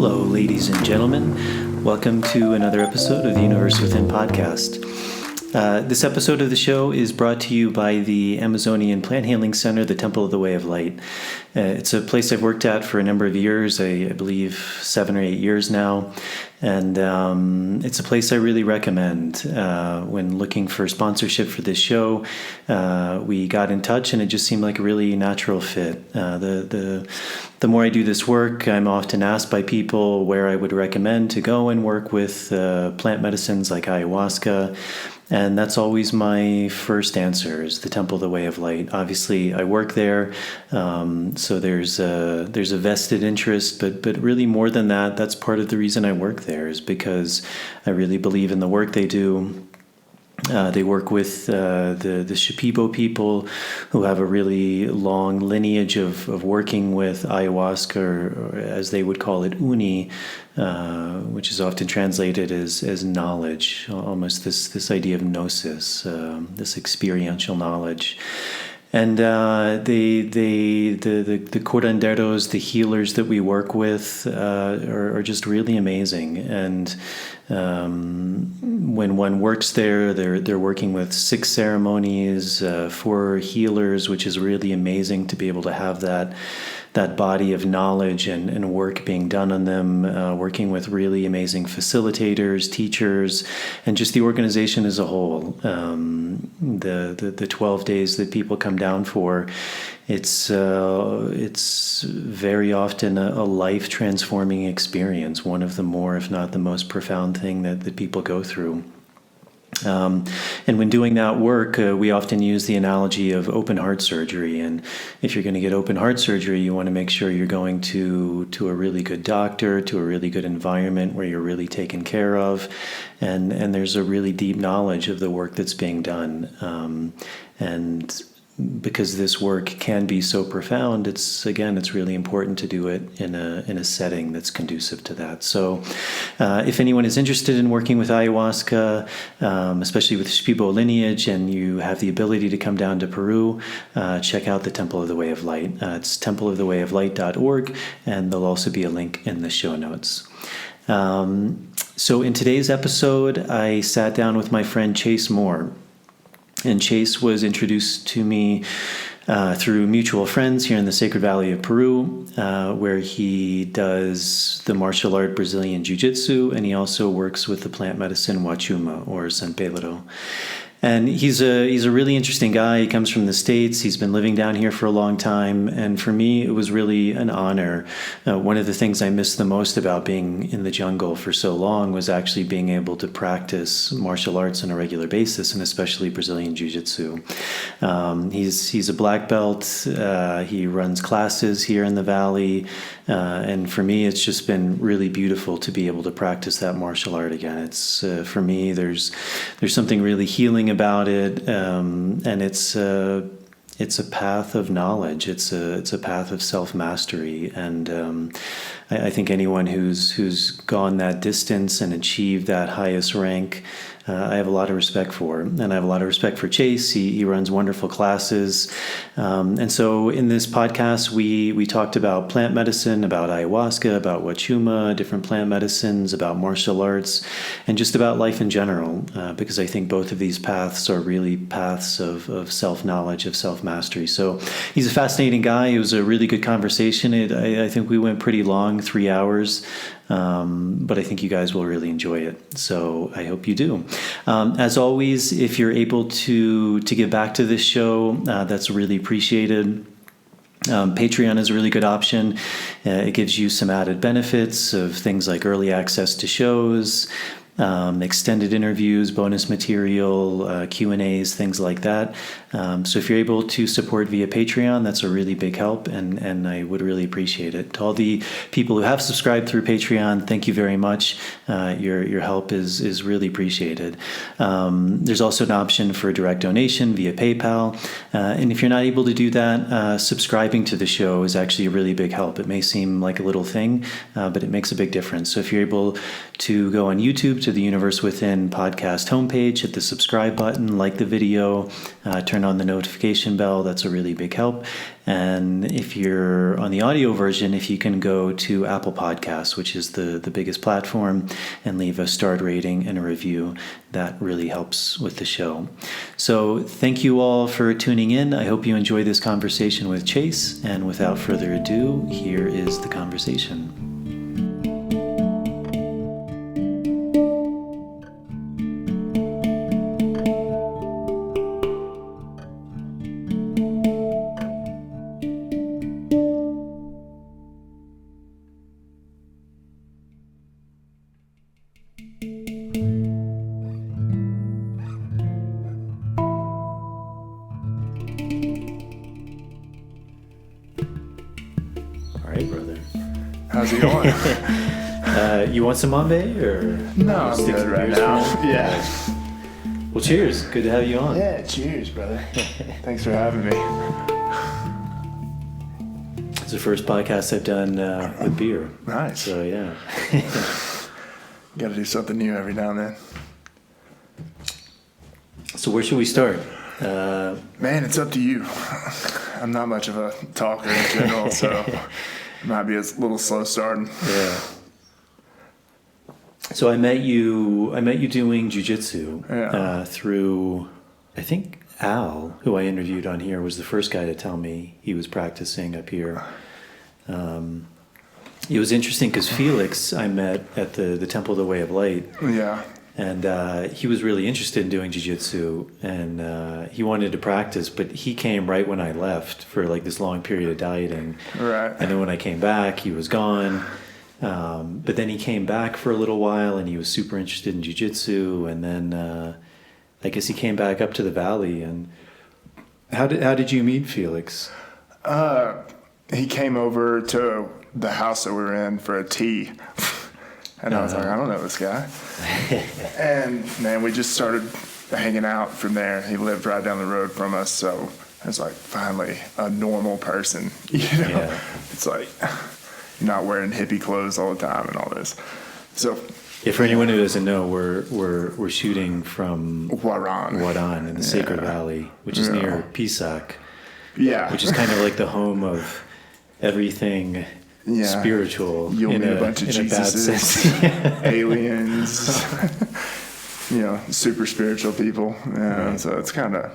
Hello, ladies and gentlemen. Welcome to another episode of the Universe Within podcast. This episode of the show is brought to you by the Amazonian Plant Healing Center, the Temple of the Way of Light. It's a place I've worked at for a number of years, I believe 7 or 8 years now, and it's a place I really recommend. When looking for sponsorship for this show, we got in touch and it just seemed like a really natural fit. The more I do this work, I'm often asked by people where I would recommend to go and work with plant medicines like ayahuasca. And that's always my first answer, is the Temple of the Way of Light. Obviously, I work there, so there's a vested interest, but really more than that, that's part of the reason I work there, is because I really believe in the work they do. They work with the Shipibo people who have a really long lineage of working with ayahuasca, or as they would call it, uni, which is often translated as knowledge, almost this idea of gnosis, this experiential knowledge. And the curanderos, the healers that we work with, are just really amazing. And when one works there, they're working with 6 ceremonies, 4 healers, which is really amazing to be able to have that body of knowledge and work being done on them, working with really amazing facilitators, teachers, and just the organization as a whole. The 12 days that people come down for, it's very often a life-transforming experience, one of the more, if not the most profound thing that people go through. And when doing that work, we often use the analogy of open heart surgery. And if you're going to get open heart surgery, you want to make sure you're going to a really good doctor, to a really good environment where you're really taken care of. And there's a really deep knowledge of the work that's being done. And because this work can be so profound, it's really important to do it in a setting that's conducive to that. So if anyone is interested in working with ayahuasca, especially with Shipibo lineage, and you have the ability to come down to Peru, check out the Temple of the Way of Light. It's templeofthewayoflight.org, and there'll also be a link in the show notes. So in today's episode, I sat down with my friend Chase Moore. And Chase was introduced to me through mutual friends here in the Sacred Valley of Peru, where he does the martial art Brazilian Jiu-jitsu, and he also works with the plant medicine Wachuma, or San Pedro. And he's a really interesting guy. He comes from the States. He's been living down here for a long time. And for me, it was really an honor. One of the things I missed the most about being in the jungle for so long was actually being able to practice martial arts on a regular basis, and especially Brazilian Jiu-Jitsu. He's a black belt. He runs classes here in the valley. And for me, it's just been really beautiful to be able to practice that martial art again. It's for me, there's something really healing about it, and it's a path of knowledge. It's a path of self-mastery, and I think anyone who's gone that distance and achieved that highest rank, I have a lot of respect for. And I have a lot of respect for Chase. He runs wonderful classes. And so in this podcast, we talked about plant medicine, about ayahuasca, about Wachuma, different plant medicines, about martial arts, and just about life in general, because I think both of these paths are really paths of self-knowledge, of self-mastery. So he's a fascinating guy. It was a really good conversation. I think we went pretty long, 3 hours. But I think you guys will really enjoy it. So I hope you do. As always, if you're able to give back to this show, that's really appreciated. Patreon is a really good option. It gives you some added benefits of things like early access to shows, extended interviews, bonus material, Q&As, things like that. So if you're able to support via Patreon, that's a really big help, and I would really appreciate it. To all the people who have subscribed through Patreon, thank you very much. Your help is really appreciated. There's also an option for direct donation via PayPal, and if you're not able to do that, subscribing to the show is actually a really big help. It may seem like a little thing, but it makes a big difference. So if you're able to go on YouTube to the Universe Within podcast homepage, hit the subscribe button, like the video, turn on the notification bell. That's a really big help. And if you're on the audio version, if you can go to Apple Podcasts, which is the biggest platform, and leave a starred rating and a review, that really helps with the show. So thank you all for tuning in. I hope you enjoy this conversation with Chase. And without further ado, here is the conversation. How's it going? You want some mambe or no? I'm good right now. Yeah. Well, cheers. Good to have you on. Yeah, cheers, brother. Thanks for having me. It's the first podcast I've done with beer. Nice. So yeah. Got to do something new every now and then. So where should we start? Man, it's up to you. I'm not much of a talker in general, so. Might be a little slow starting. Yeah. So I met you doing jiu-jitsu through, I think Al, who I interviewed on here, was the first guy to tell me he was practicing up here. It was interesting because Felix I met at the Temple of the Way of Light. Yeah. And he was really interested in doing jiu-jitsu, and he wanted to practice, but he came right when I left for like this long period of dieting. Right. And then when I came back, he was gone. But then he came back for a little while, and he was super interested in jiu-jitsu. And then I guess he came back up to the valley. And how did you meet Felix? He came over to the house that we were in for a tea. And I was like, I don't know this guy. And, man, we just started hanging out from there. He lived right down the road from us, so I was like, finally, a normal person. You know? Yeah. It's like not wearing hippie clothes all the time and all this. So, yeah, for anyone who doesn't know, we're shooting from Huaran in the Sacred Valley, which is near Pisac. Yeah. Which is kind of like the home of everything spiritual. You'll meet a bunch of Jesuses, aliens, super spiritual people. Yeah, right. So it's kind of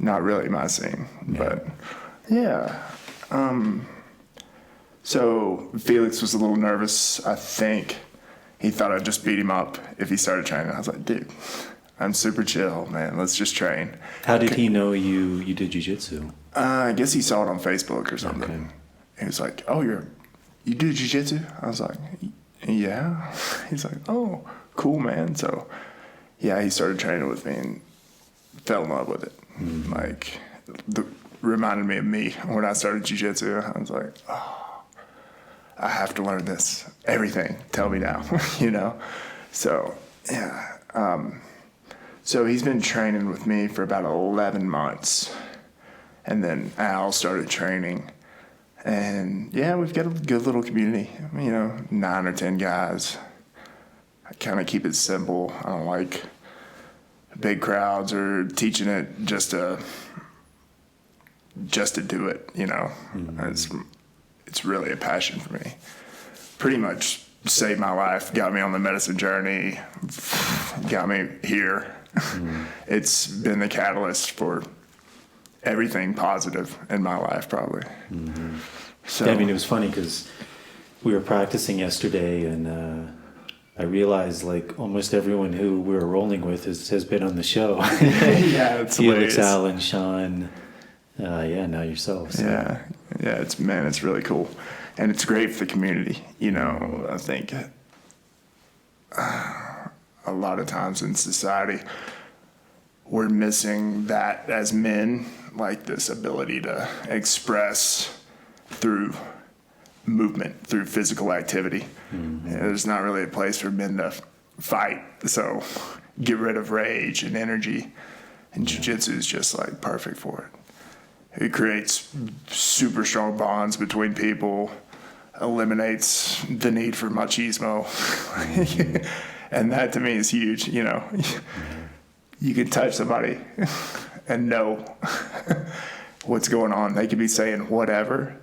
not really my scene, but yeah. So Felix was a little nervous. I think he thought I'd just beat him up if he started training. I was like, dude, I'm super chill, man. Let's just train. How did he know you did jiu-jitsu? I guess he saw it on Facebook or something. Okay. He was like, oh, you do jiu-jitsu? I was like, yeah. He's like, oh, cool, man. So, yeah, he started training with me and fell in love with it. Mm-hmm. Like, reminded me of me when I started jiu-jitsu. I was like, oh, I have to learn this. Everything. Tell me now, So, yeah. So he's been training with me for about 11 months. And then Al started training. And, yeah, we've got a good little community, 9 or 10 guys. I kind of keep it simple. I don't like big crowds or teaching it just to do it, Mm-hmm. It's really a passion for me. Pretty much saved my life, got me on the medicine journey, got me here. Mm-hmm. It's been the catalyst for everything positive in my life, probably. Mm-hmm. So, yeah, it was funny because we were practicing yesterday, and I realized like almost everyone who we were rolling with has been on the show. Yeah, it's Felix, Al, and Sean. Now yourself. So. Yeah, it's really cool, and it's great for the community. I think a lot of times in society we're missing that as men, like this ability to express through movement, through physical activity. Mm-hmm. There's not really a place for men to fight, so get rid of rage and energy, and jiu-jitsu is just like perfect for it. It creates super strong bonds between people. eliminates the need for machismo. And that to me is huge, you know. You can touch somebody and know what's going on. They could be saying whatever.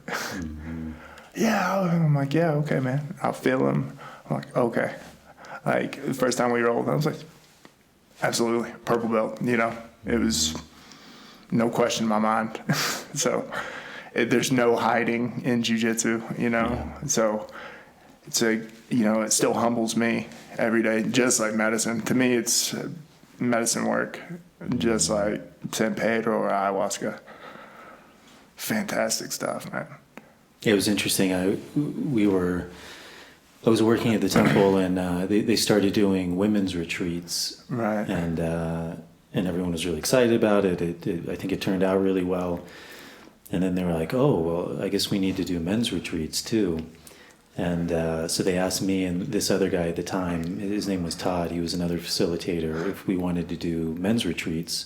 Yeah, I'm like, yeah, okay, man. I'll feel them. I'm like, okay. Like, the first time we rolled, I was like, absolutely, purple belt, you know. It was no question in my mind. So there's no hiding in jiu-jitsu, you know. Yeah. So it's it still humbles me every day, just like medicine. To me, it's medicine work, just like San Pedro or ayahuasca. Fantastic stuff, man. It was interesting. I was working at the temple, and they started doing women's retreats, right? And everyone was really excited about it. I think it turned out really well. And then they were like, "Oh, well, I guess we need to do men's retreats too." And so they asked me and this other guy at the time. His name was Todd. He was another facilitator. If we wanted to do men's retreats,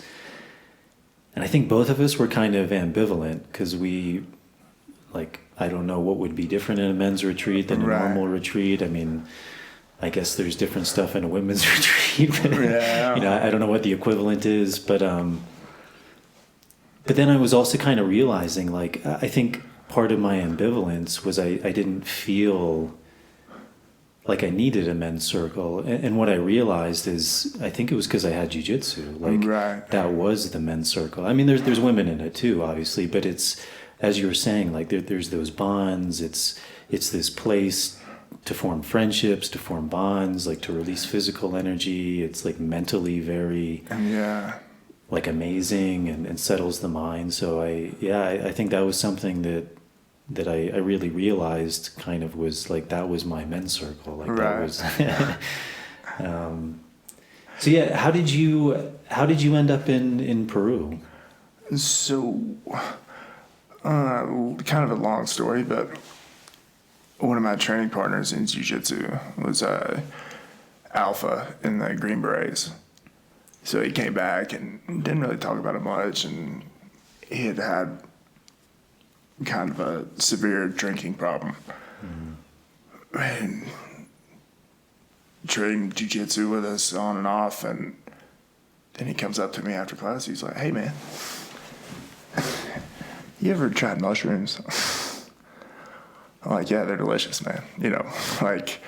and I think both of us were kind of ambivalent because I don't know what would be different in a men's retreat than a normal retreat. I mean, I guess there's different stuff in a women's retreat. Yeah. I don't know what the equivalent is, but then I was also kind of realizing, like, I think part of my ambivalence was I didn't feel like I needed a men's circle. And what I realized is, I think it was because I had jiu-jitsu. Like, that was the men's circle. I mean, there's women in it too, obviously, but it's, as you were saying, like there's those bonds. It's this place to form friendships, to form bonds, like to release physical energy. It's like mentally very like amazing and settles the mind. So I think that was something that I really realized kind of was like, that was my men's circle. Like that was so yeah, how did you end up in Peru? So kind of a long story, but one of my training partners in jiu-jitsu was Alpha in the Green Berets. So he came back and didn't really talk about it much, and he had kind of a severe drinking problem. And trained jiu-jitsu with us on and off, and then he comes up to me after class. He's like, "Hey, man, you ever tried mushrooms?" I'm like, "Yeah, they're delicious, man." You know, like,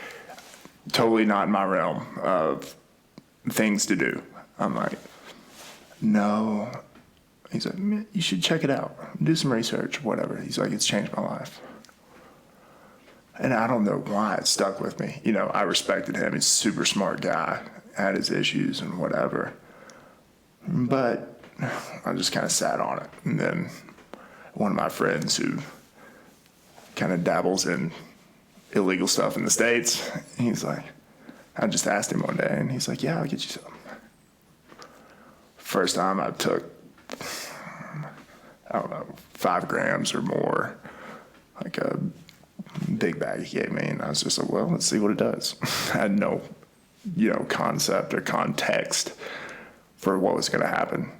totally not in my realm of things to do. I'm like, "No." He's like, "Man, you should check it out. Do some research, whatever." He's like, "It's changed my life." And I don't know why it stuck with me. You know, I respected him. He's a super smart guy, had his issues and whatever. But I just kind of sat on it. And then one of my friends who kind of dabbles in illegal stuff in the States, he's like, I just asked him one day, and he's like, "Yeah, I'll get you some." First time I took, I don't know, 5 grams or more, like a big bag he gave me, and I was just like, well, let's see what it does. I had no, concept or context for what was going to happen.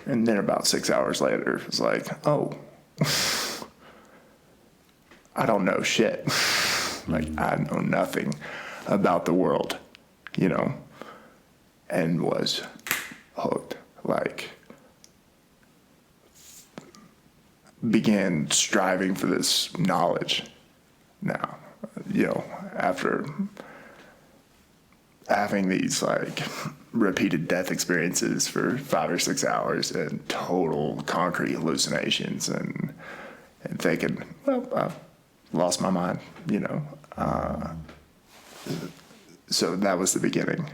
And then about 6 hours later, it was like, oh, I don't know shit. Like, I know nothing about the world, and was hooked. Like, began striving for this knowledge now, after having these like repeated death experiences for 5 or 6 hours and total concrete hallucinations and thinking, well, I've lost my mind, so that was the beginning,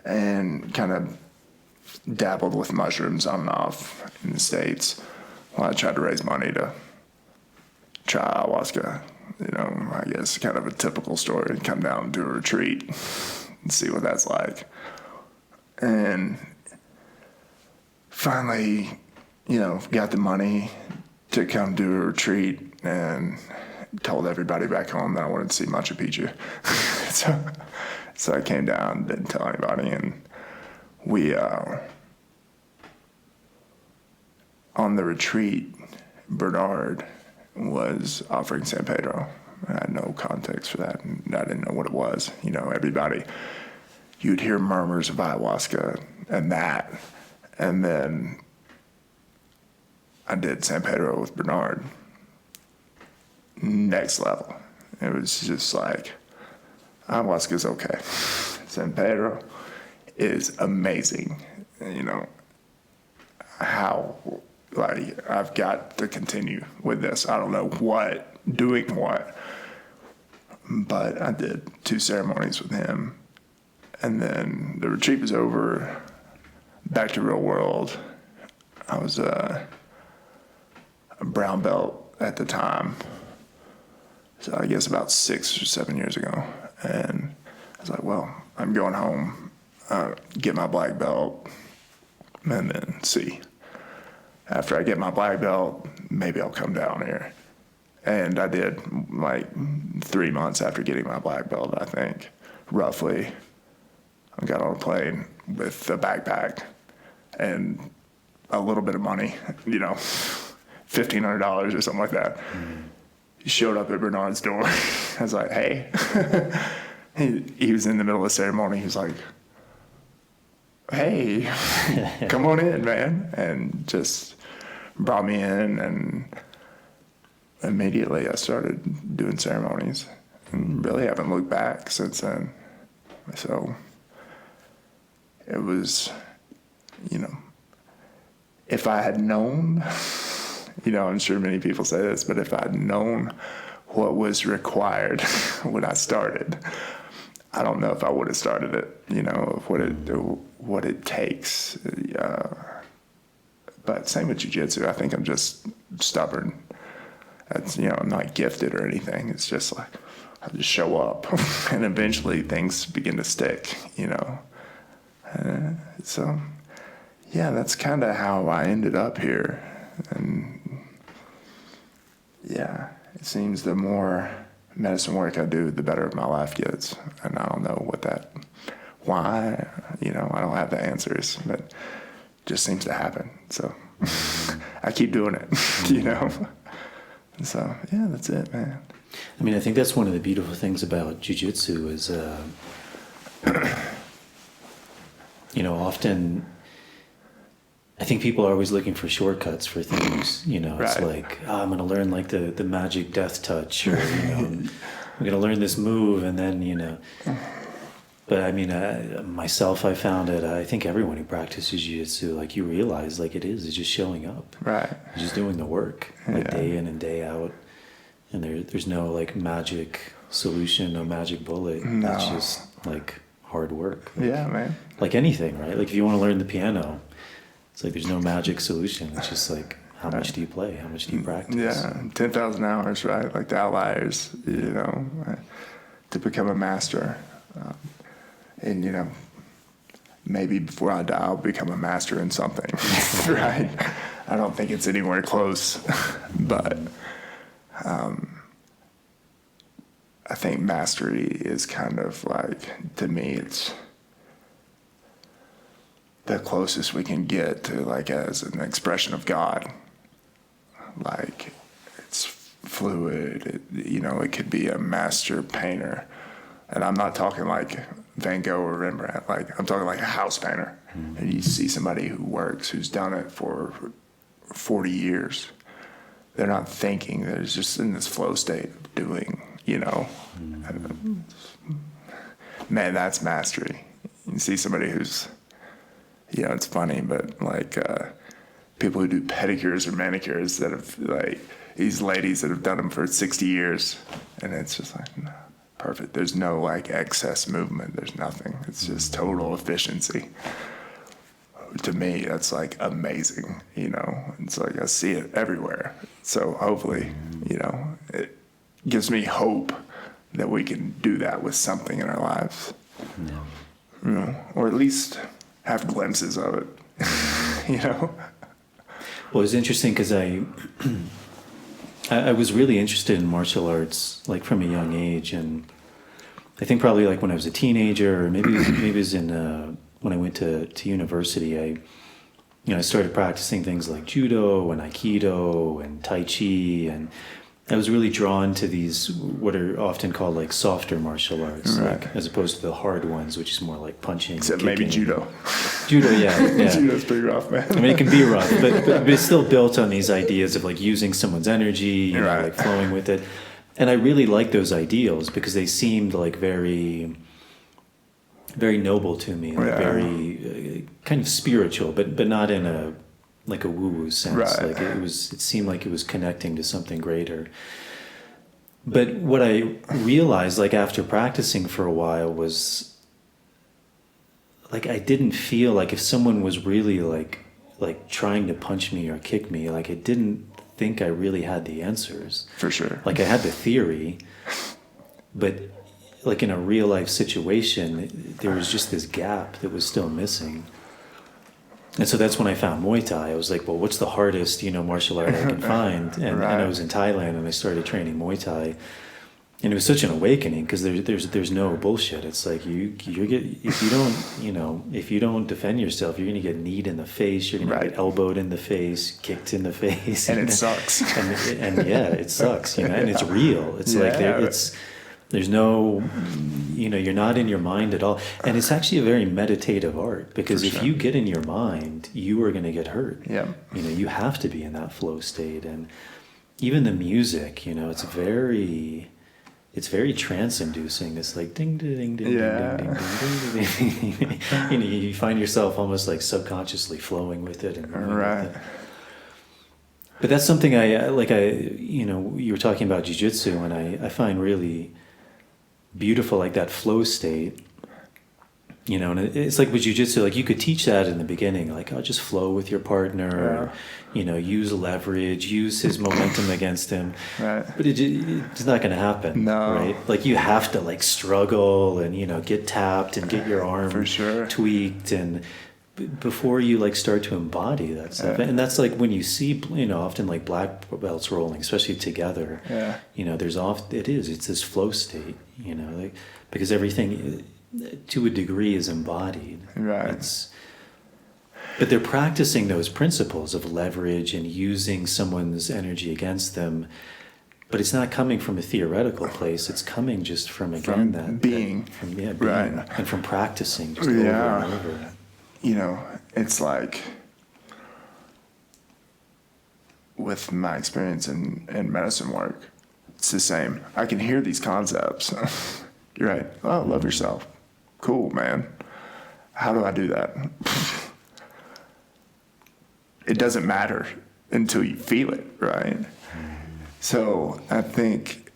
and kind of dabbled with mushrooms on and off in the States. Well, I tried to raise money to try ayahuasca. I guess kind of a typical story. Come down to a retreat and see what that's like. And finally, got the money to come do a retreat and told everybody back home that I wanted to see Machu Picchu. So I came down, didn't tell anybody, and we... on the retreat, Bernard, was offering San Pedro. I had no context for that, and I didn't know what it was. You know, everybody, you'd hear murmurs of ayahuasca and that, and then I did San Pedro with Bernard. Next level. It was just like, ayahuasca is okay. San Pedro is amazing. You know, how, like, I've got to continue with this. I don't know doing what, but I did 2 ceremonies with him. And then the retreat was over, back to real world. I was a brown belt at the time. So I guess about 6 or 7 years ago. And I was like, well, I'm going home, get my black belt, and then see. After I get my black belt, maybe I'll come down here. And I did, like 3 months after getting my black belt, I think, roughly. I got on a plane with a backpack and a little bit of money, you know, $1,500 or something like that. He showed up at Bernard's door. I was like, hey. He was in the middle of the ceremony. He was like, hey, come on in, man. And just brought me in, and immediately I started doing ceremonies and really haven't looked back since then. So it was, you know, if I had known, you know, I'm sure many people say this, but if I'd known what was required when I started, I don't know if I would have started it, you know, what it takes. But same with jiu-jitsu. I think I'm just stubborn. That's, you know, I'm not gifted or anything. It's just like I just show up, and eventually things begin to stick, you know. So, yeah, that's kind of how I ended up here. And yeah, it seems the more medicine work I do, the better my life gets. And I don't know why, you know, I don't have the answers, but it just seems to happen. So I keep doing it, you know. So, yeah, that's it, man. I mean, I think that's one of the beautiful things about jiu-jitsu is, you know, often I think people are always looking for shortcuts for things, you know. It's like, oh, I'm going to learn like the magic death touch, or, you know, I'm going to learn this move, and then, you know. But I mean, myself, I found it, I think everyone who practices jiu-jitsu, like, you realize, like, it's just showing up. Right. You're just doing the work, like, day in and day out. And there's no, like, magic solution, no magic bullet. No. It's just, like, hard work. Yeah, man. Like anything, right? Like, if you want to learn the piano, it's like there's no magic solution. It's just like, how much do you play? How much do you practice? Yeah, 10,000 hours, right? Like the outliers, you know, to become a master. And, you know, maybe before I die, I'll become a master in something, right? I don't think it's anywhere close, but I think mastery is kind of like, to me, it's the closest we can get to, like, as an expression of God. Like, it's fluid, you know, it could be a master painter. And I'm not talking like Van Gogh or Rembrandt, like, I'm talking like a house painter. Mm-hmm. And you see somebody who works, who's done it for 40 years. They're not thinking, they're just in this flow state of doing, you know. Mm-hmm. Man, that's mastery. You see somebody who's, you know, it's funny, but like people who do pedicures or manicures that have, like, these ladies that have done them for 60 years, and it's just like, no, perfect. There's no, like, excess movement. There's nothing. It's just total efficiency. To me, that's, like, amazing, you know. It's like I see it everywhere. So hopefully, you know, it gives me hope that we can do that with something in our lives. Yeah. You know, or at least have glimpses of it, you know? Well, it's interesting because I was really interested in martial arts, like, from a young age. And I think probably, like, when I was a teenager, or maybe it was in, when I went to university, I started practicing things like judo and aikido and tai chi. And I was really drawn to these, what are often called like softer martial arts, Right. like, as opposed to the hard ones, which is more like punching. Except kicking. maybe judo. Judo, yeah. Judo's pretty rough, man. I mean, it can be rough, but it's still built on these ideas of like using someone's energy, you know, Right. like flowing with it. And I really like those ideals because they seemed like very, very noble to me, like Yeah. very kind of spiritual, but not in a like a woo-woo sense. Right. Like it seemed like it was connecting to something greater. But what I realized, like after practicing for a while, was like I didn't feel like if someone was really like trying to punch me or kick me, like I didn't think I really had the answers. For sure. Like I had the theory, but like in a real life situation, there was just this gap that was still missing. And so that's when I found Muay Thai. I was like, well, what's the hardest, martial art I can find? And I was in Thailand and I started training Muay Thai. And it was such an awakening because there's no bullshit. It's like if you don't defend yourself, you're gonna get kneed in the face. You're gonna get elbowed in the face, kicked in the face, and it sucks. and yeah, it sucks. And it's real. It's like there's no, you're not in your mind at all. And it's actually a very meditative art because if you get in your mind, you are gonna get hurt. Yeah. You have to be in that flow state, and even the music, it's very trance-inducing. It's like ding, ding, ding, ding, Yeah. ding, ding, ding, ding, ding. You find yourself almost like subconsciously flowing with it and moving with it. But that's something you were talking about jiu-jitsu, and I find really beautiful, like that flow state. And it's like with jiu-jitsu, like you could teach that in the beginning, like, just flow with your partner, or, use leverage, use his momentum against him. Right. But it's not going to happen. No. Right? Like you have to like struggle and, get tapped and get your arm For sure. tweaked and before you like start to embody that stuff. Yeah. And that's like when you see, often like black belts rolling, especially together, it's this flow state, like, because everything to a degree is embodied. Right. But they're practicing those principles of leverage and using someone's energy against them. But it's not coming from a theoretical place. It's coming just from being. being. Right. And from practicing just over and over. It's like with my experience in medicine work, it's the same. I can hear these concepts. You're right. Oh, love yourself. Cool, man. How do I do that? It doesn't matter until you feel it, right? So I think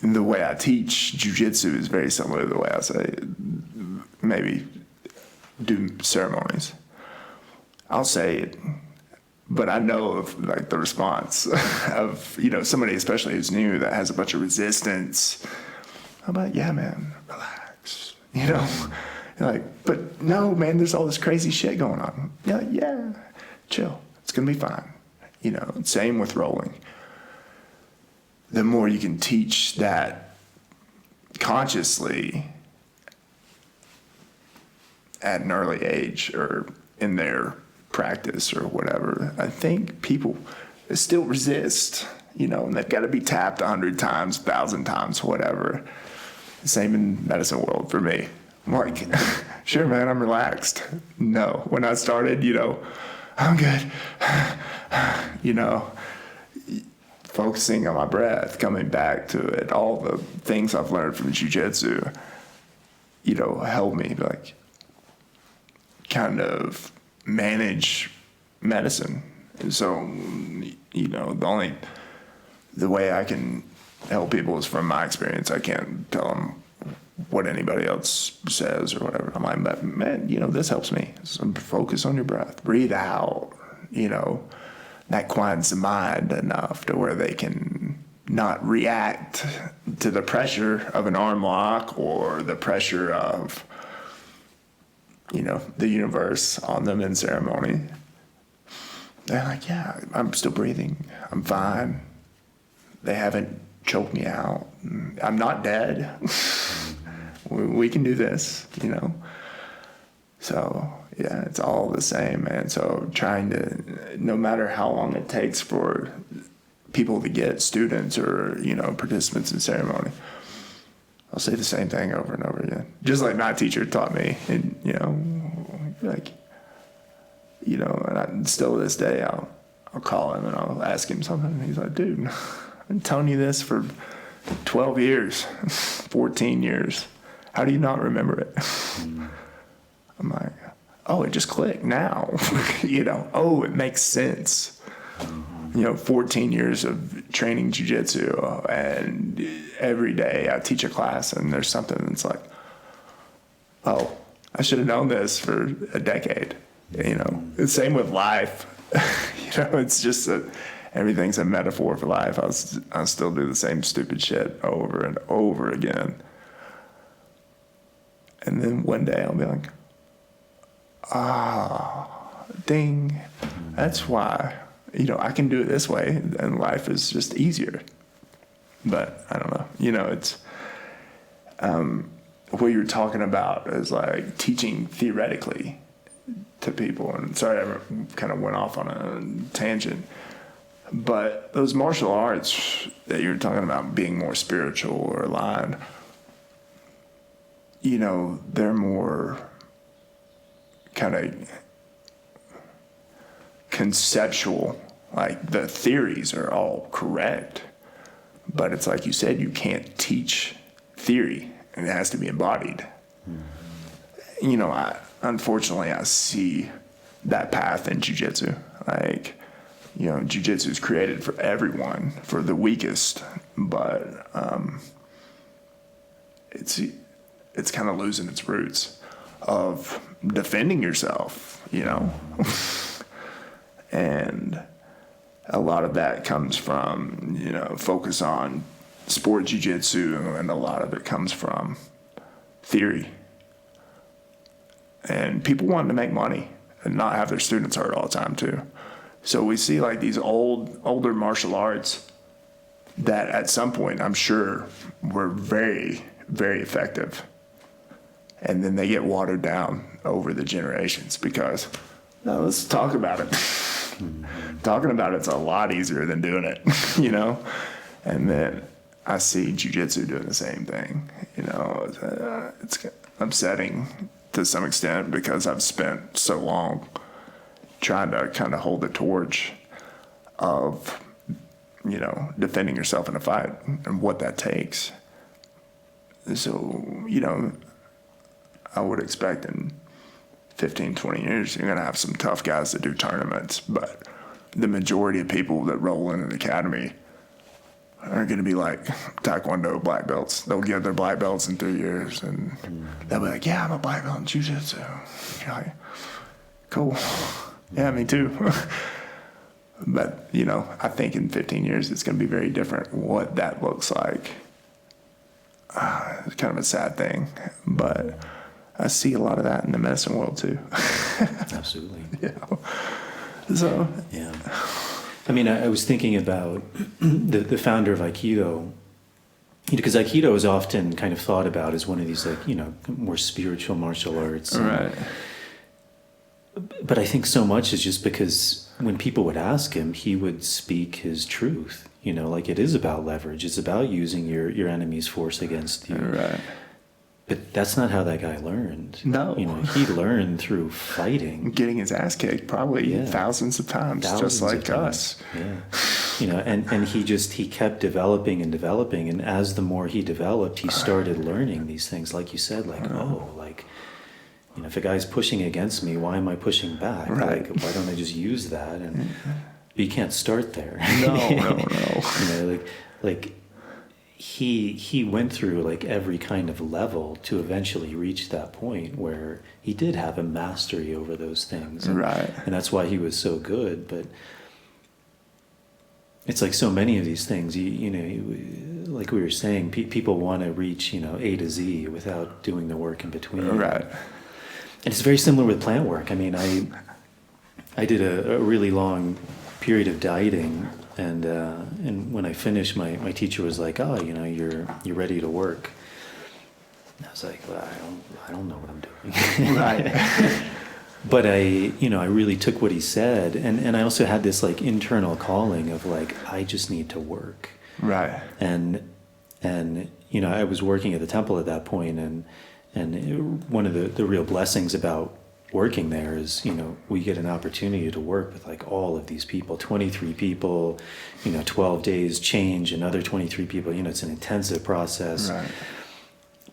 the way I teach jiu-jitsu is very similar to the way I say maybe do ceremonies. I'll say it, but I know of like the response of, somebody especially who's new that has a bunch of resistance. I'm like, yeah, man, relax. You're like, but no, man, there's all this crazy shit going on. You're like, yeah, chill. It's going to be fine. Same with rolling. The more you can teach that consciously at an early age or in their practice or whatever, I think people still resist, and they've got to be tapped 100 times, 1,000 times, whatever. Same in medicine world for me. I'm like, sure, man, I'm relaxed. No, when I started, I'm good. Focusing on my breath, coming back to it, all the things I've learned from jiu-jitsu, helped me like kind of manage medicine. And so, the way I can help people is from my experience. I can't tell them what anybody else says or whatever. I'm like, but man, this helps me. So focus on your breath, breathe out, that quiets the mind enough to where they can not react to the pressure of an arm lock or the pressure of, the universe on them in ceremony. They're like, yeah, I'm still breathing. I'm fine. They haven't choked me out. I'm not dead. We can do this, So, yeah, it's all the same, man. So trying to, no matter how long it takes for people to get students or, participants in ceremony, I'll say the same thing over and over again. Just like my teacher taught me. And, and still to this day, I'll call him and I'll ask him something. And he's like, dude, I've been telling you this for 12 years, 14 years. How do you not remember it? I'm like, oh, it just clicked now. Oh, it makes sense. 14 years of training jiu-jitsu, and every day I teach a class and there's something that's like, oh, I should have known this for a decade. The same with life. It's just that everything's a metaphor for life. I'll still do the same stupid shit over and over again. And then one day I'll be like, ding, that's why, I can do it this way and life is just easier. But I don't know, it's, what you're talking about is like teaching theoretically to people. And sorry, I kind of went off on a tangent, but those martial arts that you're talking about being more spiritual or aligned, they're more kind of conceptual. Like the theories are all correct, but it's like you said, you can't teach theory, and it has to be embodied. Unfortunately, I see that path in jiu-jitsu. Like, jiu-jitsu is created for everyone, for the weakest, but it's kind of losing its roots of defending yourself, and a lot of that comes from, focus on sport jiu-jitsu, and a lot of it comes from theory. And people wanting to make money and not have their students hurt all the time too. So we see like these older martial arts that at some point I'm sure were very, very effective. And then they get watered down over the generations because, let's talk about it. Talking about it's a lot easier than doing it, And then I see jiu-jitsu doing the same thing, it's upsetting to some extent because I've spent so long trying to kind of hold the torch of, defending yourself in a fight and what that takes. So, I would expect in 15, 20 years, you're going to have some tough guys that do tournaments, but the majority of people that roll in an academy are going to be like Taekwondo black belts. They'll get their black belts in 3 years, and they'll be like, yeah, I'm a black belt in jiu-jitsu. You're like, cool. Yeah, me too. But, I think in 15 years, it's going to be very different what that looks like. It's kind of a sad thing, but I see a lot of that in the medicine world too. Absolutely. So. Yeah. I mean, I was thinking about the founder of Aikido, because Aikido is often kind of thought about as one of these, more spiritual martial arts. Right. But I think so much is just because when people would ask him, he would speak his truth. It is about leverage. It's about using your enemy's force against you. Right. But that's not how that guy learned. No. He learned through fighting. Getting his ass kicked probably thousands of times, just like us. Yeah. And he kept developing and developing. And as the more he developed, he started learning these things. Like you said, if a guy's pushing against me, why am I pushing back? Right. Why don't I just use that? And you can't start there. No. He went through every kind of level to eventually reach that point where he did have a mastery over those things. Right. And that's why he was so good. But it's like so many of these things, like we were saying, people want to reach, A to Z without doing the work in between. Right. And it's very similar with plant work. I mean, I did a really long period of dieting, and when I finished, my teacher was like, "Oh, you're ready to work." And I was like, "Well, I don't know what I'm doing." Right. But I really took what he said, and I also had this like internal calling of like, I just need to work. Right. And I was working at the temple at that point, and one of the real blessings about working there is, we get an opportunity to work with like all of these people, 23 people, 12 days change, another 23 people, it's an intensive process. Right.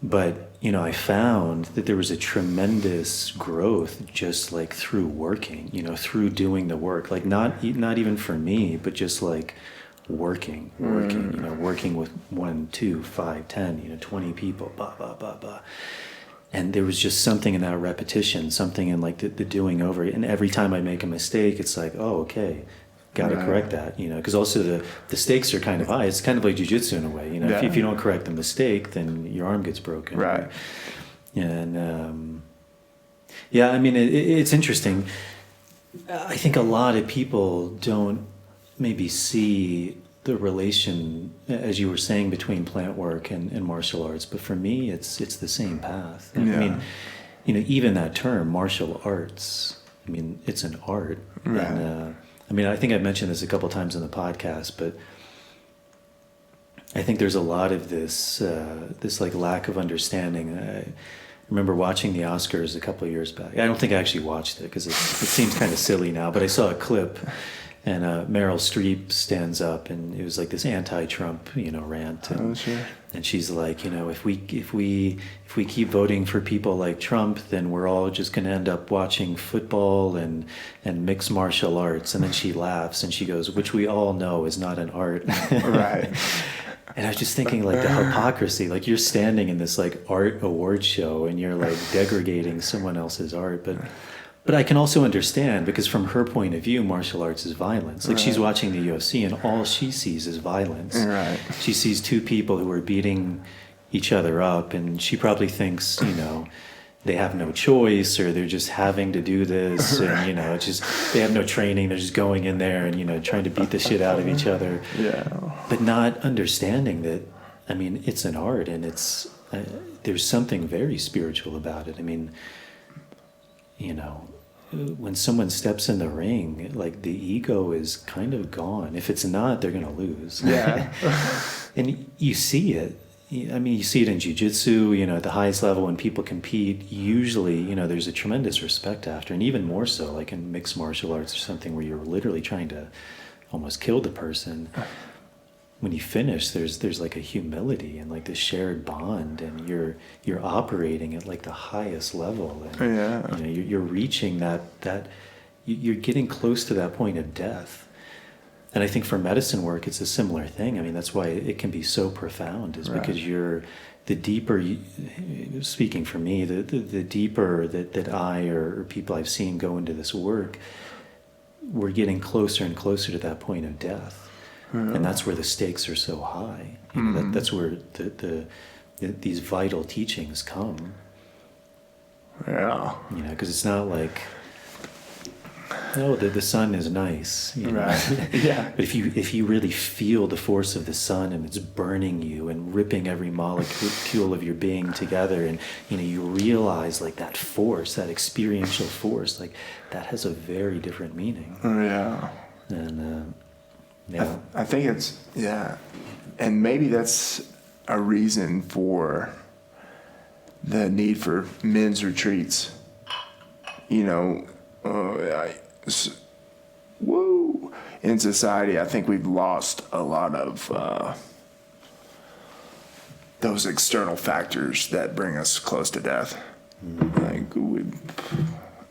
But, I found that there was a tremendous growth just like through working, through doing the work, like not even for me, but just like working, working with 1, 2, 5, 10, 20 people, blah, blah, blah, blah. And there was just something in that repetition, something in like the doing over. And every time I make a mistake, it's like, oh, okay, got to correct that, because also the stakes are kind of high. It's kind of like jiu-jitsu in a way, if you don't correct the mistake, then your arm gets broken. Right. And it's interesting. I think a lot of people don't maybe see the relation, as you were saying, between plant work and martial arts, but for me, it's the same path. Yeah. Even that term, martial arts, it's an art. Right. And I think I've mentioned this a couple times in the podcast, but I think there's a lot of this like lack of understanding. I remember watching the Oscars a couple of years back. I don't think I actually watched it because it seems kind of silly now, but I saw a clip. And Meryl Streep stands up, and it was like this anti-Trump, rant. And, sure. And she's like, if we keep voting for people like Trump, then we're all just going to end up watching football and mixed martial arts. And then she laughs and she goes, which we all know is not an art. Right. And I was just thinking, like, the hypocrisy. Like, you're standing in this like art award show, and you're like degrading someone else's art, But I can also understand, because from her point of view, martial arts is violence. Like, she's watching the UFC, and all she sees is violence. Right. She sees two people who are beating each other up, and she probably thinks, they have no choice, or they're just having to do this, and, it's just, they have no training, they're just going in there and, trying to beat the shit out of each other. Yeah. But not understanding that, it's an art, and there's something very spiritual about it. When someone steps in the ring, like, the ego is kind of gone. If it's not, they're going to lose. Yeah. And you see it. You see it in jiu-jitsu, at the highest level when people compete. Usually, there's a tremendous respect after, and even more so, like in mixed martial arts or something where you're literally trying to almost kill the person. When you finish, there's like a humility and like this shared bond, and you're operating at like the highest level, and you're reaching that you're getting close to that point of death. And I think for medicine work, it's a similar thing. That's why it can be so profound, is because the deeper, speaking for me, the deeper that I or people I've seen go into this work, we're getting closer and closer to that point of death. And that's where the stakes are so high. That's where these vital teachings come. Yeah. Because it's not like, the sun is nice. Right. Yeah. But if you really feel the force of the sun, and it's burning you and ripping every molecule of your being together, and you realize like that force, that experiential force, like that has a very different meaning. Yeah. And I think it's, and maybe that's a reason for the need for men's retreats. In society, I think we've lost a lot of those external factors that bring us close to death.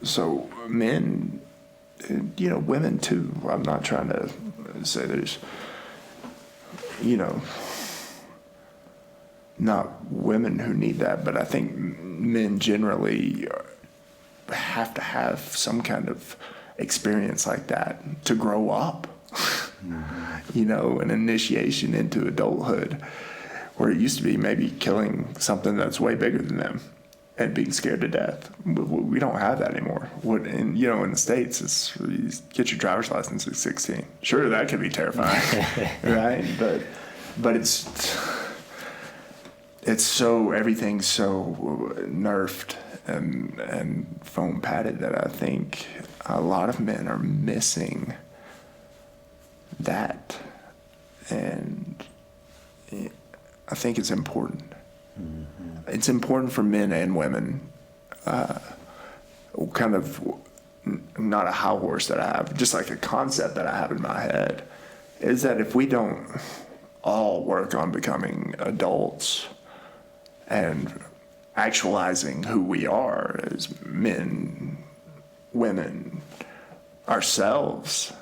So men, women too. I'm not trying to say there's, not women who need that, but I think men generally have to have some kind of experience like that to grow up. An initiation into adulthood, where it used to be maybe killing something that's way bigger than them and being scared to death. We don't have that anymore. In the States, it's you get your driver's license at 16. Sure, that can be terrifying, right? But it's so, everything's so nerfed and foam padded that I think a lot of men are missing that. And I think it's important. Mm-hmm. It's important for men and women. Kind of not a high horse that I have, just like a concept that I have in my head, is that if we don't all work on becoming adults and actualizing who we are as men, women, ourselves,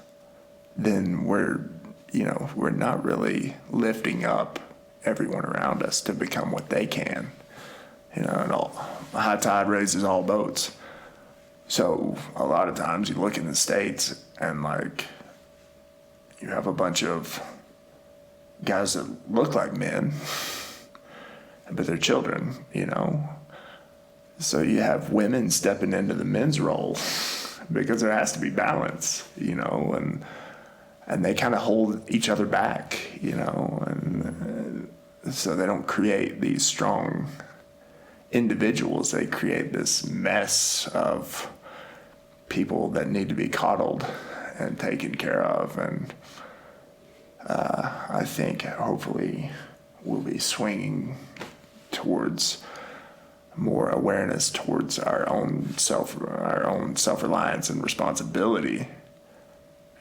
then we're not really lifting up everyone around us to become what they can. And high tide raises all boats. So a lot of times you look in the States and like you have a bunch of guys that look like men, but they're children, So you have women stepping into the men's role because there has to be balance, and they kind of hold each other back, and so they don't create these strong individuals. They create this mess of people that need to be coddled and taken care of. And I think hopefully we'll be swinging towards more awareness towards our own self-reliance and responsibility.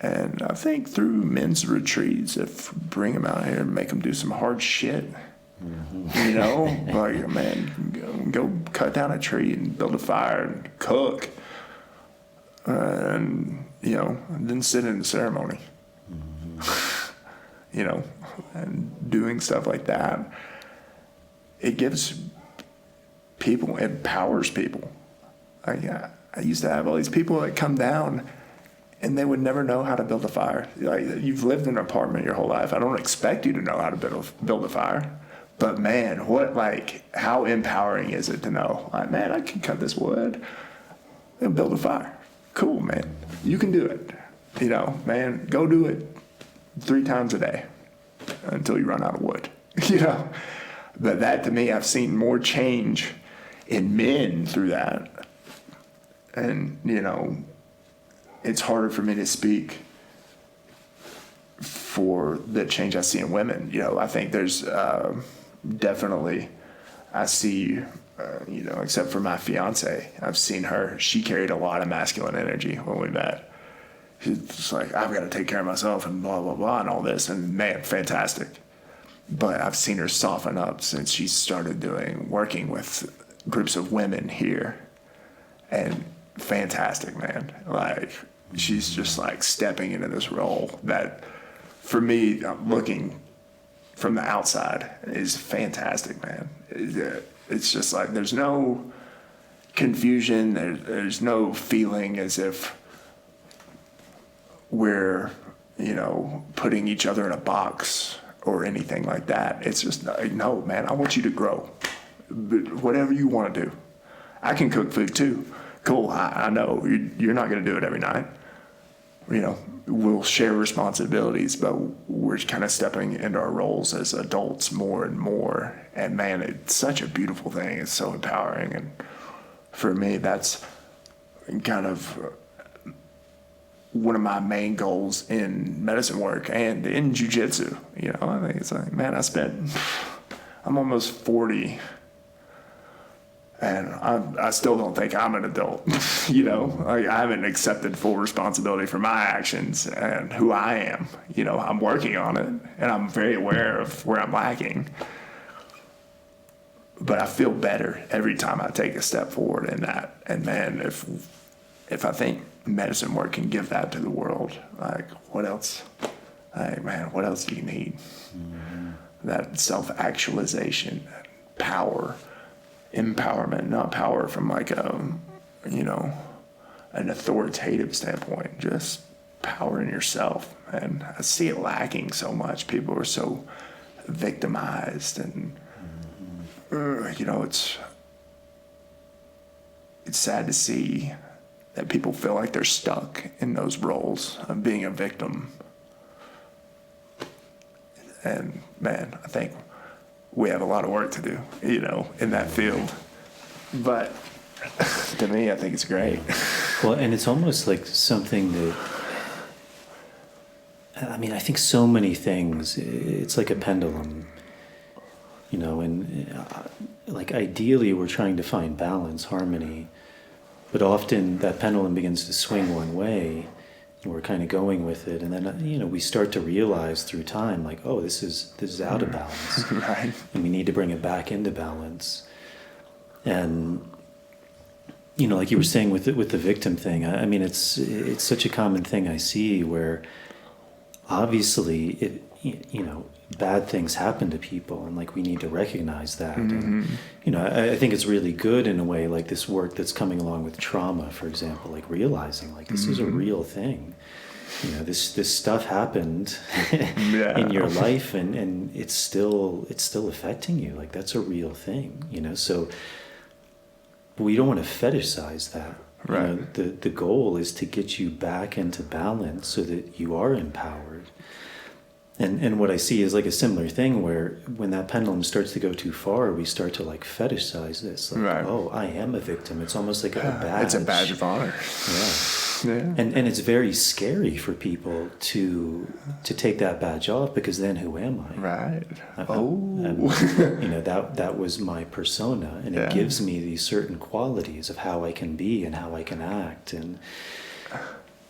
And I think through men's retreats, if bring them out here and make them do some hard shit, like, man, go cut down a tree and build a fire and cook, and then sit in the ceremony, and doing stuff like that. It gives people, it empowers people. I used to have all these people that come down and they would never know how to build a fire. Like, you've lived in an apartment your whole life. I don't expect you to know how to build a fire. But man, how empowering is it to know, like, man, I can cut this wood and build a fire. Cool, man. You can do it. Man, go do it 3 times a day until you run out of wood. But that, to me, I've seen more change in men through that. And, it's harder for me to speak for the change I see in women. I think there's definitely, I see, except for my fiance, I've seen her. She carried a lot of masculine energy when we met. She's just like, I've got to take care of myself and blah, blah, blah, and all this. And man, fantastic. But I've seen her soften up since she started working with groups of women here. And fantastic, man. Like, she's just like stepping into this role that, for me, looking from the outside, is fantastic, man. It's just like there's no confusion. There's no feeling as if we're, putting each other in a box or anything like that. It's just, no, man, I want you to grow. Whatever you want to do. I can cook food too. Cool, I know you're not going to do it every night. We'll share responsibilities, but we're kind of stepping into our roles as adults more and more. And man, it's such a beautiful thing. It's so empowering. And for me, that's kind of one of my main goals in medicine work and in jiu-jitsu. I think it's like, man, I'm almost 40. And I still don't think I'm an adult, I haven't accepted full responsibility for my actions and who I am. I'm working on it, and I'm very aware of where I'm lacking. But I feel better every time I take a step forward in that. And man, if I think medicine work can give that to the world, like, what else? Like, man, what else do you need? Mm-hmm. That self-actualization, power. Empowerment, not power from like an authoritative standpoint, just power in yourself. And I see it lacking so much. People are so victimized, and it's sad to see that people feel like they're stuck in those roles of being a victim. And man, I think we have a lot of work to do, in that field. But To me, I think it's great. Well, and it's almost like something that, I mean, I think so many things, it's like a pendulum, you know, and like ideally we're trying to find balance, harmony, but often that pendulum begins to swing one way and we're kind of going with it. And then, you know, we start to realize through time, like, oh, this is out of balance. Right. And we need to bring it back into balance. And, you know, like you were saying with the victim thing, I mean, it's such a common thing I see where obviously you know, bad things happen to people, and like we need to recognize that. And, you know, I think it's really good in a way, like this work that's coming along with trauma, for example, like realizing like this is a real thing. You know, this stuff happened in your life, and it's still affecting you. Like that's a real thing, you know. So we don't want to fetishize that. Right. You know, the goal is to get you back into balance so that you are empowered. And what I see is like a similar thing where when that pendulum starts to go too far, we start to like fetishize this. Like, Right. oh, I am a victim. It's almost like a badge. It's a badge of honor. Yeah. Yeah. And it's very scary for people to take that badge off, because then who am I? Right. You know, that was my persona, and it gives me these certain qualities of how I can be and how I can act. And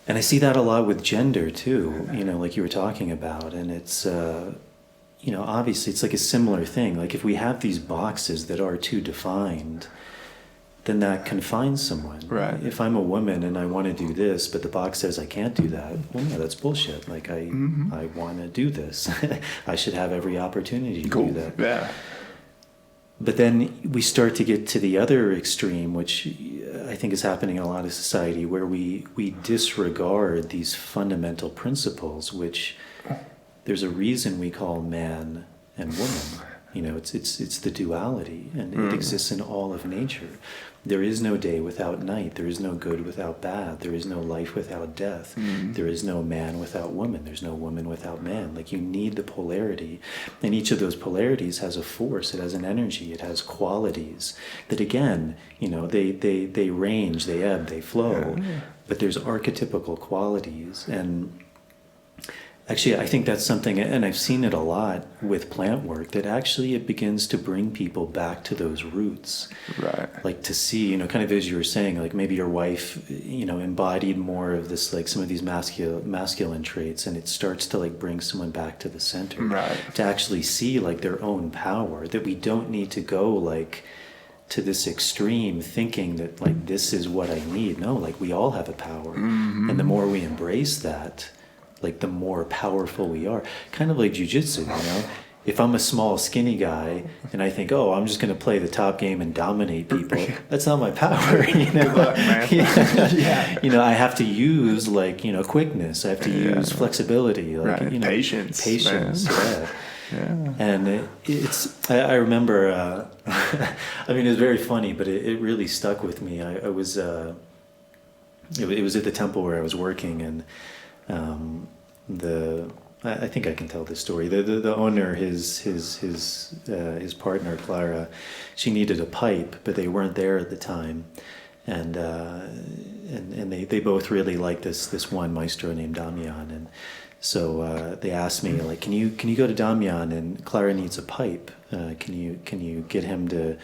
I see that a lot with gender too, you know, like you were talking about. And it's, you know, obviously it's like a similar thing. Like if we have these boxes that are too defined, then that confines someone. Right. If I'm a woman and I want to do this, but the box says I can't do that, well, no, that's bullshit. Like I want to do this. I should have every opportunity to do that. Yeah. But then we start to get to the other extreme, which I think is happening in a lot of society, where we disregard these fundamental principles, which there's a reason we call man and woman. You know, it's the duality, and it exists in all of nature. There is no day without night. There is no good without bad. There is no life without death. There is no man without woman. There's no woman without man. Like, you need the polarity. And each of those polarities has a force. It has an energy. It has qualities that, again, you know, they range, they ebb, they flow. But there's archetypical qualities. And actually, I think that's something, and I've seen it a lot with plant work, that actually it begins to bring people back to those roots. Right. Like to see, you know, kind of as you were saying, like maybe your wife, you know, embodied more of this, like some of these masculine traits, and it starts to like bring someone back to the center. Right. To actually see like their own power, that we don't need to go like to this extreme thinking that like this is what I need. No, like we all have a power. And the more we embrace that, like the more powerful we are. Kind of like jiu-jitsu, you know? If I'm a small, skinny guy and I think, oh, I'm just going to play the top game and dominate people, that's not my power, you know? Good luck, man. You know, I have to use like, you know, quickness. I have to use flexibility, like, Right. you know, Patience, yeah. And I remember, I mean, it was very funny, but it really stuck with me. I was, it was at the temple where I was working, and I think I can tell this story. The owner, his partner Clara, she needed a pipe, but they weren't there at the time, and they both really liked this one maestro named Damian, and so they asked me, like, can you go to Damian, and Clara needs a pipe. Can you get him to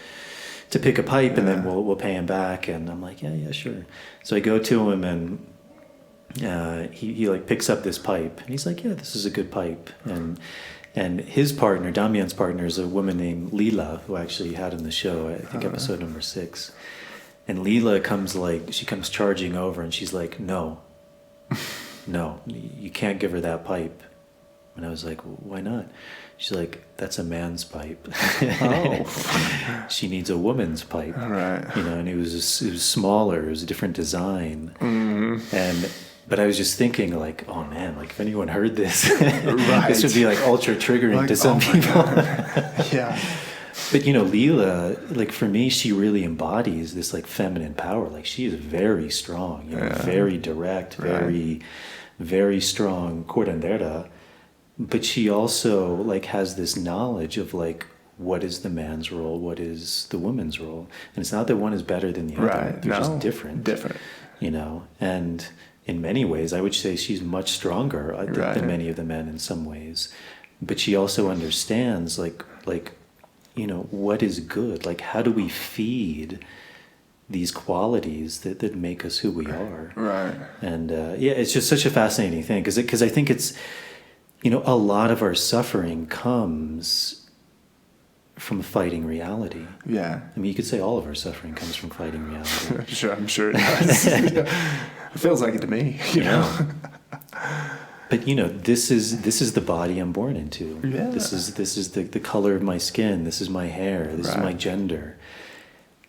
pick a pipe, and then we'll pay him back? And I'm like, yeah, sure. So I go to him, and he like picks up this pipe, and he's like, yeah, this is a good pipe. And his partner, Damian's partner, is a woman named Lila, who I actually had in the show, I think episode number 6. And Lila comes charging over, and she's like, no, you can't give her that pipe. And I was like, why not? She's like, that's a man's pipe. Oh. She needs a woman's pipe. Right. You know, and it was smaller, it was a different design. But I was just thinking, like, oh man, like if anyone heard this, this would be like ultra triggering Like, to some people. Yeah. But you know, Leela, like for me, she really embodies this like feminine power. Like she is very strong, you know, very direct, very, very strong curandera. But she also like has this knowledge of like what is the man's role, what is the woman's role. And it's not that one is better than the other. Right. They're No. just different. And in many ways, I would say she's much stronger than many of the men in some ways. But she also understands, like, what is good? Like, how do we feed these qualities that make us who we are? Right. And it's just such a fascinating thing because I think it's, a lot of our suffering comes from fighting reality. Yeah. I mean, you could say all of our suffering comes from fighting reality. I'm sure it does. It feels like it to me, you know. But this is the body I'm born into. Yeah. This is the color of my skin. This is my hair. This is my gender.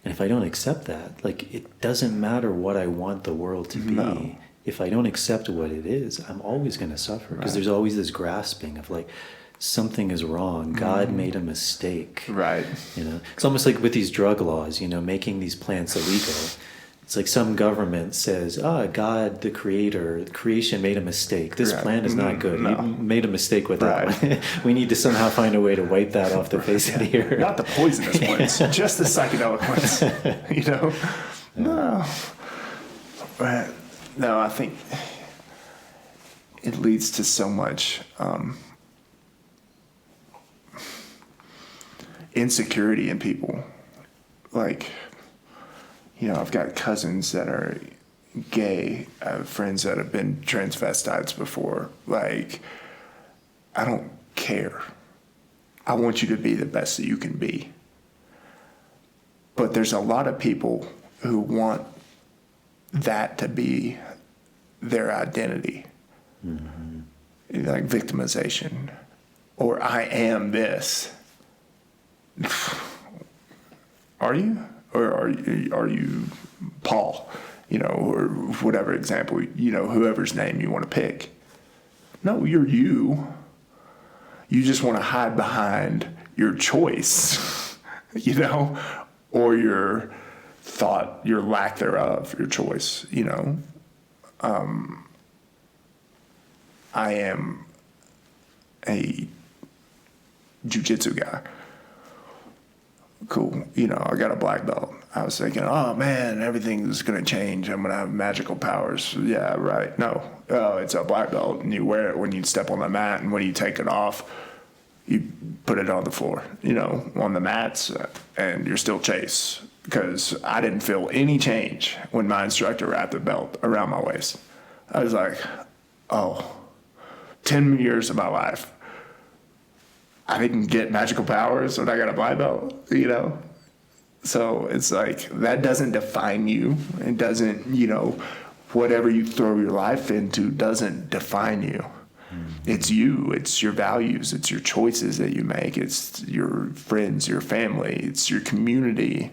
And if I don't accept that, like, it doesn't matter what I want the world to be. No. If I don't accept what it is, I'm always going to suffer because there's always this grasping of like, something is wrong. God made a mistake. Right. It's almost like with these drug laws, making these plants illegal. It's like some government says, God, the creation made a mistake. This plant is not good. No. You made a mistake with that one. We need to somehow find a way to wipe that off the face of the earth. Not the poisonous ones, just the psychedelic ones, No. But, no, I think it leads to so much insecurity in people. Like, I've got cousins that are gay. I have friends that have been transvestites before. Like, I don't care. I want you to be the best that you can be. But there's a lot of people who want that to be their identity. Mm-hmm. Like victimization. Or I am this. Are you? Or are you Paul? Or whatever example, whoever's name you want to pick. No, you're you. You just want to hide behind your choice, or your thought, your lack thereof, your choice, I am a jiu-jitsu guy. Cool. I got a black belt. I was thinking, oh man, everything's going to change. I'm going to have magical powers. Yeah, right. No, it's a black belt and you wear it when you step on the mat, and when you take it off, you put it on the floor, on the mats, and you're still chase. Because I didn't feel any change when my instructor wrapped the belt around my waist. I was like, 10 years of my life, I didn't get magical powers when I got a black belt, So it's like, that doesn't define you. It doesn't, whatever you throw your life into doesn't define you. It's you. It's your values. It's your choices that you make. It's your friends, your family. It's your community.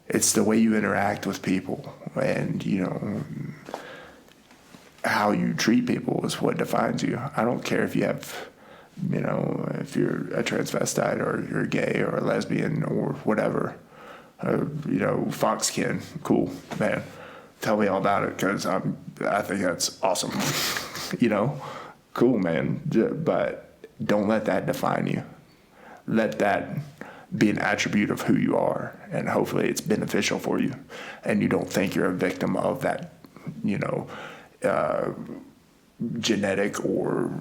It's the way you interact with people. And, how you treat people is what defines you. I don't care if you have... if you're a transvestite or you're gay or a lesbian or whatever, foxkin, cool, man. Tell me all about it because I think that's awesome. Cool, man. But don't let that define you. Let that be an attribute of who you are, and hopefully it's beneficial for you, and you don't think you're a victim of that, genetic or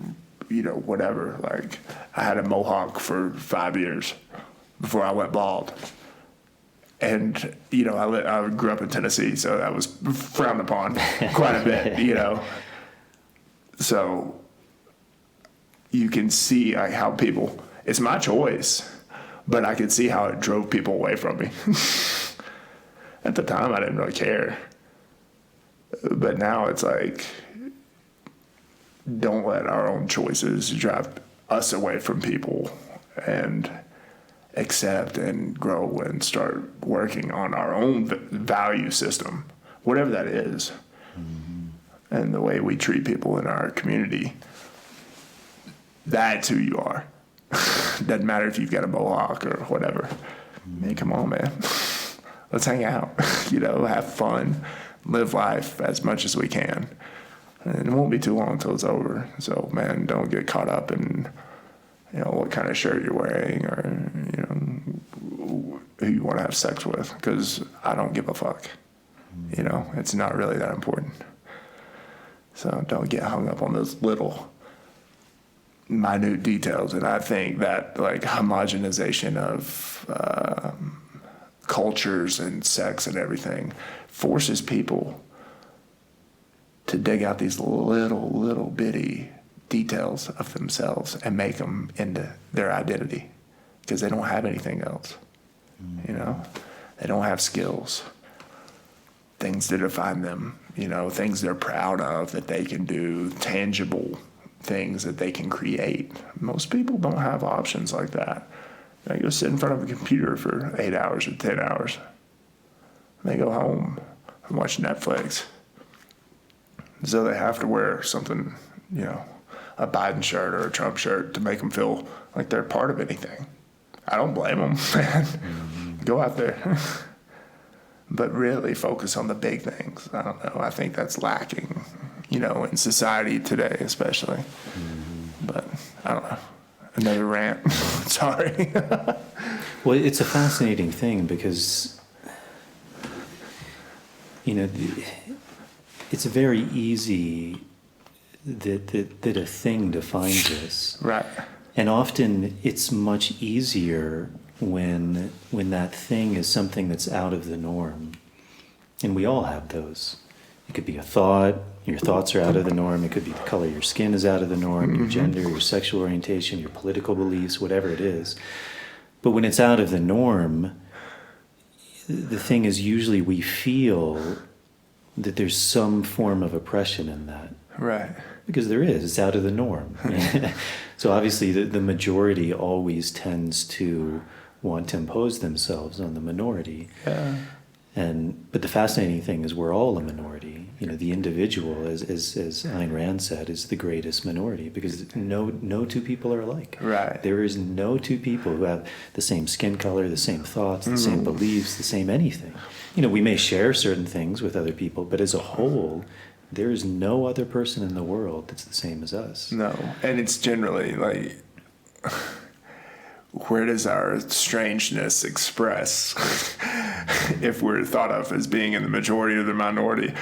whatever. Like, I had a mohawk for 5 years before I went bald. And, I grew up in Tennessee, so that was frowned upon quite a bit, So you can see how people, it's my choice, but I could see how it drove people away from me. At the time, I didn't really care. But now it's like, don't let our own choices drive us away from people, and accept and grow and start working on our own value system, whatever that is. Mm-hmm. And the way we treat people in our community, that's who you are. Doesn't matter if you've got a mohawk or whatever. Mm-hmm. Man, come on, man. Let's hang out, have fun, live life as much as we can. And it won't be too long until it's over. So, man, don't get caught up in, what kind of shirt you're wearing or, who you want to have sex with, because I don't give a fuck. You know, it's not really that important. So don't get hung up on those little minute details. And I think that like homogenization of cultures and sex and everything forces people to dig out these little bitty details of themselves and make them into their identity, because they don't have anything else. You know, they don't have skills, things to define them, you know, things they're proud of that they can do, tangible things that they can create. Most people don't have options like that. They go sit in front of a computer for 8 hours or 10 hours. They go home and watch Netflix. So they have to wear something, you know, a Biden shirt or a Trump shirt to make them feel like they're part of anything. I don't blame them, man. Go out there. But really focus on the big things. I don't know. I think that's lacking, you know, in society today especially. But I don't know. Another rant. Sorry. Well, it's a fascinating thing because, you know, it's very easy that a thing defines us. Right. And often it's much easier when that thing is something that's out of the norm. And we all have those. It could be a thought. Your thoughts are out of the norm. It could be the color of your skin is out of the norm, your gender, your sexual orientation, your political beliefs, whatever it is. But when it's out of the norm, the thing is usually we feel that there's some form of oppression in that. Right. Because there is. It's out of the norm. So obviously the majority always tends to want to impose themselves on the minority. Yeah. But the fascinating thing is we're all a minority. You know, the individual, as Ayn Rand said, is the greatest minority, because no two people are alike. Right. There is no two people who have the same skin color, the same thoughts, the same beliefs, the same anything. You know, we may share certain things with other people, but as a whole, there is no other person in the world that's the same as us. No. And it's generally like, where does our strangeness express if we're thought of as being in the majority or the minority?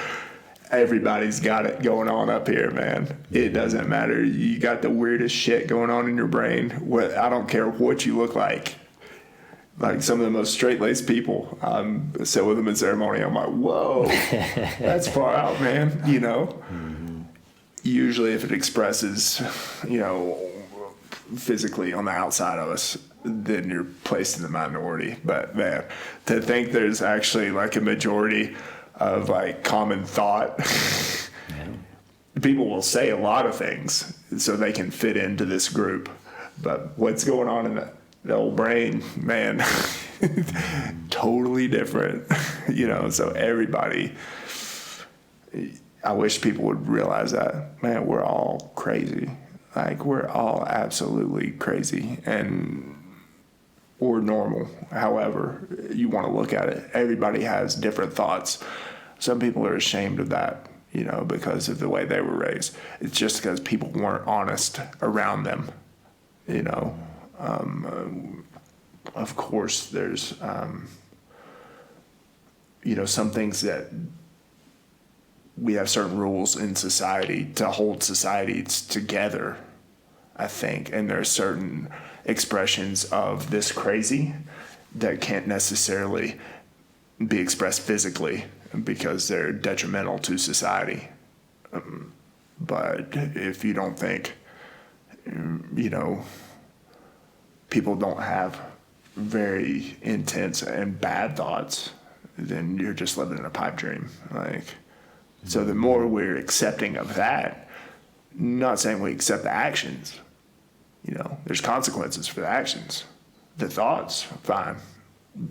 Everybody's got it going on up here, man. It doesn't matter. You got the weirdest shit going on in your brain. I don't care what you look like. Like some of the most straight-laced people, sit with them in ceremony. I'm like, whoa, that's far out, man. You know, usually if it expresses, you know, physically on the outside of us, then you're placed in the minority. But man, to think there's actually like a majority of like common thought, people will say a lot of things so they can fit into this group. But what's going on in the old brain, man, totally different, you know. So everybody, I wish people would realize that, man, we're all crazy. Like, we're all absolutely crazy, or normal, however you want to look at it. Everybody has different thoughts. Some people are ashamed of that, you know, because of the way they were raised. It's just because people weren't honest around them, you know. Of course, there's, you know, some things that we have certain rules in society to hold societies together, I think. And there are certain expressions of this crazy that can't necessarily be expressed physically because they're detrimental to society. But if you don't think, you know, people don't have very intense and bad thoughts, then you're just living in a pipe dream. Like, so the more we're accepting of that, not saying we accept the actions, you know, there's consequences for the actions. The thoughts, fine,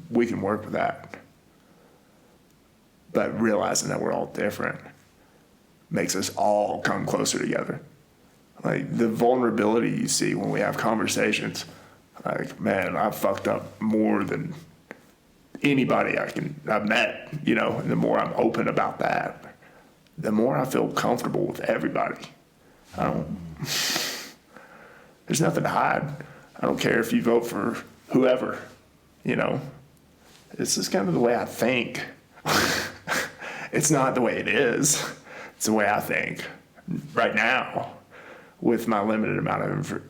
we can work with that. But realizing that we're all different makes us all come closer together. Like, the vulnerability you see when we have conversations, like, man, I've fucked up more than anybody I've met, you know, and the more I'm open about that, the more I feel comfortable with everybody. There's nothing to hide. I don't care if you vote for whoever, you know. this is kind of the way I think. It's not the way it is. It's the way I think right now with my limited amount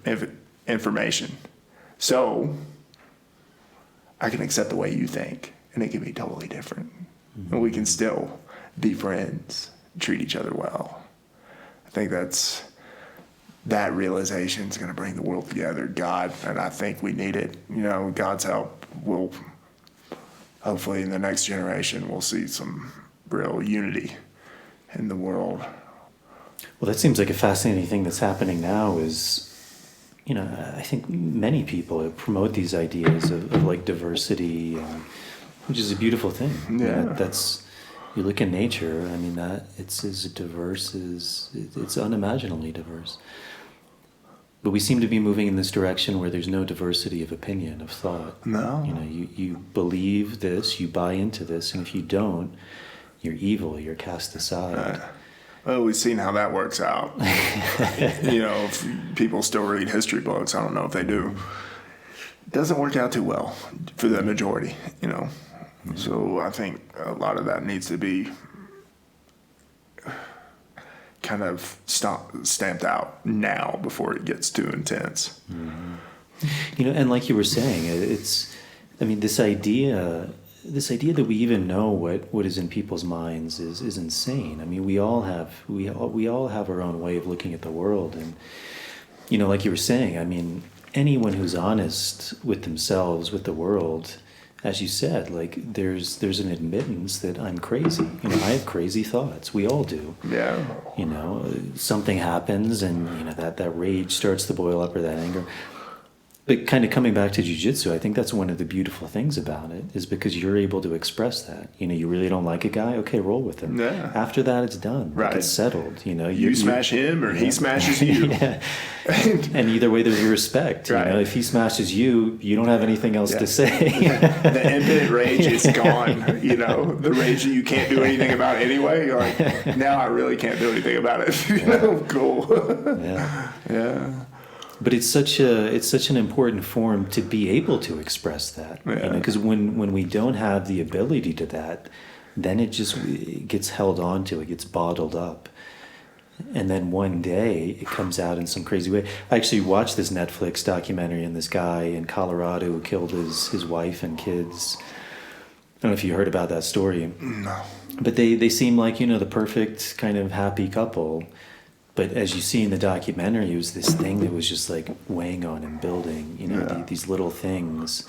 of information. So I can accept the way you think, and it can be totally different. Mm-hmm. And we can still be friends, treat each other well. I think that realization is going to bring the world together. God, and I think we need it. You know, with God's help, we'll hopefully in the next generation we'll see some real unity in the world. Well, that seems like a fascinating thing that's happening now is, you know, I think many people promote these ideas of like diversity, which is a beautiful thing. Yeah. That's, you look in nature, I mean, that it's as diverse as, it's unimaginably diverse. But we seem to be moving in this direction where there's no diversity of opinion, of thought. No. You know, you believe this, you buy into this, and if you don't, you're evil, you're cast aside. Well, we've seen how that works out. You know, if people still read history books, I don't know if they do. It doesn't work out too well for the majority, you know. Mm-hmm. So I think a lot of that needs to be kind of stamped out now before it gets too intense. Mm-hmm. You know, and like you were saying, it's, I mean, this idea that we even know what is in people's minds is insane. I mean, we all have our own way of looking at the world, and you know, like you were saying, I mean, anyone who's honest with themselves, with the world, as you said, like there's an admittance that I'm crazy. You know, I have crazy thoughts. We all do. Yeah. You know, something happens, and you know that rage starts to boil up, or that anger. But kind of coming back to jiu-jitsu, I think that's one of the beautiful things about it, is because you're able to express that. You know, you really don't like a guy, okay, roll with him. Yeah. After that, it's done. Right. Like, it's settled. You know, you smash him, or he smashes you. Yeah. And either way, there's respect. Right. You know, if he smashes you, you don't have anything else to say. The infinite rage is gone. You know, the rage that you can't do anything about anyway. You're like, now I really can't do anything about it. You know, cool. Yeah. Yeah. But it's such an important form to be able to express that. Yeah. You know, because when we don't have the ability to that, then it gets held on to, it gets bottled up. And then one day it comes out in some crazy way. I actually watched this Netflix documentary on this guy in Colorado who killed his wife and kids. I don't know if you heard about that story. No. But they seem like, you know, the perfect kind of happy couple. But as you see in the documentary, it was this thing that was just like weighing on him, building, you know, these little things.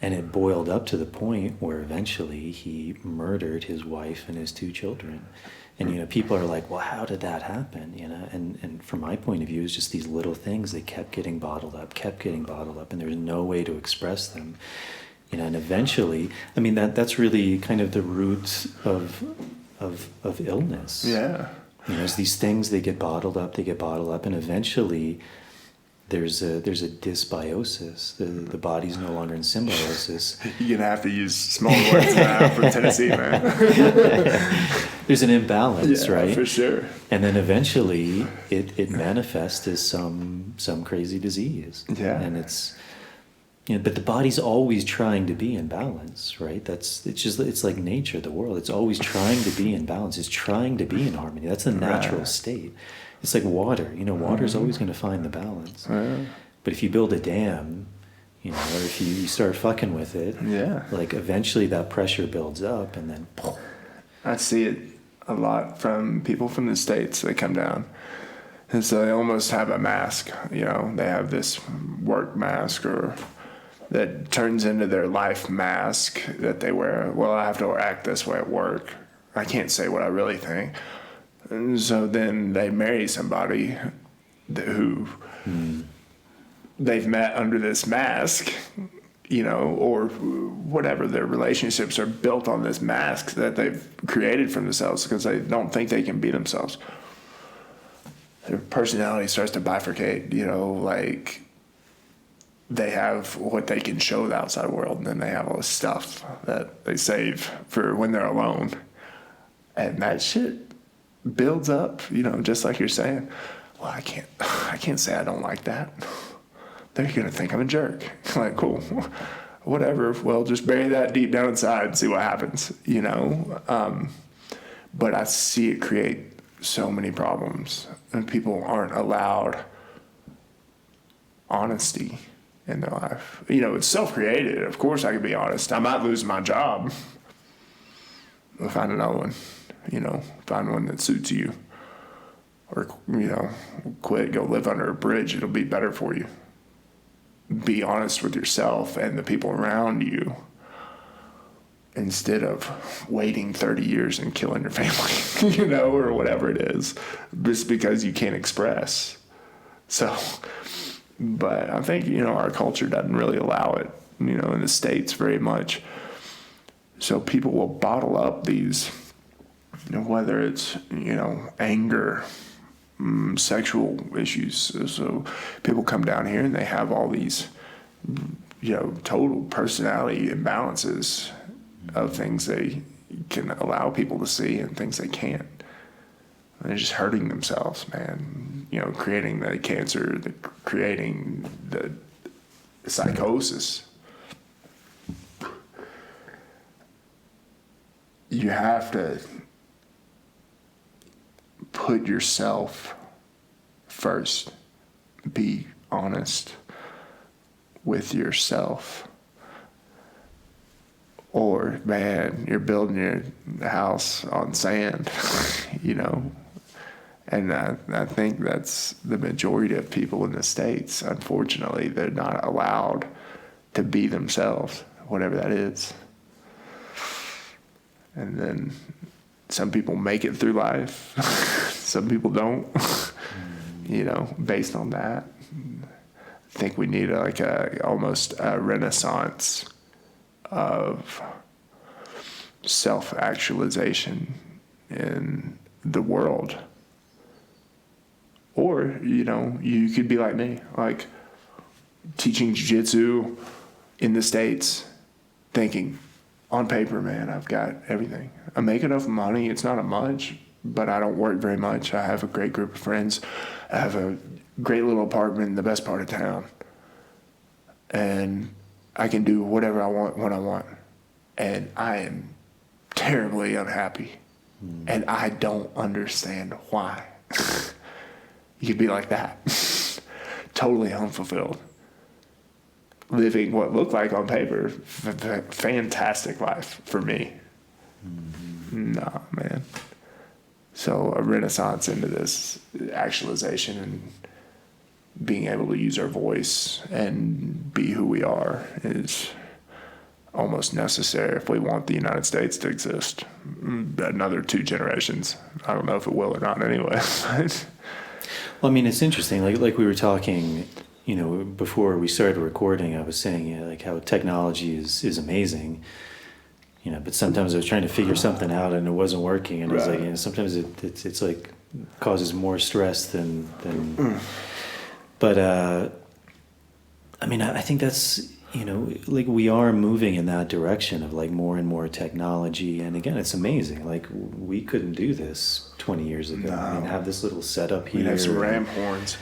And it boiled up to the point where eventually he murdered his wife and his 2 children. And, you know, people are like, well, how did that happen? You know, and from my point of view, it's just these little things that kept getting bottled up, and there was no way to express them. You know, and eventually, I mean, that's really kind of the root of illness. Yeah. You know, there's these things, they get bottled up, and eventually there's a dysbiosis. The body's no longer in symbiosis. You're gonna have to use smaller words now from Tennessee, man. There's an imbalance, right? For sure. And then eventually it manifests as some crazy disease. Yeah. And it's, you know, but the body's always trying to be in balance, right? It's like nature, the world. It's always trying to be in balance. It's trying to be in harmony. That's the natural state. It's like water. You know, water's always going to find the balance. But if you build a dam, you know, or if you start fucking with it, like eventually that pressure builds up, and then. I see it a lot from people from the States that come down. And so they almost have a mask. You know, they have this work mask or that turns into their life mask that they wear. Well, I have to act this way at work. I can't say what I really think. And so then they marry somebody who they've met under this mask, you know, or whatever. Their relationships are built on this mask that they've created for themselves because they don't think they can be themselves. Their personality starts to bifurcate, you know, like they have what they can show the outside world, and then they have all this stuff that they save for when they're alone. And that shit builds up, you know, just like you're saying. Well, I can't say I don't like that. They're going to think I'm a jerk. Like, cool. whatever. Well, just bury that deep down inside and see what happens, But I see it create so many problems, and people aren't allowed honesty in their life. It's self-created. Of course I could be honest. I might lose my job. I'll find another one, find one that suits you. Or, quit, go live under a bridge. It'll be better for you. Be honest with yourself and the people around you instead of waiting 30 years and killing your family, or whatever it is, just because you can't express. So, but I think, our culture doesn't really allow it, in the States very much. So people will bottle up these, whether it's, anger, sexual issues. So people come down here and they have all these, total personality imbalances of things they can allow people to see and things they can't. And they're just hurting themselves, man. Creating the cancer, creating the psychosis. You have to put yourself first. Be honest with yourself. Or, man, you're building your house on sand, And I think that's the majority of people in the States. Unfortunately, they're not allowed to be themselves, whatever that is. And then some people make it through life. Some people don't, based on that. I think we need almost a renaissance of self-actualization in the world. Or, you could be like me, like teaching jiu-jitsu in the States, thinking, on paper, man, I've got everything. I make enough money. It's not much, but I don't work very much. I have a great group of friends. I have a great little apartment in the best part of town. And I can do whatever I want when I want. And I am terribly unhappy. And I don't understand why. You could be like that. Totally unfulfilled. Living what looked like on paper, fantastic life for me. Nah, man. So a renaissance into this actualization and being able to use our voice and be who we are is almost necessary if we want the United States to exist. Another 2 generations. I don't know if it will or not anyway. Well, I mean, it's interesting. Like we were talking, before we started recording, I was saying how technology is amazing. But sometimes I was trying to figure something out and it wasn't working, and right. It was like, sometimes it's like causes more stress than. But I mean, I think that's we are moving in that direction of more and more technology, and again, it's amazing. We couldn't do this 20 years ago. No. I mean, have this little setup here. We have some ram horns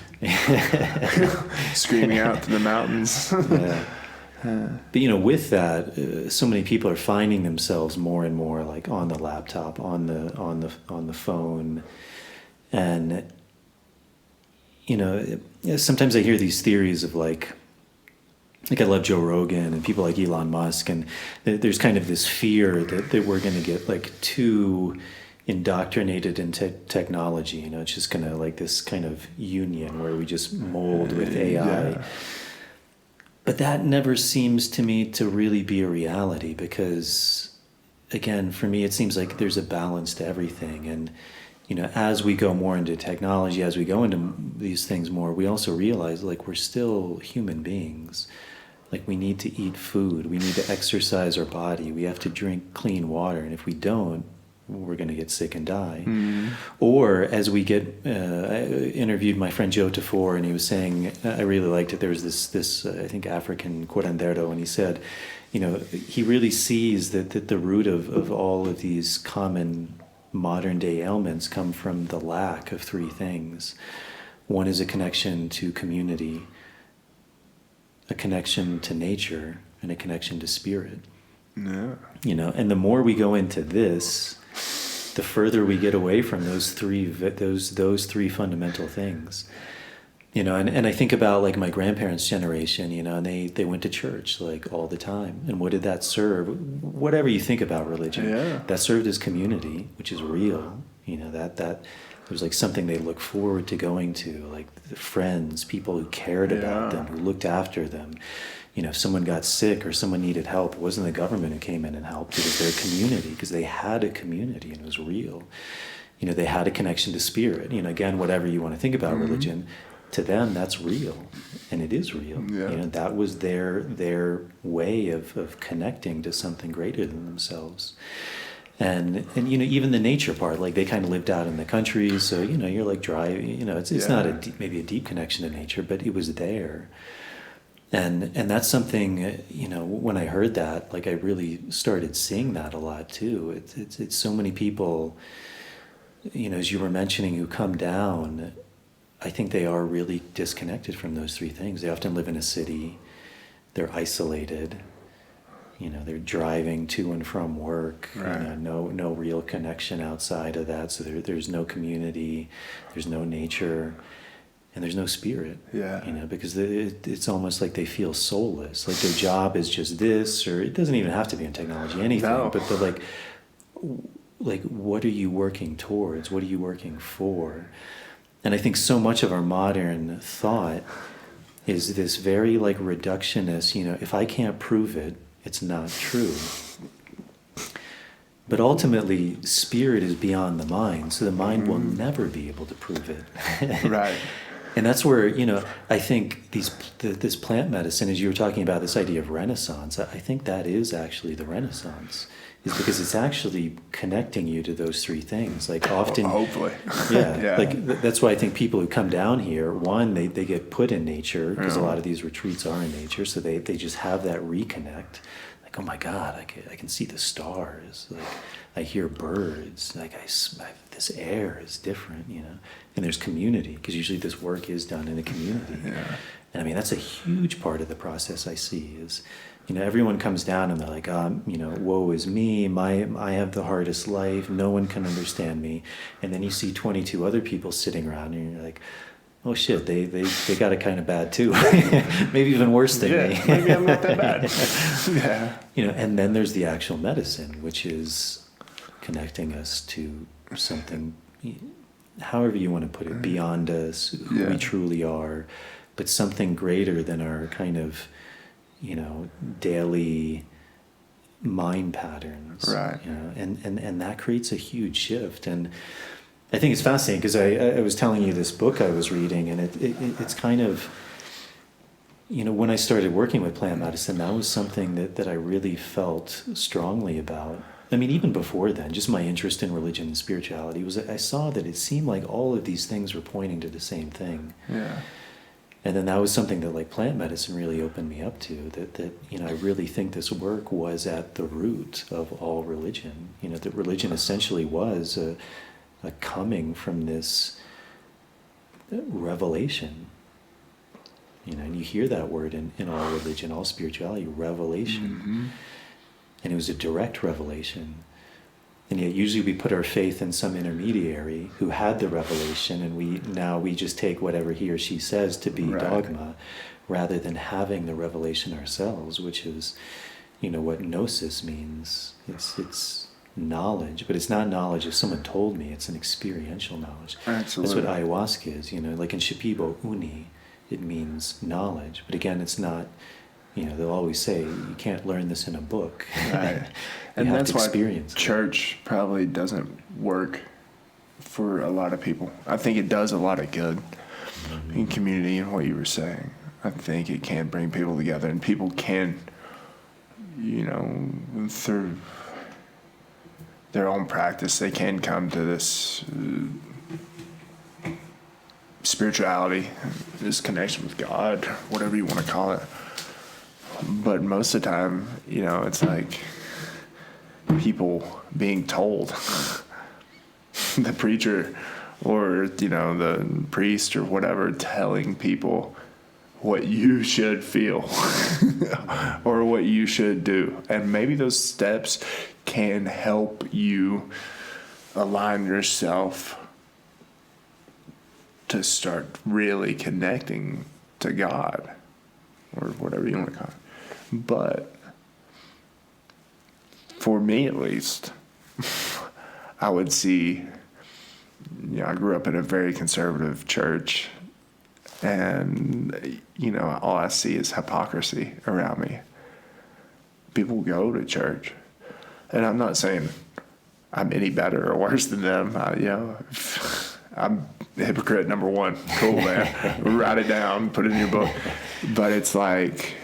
screaming out to the mountains. Yeah. But with that, so many people are finding themselves more and more on the laptop, on the phone, and sometimes I hear these theories of I love Joe Rogan and people like Elon Musk, and there's kind of this fear that we're going to get too indoctrinated into technology. It's just going to this kind of union where we just mold with AI. Yeah. But that never seems to me to really be a reality because, again, for me, it seems like there's a balance to everything. And, as we go more into technology, as we go into these things more, we also realize, we're still human beings. We need to eat food. We need to exercise our body. We have to drink clean water. And if we don't, we're going to get sick and die. Mm-hmm. Or as we get, I interviewed my friend Jujutsu, and he was saying, I really liked it. There was this I think, African curandero, and he said, he really sees that the root of all of these common modern day ailments come from the lack of 3 things. One is a connection to community, a connection to nature, and a connection to spirit. Yeah. You know, and the more we go into this, the further we get away from those three fundamental things. You know, and I think about like my grandparents' generation, you know, and they went to church like all the time. And what did that serve? Whatever you think about religion, that served as community, which is real. You know, that it was like something they look forward to going to, like the friends, people who cared about them, who looked after them. You know, if someone got sick or someone needed help, it wasn't the government who came in and helped. It was their community, because they had a community and it was real. You know, they had a connection to spirit. You know, again, whatever you want to think about religion, to them, that's real, and it is real. Yeah. You know, that was their way of connecting to something greater than themselves. And you know, even the nature part, like they kind of lived out in the country, so you know, you're like driving. You know, it's not maybe a deep connection to nature, but it was there. And that's something, you know, when I heard that, like I really started seeing that a lot too. It's so many people, you know, as you were mentioning, who come down. I think they are really disconnected from those three things. They often live in a city. They're isolated. You know, they're driving to and from work. Right. You know, no real connection outside of that. So there's no community. There's no nature. And there's no spirit. Yeah. You know, because it's almost like they feel soulless. Like their job is just this, or it doesn't even have to be in technology, anything. No. But they're like, what are you working towards? What are you working for? And I think so much of our modern thought is this very like reductionist, you know, if I can't prove it, it's not true. But ultimately, spirit is beyond the mind, so the mind will never be able to prove it. Right. And that's where, you know, I think this plant medicine, as you were talking about this idea of Renaissance, I think that is actually the Renaissance. Is because it's actually connecting you to those three things. Like often, hopefully, yeah. Like that's why I think people who come down here, one, they get put in nature, because a lot of these retreats are in nature, so they just have that reconnect. Like, oh my God, I can see the stars. Like I hear birds. Like this air is different, you know. And there's community, because usually this work is done in a community. Yeah. And I mean, that's a huge part of the process I see is, you know, everyone comes down and they're like, you know, woe is me, I have the hardest life, no one can understand me. And then you see 22 other people sitting around and you're like, oh shit, they got it kind of bad too. Maybe even worse than me. Maybe I'm not that bad. Yeah. You know, and then there's the actual medicine, which is connecting us to something, however you want to put it, beyond us, who we truly are, but something greater than our kind of, you know, daily mind patterns. Right. You know, and that creates a huge shift. And I think it's fascinating, because I was telling you this book I was reading, and it's kind of, you know, when I started working with plant medicine, that was something that I really felt strongly about. I mean, even before then, just my interest in religion and spirituality was, I saw that it seemed like all of these things were pointing to the same thing. Yeah. And then that was something that like plant medicine really opened me up to, that you know, I really think this work was at the root of all religion. You know, that religion essentially was a coming from this revelation. You know, and you hear that word in all religion, all spirituality, revelation. Mm-hmm. And it was a direct revelation. And yet usually we put our faith in some intermediary who had the revelation, and we just take whatever he or she says to be dogma, rather than having the revelation ourselves, which is, you know, what gnosis means. It's knowledge, but it's not knowledge if someone told me, it's an experiential knowledge. Absolutely. That's what ayahuasca is, you know, like in Shipibo Uni, it means knowledge. But again, it's not, you know, they'll always say, you can't learn this in a book. Right. You And have that's to why experience it. church probably doesn't work for a lot of people. I think it does a lot of good in community, and what you were saying. I think it can bring people together, and people can, you know, through their own practice, they can come to this spirituality, this connection with God, whatever you want to call it. But most of the time, you know, it's like people being told, the preacher or, you know, the priest or whatever, telling people what you should feel or what you should do. And maybe those steps can help you align yourself to start really connecting to God or whatever you want to call it. But for me, at least, I would see, I grew up in a very conservative church, and, all I see is hypocrisy around me. People go to church, and I'm not saying I'm any better or worse than them. I'm hypocrite number one. Cool, man. Write it down, put it in your book. But it's like,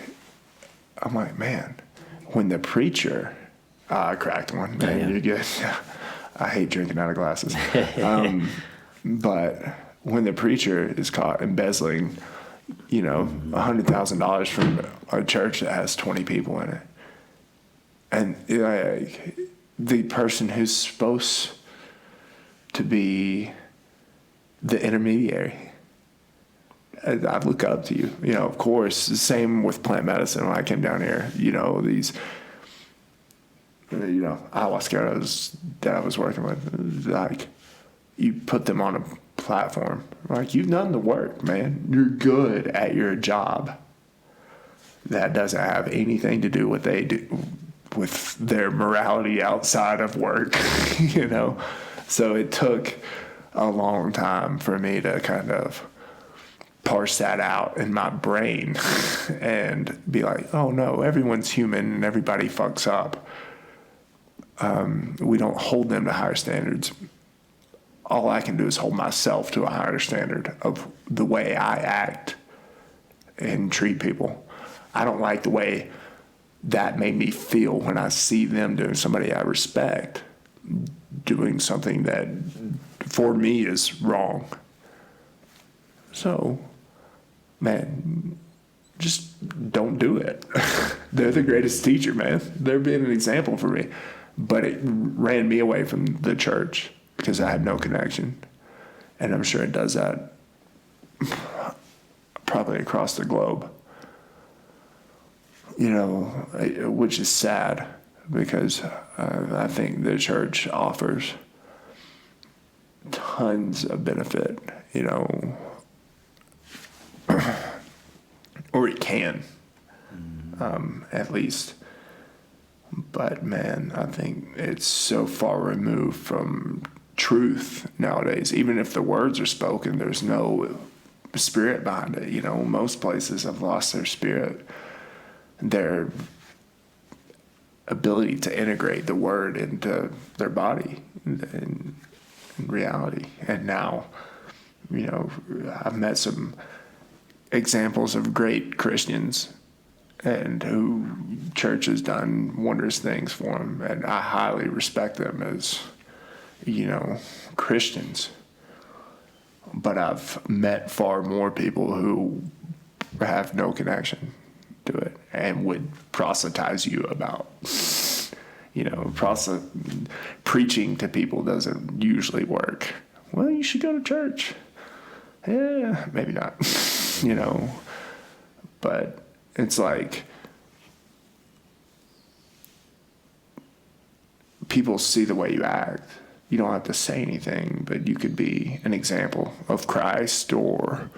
I'm like, man, when the preacher, I cracked one, man, yeah. You're good. I hate drinking out of glasses. But when the preacher is caught embezzling, $100,000 from a church that has 20 people in it, and the person who's supposed to be the intermediary, I look up to you. Of course, the same with plant medicine. When I came down here, these, ayahuasqueros that I was working with, like, you put them on a platform. Like, you've done the work, man. You're good at your job. That doesn't have anything to do with they do with their morality outside of work, So it took a long time for me to kind of parse that out in my brain and be like, oh no, everyone's human and everybody fucks up. We don't hold them to higher standards. All I can do is hold myself to a higher standard of the way I act and treat people. I don't like the way that made me feel when I see them doing, somebody I respect doing something that for me is wrong. So, man, just don't do it. They're the greatest teacher, man. They're being an example for me. But it ran me away from the church because I had no connection. And I'm sure it does that probably across the globe. Which is sad because I think the church offers tons of benefit, or it can, at least. But man, I think it's so far removed from truth nowadays. Even if the words are spoken, there's no spirit behind it. Most places have lost their spirit, their ability to integrate the word into their body and reality. And now, I've met some examples of great Christians and who church has done wondrous things for them. And I highly respect them as, Christians. But I've met far more people who have no connection to it and would proselytize you about, preaching to people doesn't usually work. Well, you should go to church. Yeah, maybe not, but it's like people see the way you act. You don't have to say anything, but you could be an example of Christ or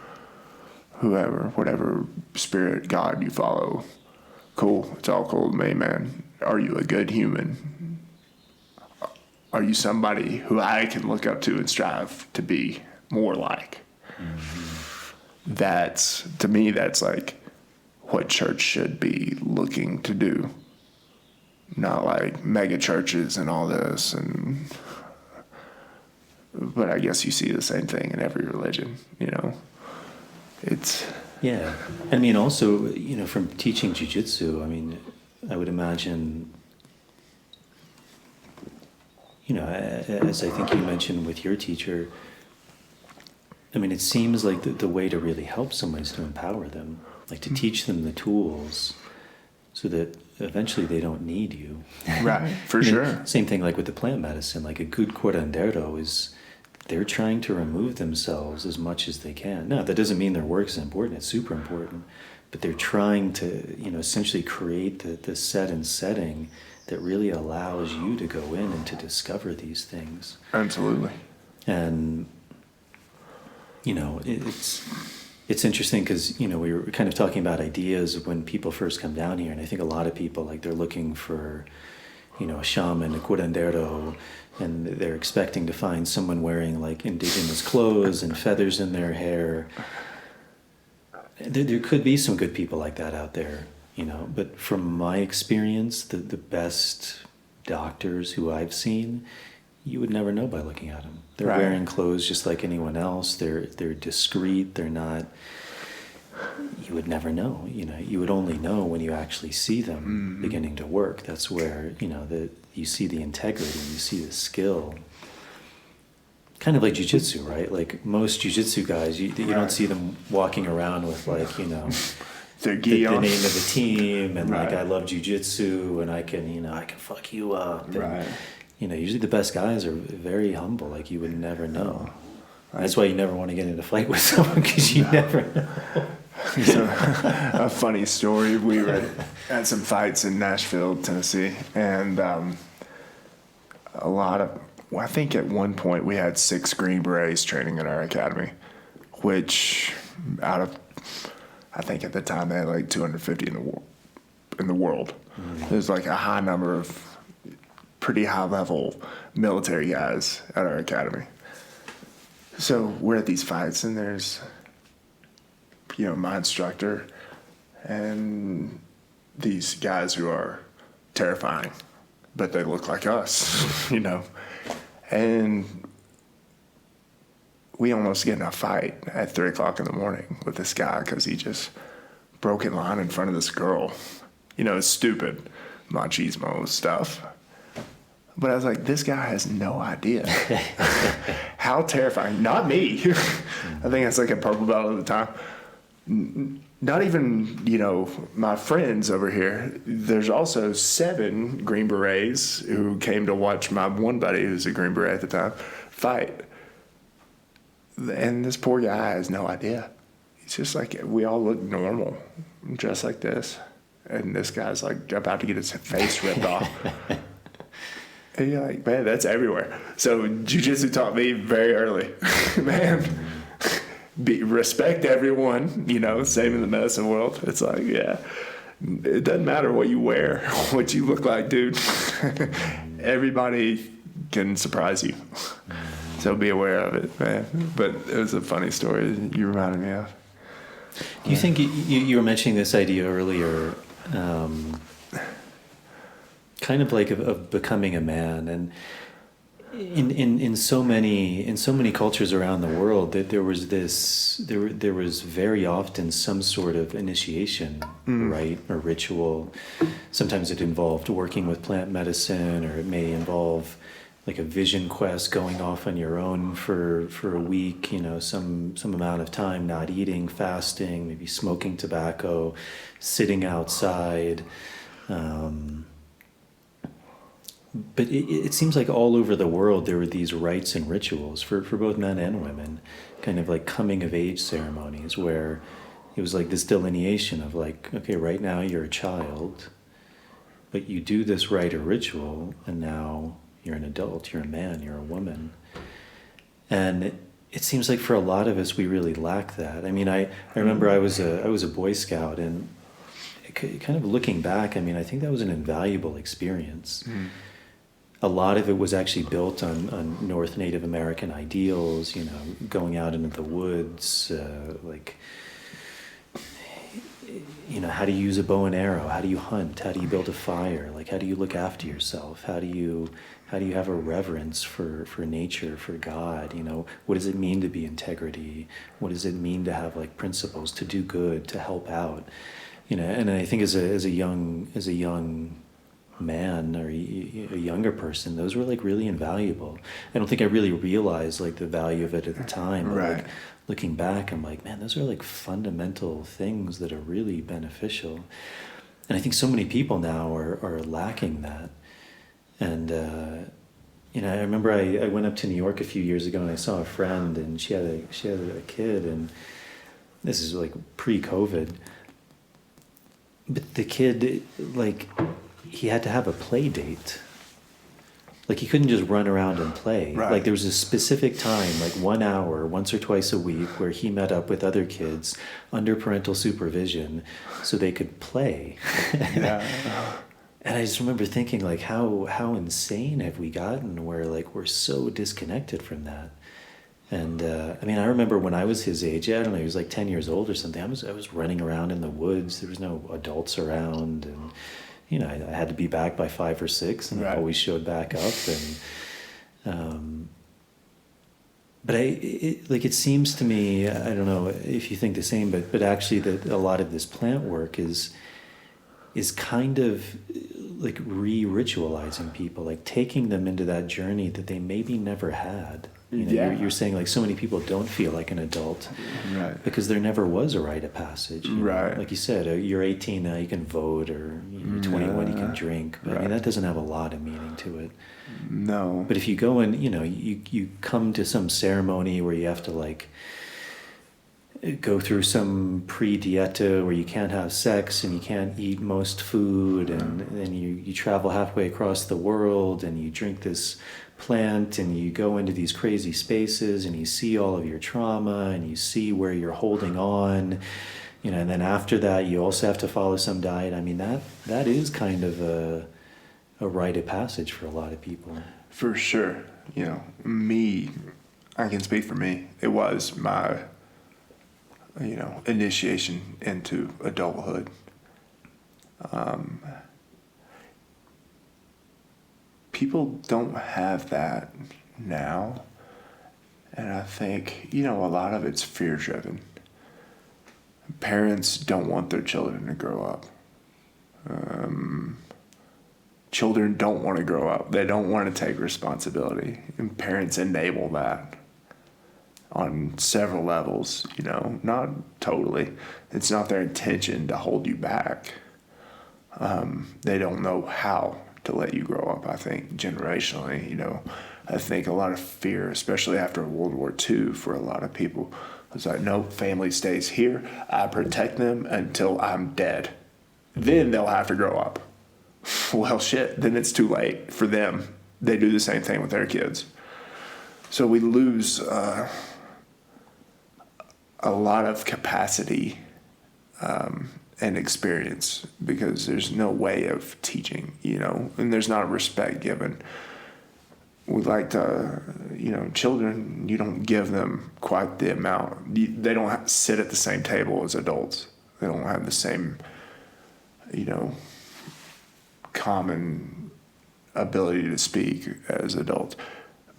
whoever, whatever spirit, God you follow. Cool. It's all cool to me, man. Are you a good human? Are you somebody who I can look up to and strive to be more like? Mm-hmm. To me, that's like what church should be looking to do. Not like mega churches and all this. But I guess you see the same thing in every religion, It's... Yeah. I mean, also, from teaching jiu-jitsu, I would imagine, as I think you mentioned with your teacher, it seems like the way to really help someone is to empower them, like to teach them the tools so that eventually they don't need you. Right, for sure. Same thing like with the plant medicine, like a good curandero is they're trying to remove themselves as much as they can. Now, that doesn't mean their work is important. It's super important. But they're trying to, essentially create the set and setting that really allows you to go in and to discover these things. Absolutely. And, it's interesting because, we were kind of talking about ideas when people first come down here. And I think a lot of people, like, they're looking for, a shaman, a curandero, and they're expecting to find someone wearing, like, indigenous clothes and feathers in their hair. There could be some good people like that out there, but from my experience, the best doctors who I've seen, you would never know by looking at them. They're right. wearing clothes just like anyone else. They're discreet. They're not. You would never know. You would only know when you actually see them beginning to work. That's where you see the integrity. You see the skill. Kind of like jiu-jitsu, right? Like most jiu-jitsu guys, you don't see them walking around with like, their the name of the team and right. like I love jiu-jitsu and I can fuck you up. And, right. Usually the best guys are very humble. Like you would never know. That's why you never want to get in a fight with someone because you never know. So, a funny story. We were at some fights in Nashville, Tennessee, and I think at one point we had 6 Green Berets training in our academy, which I think at the time they had like 250 in the world. Mm-hmm. There's like a high number of pretty high level military guys at our academy. So we're at these fights and there's, my instructor and these guys who are terrifying, but they look like us, And we almost get in a fight at 3 o'clock in the morning with this guy because he just broke in line in front of this girl. It's stupid machismo stuff. But I was like, this guy has no idea how terrifying. Not me. I think that's like a purple belt at the time. Not even, my friends over here. There's also 7 Green Berets who came to watch my one buddy, who's a Green Beret at the time, fight. And this poor guy has no idea. He's just like, we all look normal, dressed like this. And this guy's like about to get his face ripped off. And you're like, man, that's everywhere. So jiu-jitsu taught me very early, man, respect everyone, same in the medicine world. It's like, yeah, it doesn't matter what you wear, what you look like, dude. Everybody can surprise you. So be aware of it, man. But it was a funny story you reminded me of. Do you think you were mentioning this idea earlier, kind of like of becoming a man, and in so many cultures around the world that there was very often some sort of initiation, rite or ritual. Sometimes it involved working with plant medicine, or it may involve like a vision quest, going off on your own for a week, some amount of time, not eating, fasting, maybe smoking tobacco, sitting outside. But it seems like all over the world there were these rites and rituals for both men and women, kind of like coming of age ceremonies where it was like this delineation of like, okay, right now you're a child, but you do this rite or ritual and now you're an adult, you're a man, you're a woman. And it seems like for a lot of us we really lack that. I mean, I remember I was a Boy Scout, and kind of looking back, I mean, I think that was an invaluable experience. A lot of it was actually built on North Native American ideals, going out into the woods, how do you use a bow and arrow? How do you hunt? How do you build a fire? Like, how do you look after yourself? How do you have a reverence for nature, for God? What does it mean to be integrity? What does it mean to have like principles, to do good, to help out? And I think as a young man or a younger person, those were like really invaluable. I don't think I really realized like the value of it at the time. But right. Like, looking back, I'm like, man, those are like fundamental things that are really beneficial. And I think so many people now are lacking that. And I remember I went up to New York a few years ago and I saw a friend and she had a kid, and this is like pre-COVID. But the kid, like, he had to have a play date. Like, he couldn't just run around and play. Right. Like, there was a specific time, like 1 hour, once or twice a week, where he met up with other kids under parental supervision so they could play. Yeah. And I just remember thinking, like, how insane have we gotten where, like, we're so disconnected from that. And I mean, I remember when I was his age, I don't know, he was like 10 years old or something. I was running around in the woods. There was no adults around, and I had to be back by 5 or 6, and I always showed back up. And but it seems to me, I don't know if you think the same, but actually that a lot of this plant work is kind of like re-ritualizing people, like taking them into that journey that they maybe never had. You're saying, like, so many people don't feel like an adult, Right. because there never was a rite of passage. Right. Like you said, you're 18 now, you can vote, or you're 21, you can drink. But I mean, that doesn't have a lot of meaning to it. No. But if you go and, you come to some ceremony where you have to, like, go through some pre-dieta where you can't have sex and you can't eat most food, and then you travel halfway across the world and you drink this plant and you go into these crazy spaces and you see all of your trauma and you see where you're holding on, and then after that you also have to follow some diet. I mean, that is kind of a rite of passage for a lot of people. For sure. I can speak for me. It was my initiation into adulthood. People don't have that now. And I think, a lot of it's fear driven. Parents don't want their children to grow up. Children don't want to grow up. They don't want to take responsibility. And parents enable that on several levels, not totally. It's not their intention to hold you back. They don't know how to let you grow up, I think, generationally. I think a lot of fear, especially after World War II, for a lot of people, was like, no, family stays here. I protect them until I'm dead. Then they'll have to grow up. Well, shit, then it's too late for them. They do the same thing with their kids. So we lose a lot of capacity and experience because there's no way of teaching, and there's not respect given. We like to, children, you don't give them quite the amount. They don't have to sit at the same table as adults. They don't have the same, common ability to speak as adults.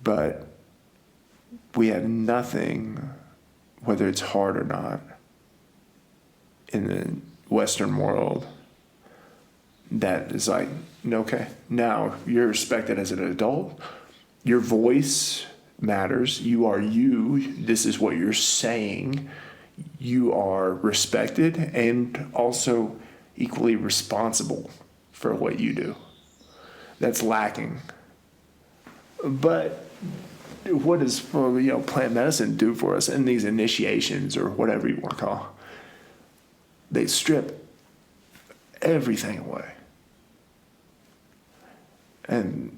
But we have nothing, whether it's hard or not, in the Western world that is like, okay, now you're respected as an adult. Your voice matters. You are you. This is what you're saying. You are respected and also equally responsible for what you do. That's lacking. But what does plant medicine do for us in these initiations or whatever you want to call? They strip everything away. And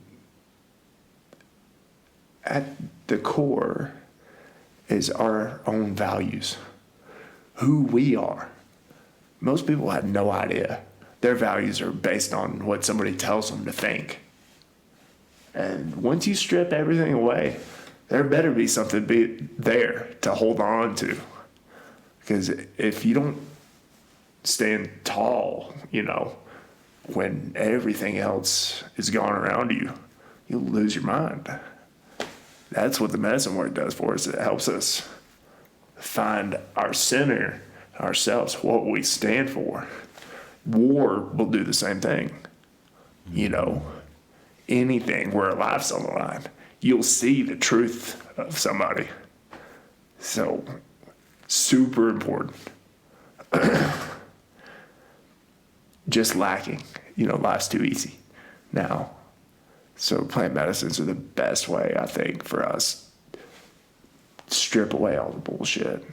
at the core is our own values, who we are. Most people have no idea. Their values are based on what somebody tells them to think. And once you strip everything away, there better be something there to hold on to. Because if you don't stand tall, when everything else is gone around you, you'll lose your mind. That's what the medicine work does for us. It helps us find our center, ourselves, what we stand for. War will do the same thing. Anything where a life's on the line, you'll see the truth of somebody. So, super important. Just lacking. Life's too easy. Now, So plant medicines are the best way, I think, for us. Strip away all the bullshit.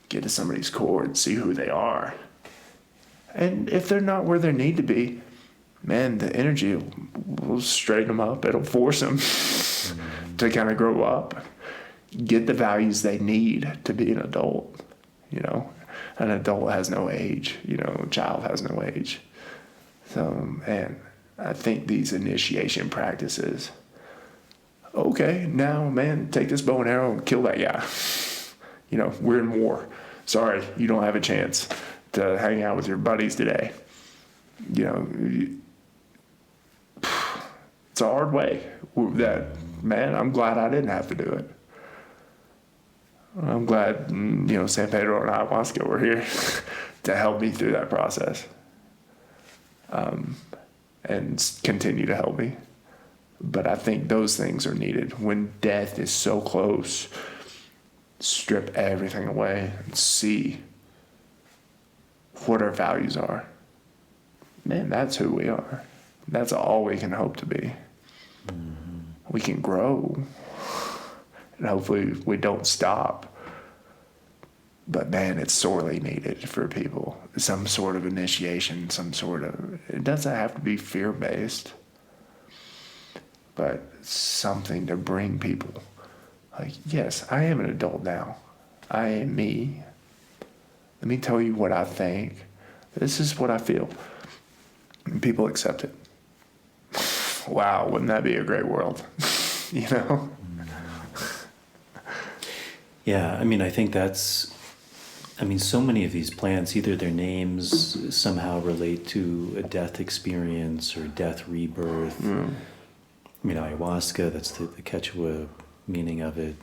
Get to somebody's core and see who they are. And if they're not where they need to be, man, the energy will straighten them up. It'll force them to kind of grow up, get the values they need to be an adult. You know, an adult has no age. You know, a child has no age. So, man, I think these initiation practices. Okay, now, man, take this bow and arrow and kill that guy. You know, we're in war. Sorry, you don't have a chance to hang out with your buddies today. You know, it's a hard way. That, man, I'm glad I didn't have to do it. I'm glad, you know, San Pedro and ayahuasca were here to help me through that process. And continue to help me. But I think those things are needed. When death is so close, strip everything away and see what our values are. Man, that's who we are. That's all we can hope to be. Mm-hmm. We can grow. And hopefully we don't stop. But man, it's sorely needed for people. Some sort of initiation, it doesn't have to be fear-based, but something to bring people. Like, yes, I am an adult now. I am me. Let me tell you what I think. This is what I feel. And people accept it. Wow, wouldn't that be a great world? You know? Yeah, I mean, I think so many of these plants, either their names somehow relate to a death experience or death rebirth. Mm. I mean, ayahuasca, that's the Quechua meaning of it,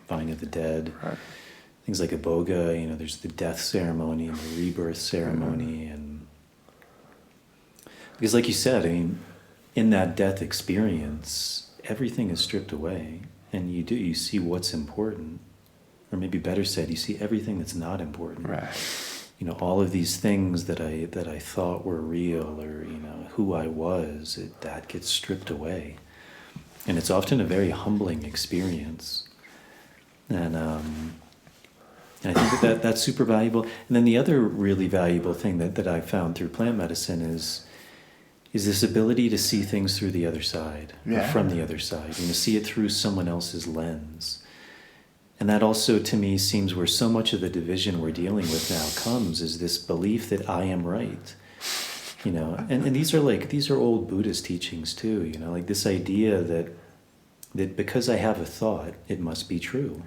vine of the dead. Right. Things like iboga, you know, there's the death ceremony and the rebirth ceremony. Mm. And because like you said, I mean, in that death experience, everything is stripped away and you see what's important. Or maybe better said, you see everything that's not important. Right. You know, all of these things that I thought were real, or you know, who I was, that gets stripped away, and it's often a very humbling experience. And I think that's super valuable. And then the other really valuable thing that I found through plant medicine is this ability to see things through the other side, or from the other side. You know, see it through someone else's lens. And that also, to me, seems where so much of the division we're dealing with now comes, is this belief that I am right. You know, and these are old Buddhist teachings too, you know, like this idea that because I have a thought, it must be true.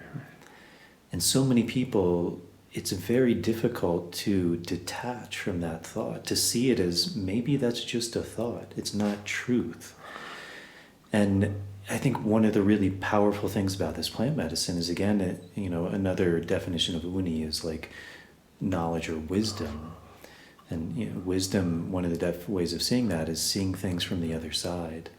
And so many people, it's very difficult to detach from that thought, to see it as maybe that's just a thought. It's not truth. And I think one of the really powerful things about this plant medicine is, again, you know, another definition of uni is like knowledge or wisdom. And you know, wisdom, one of the ways of seeing that is seeing things from the other side.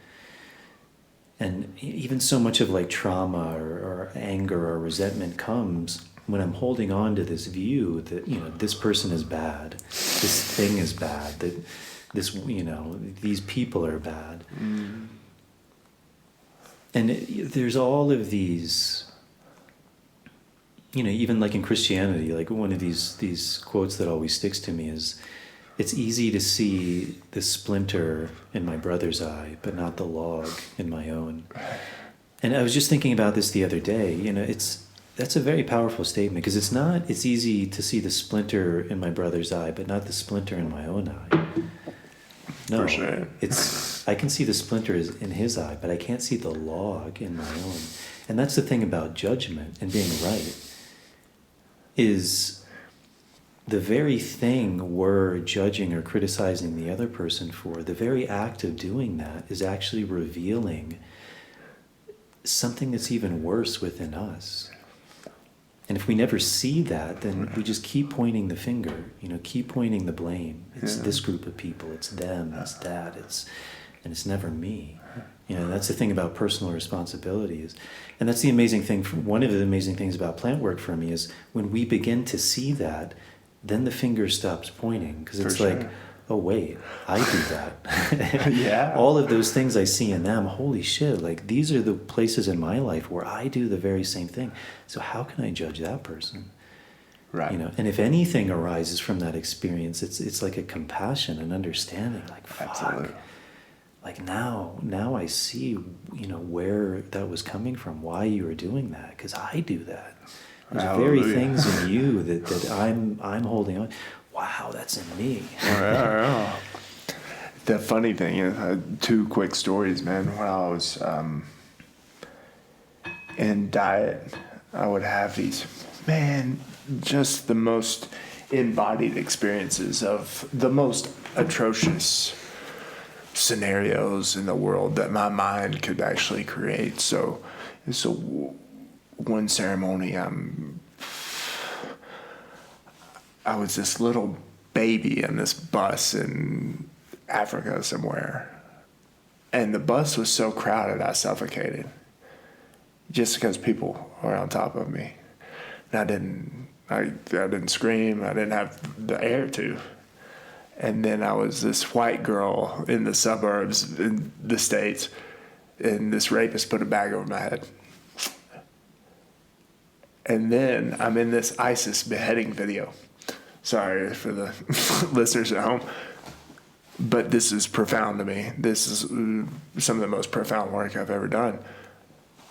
And even so much of like trauma or anger or resentment comes when I'm holding on to this view that, you know, this person is bad, this thing is bad, that this, you know, these people are bad. Mm. And there's all of these, you know, even like in Christianity, like one of these quotes that always sticks to me is, it's easy to see the splinter in my brother's eye, but not the log in my own. And I was just thinking about this the other day. You know, that's a very powerful statement, because it's easy to see the splinter in my brother's eye, but not the splinter in my own eye. No, for sure. I can see the splinter in his eye, but I can't see the log in my own. And that's the thing about judgment and being right, is the very thing we're judging or criticizing the other person for, the very act of doing that is actually revealing something that's even worse within us. And if we never see that, then we just keep pointing the finger, you know, keep pointing the blame. It's this group of people, it's them, it's that, and it's never me. You know, that's the thing about personal responsibility and that's the amazing thing, one of the amazing things about plant work for me is when we begin to see that, then the finger stops pointing, because it's like, oh wait, I do that. Yeah. All of those things I see in them, holy shit, like these are the places in my life where I do the very same thing. So how can I judge that person? Right. You know, and if anything arises from that experience, it's like a compassion and understanding, like fuck. Absolutely. Like now I see, you know, where that was coming from, why you were doing that, because I do that. There's very Hallelujah. things in you that I'm holding on. Wow, that's in me. Yeah. The funny thing is, 2 quick stories, man. When I was in diet, I would have these, man, just the most embodied experiences of the most atrocious scenarios in the world that my mind could actually create. So one ceremony, I was this little baby in this bus in Africa somewhere, and the bus was so crowded I suffocated just because people were on top of me. And I didn't scream. I didn't have the air to. And then I was this white girl in the suburbs in the States, and this rapist put a bag over my head. And then I'm in this ISIS beheading video. Sorry for the listeners at home, but this is profound to me. This is some of the most profound work I've ever done.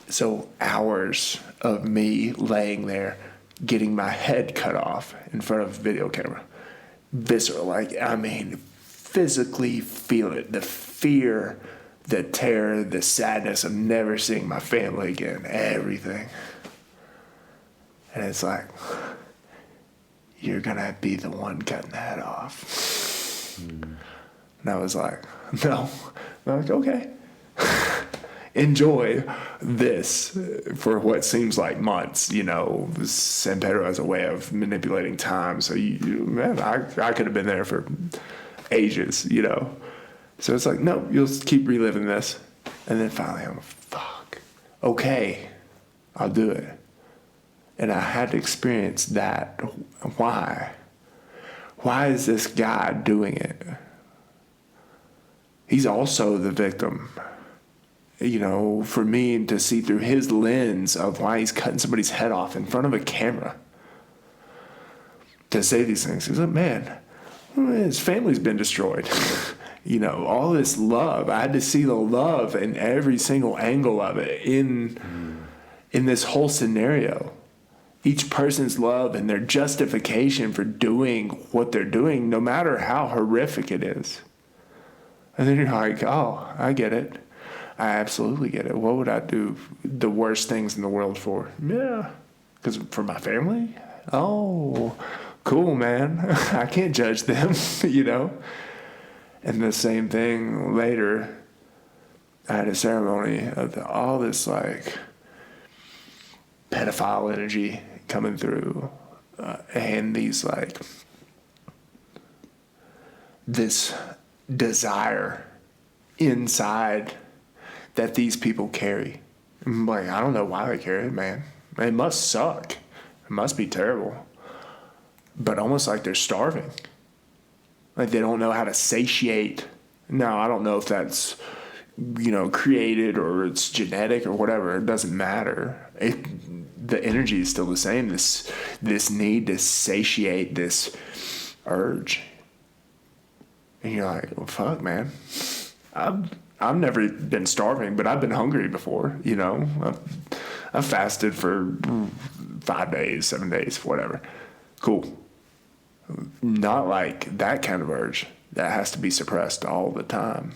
So hours of me laying there, getting my head cut off in front of a video camera. Visceral, like, I mean, physically feel it. The fear, the terror, the sadness of never seeing my family again, everything. And it's like, you're going to be the one cutting the head off. And I was like, no. And I'm like, okay. Enjoy this for what seems like months. You know, San Pedro has a way of manipulating time. So, man, I could have been there for ages, you know. So it's like, no, you'll keep reliving this. And then finally, I'm like, fuck. Okay, I'll do it. And I had to experience that. Why? Why is this guy doing it? He's also the victim. You know, for me to see through his lens of why he's cutting somebody's head off in front of a camera to say these things. He's like, man, his family's been destroyed. You know, all this love. I had to see the love in every single angle of it in this whole scenario. Each person's love and their justification for doing what they're doing, no matter how horrific it is. And then you're like, oh, I get it. I absolutely get it. What would I do the worst things in the world for? Yeah, because for my family? Oh, cool, man. I can't judge them, you know? And the same thing later, I had a ceremony of all this, like, pedophile energy coming through, and these, like, this desire inside that these people carry. I'm like, I don't know why they carry it, man. It must suck. It must be terrible. But almost like they're starving. Like they don't know how to satiate. Now, I don't know if that's, you know, created or it's genetic or whatever. It doesn't matter. The energy is still the same. This need to satiate this urge. And you're like, well, fuck, man. I've never been starving, but I've been hungry before, you know. I've fasted for 5 days, 7 days, whatever. Cool. Not like that kind of urge that has to be suppressed all the time.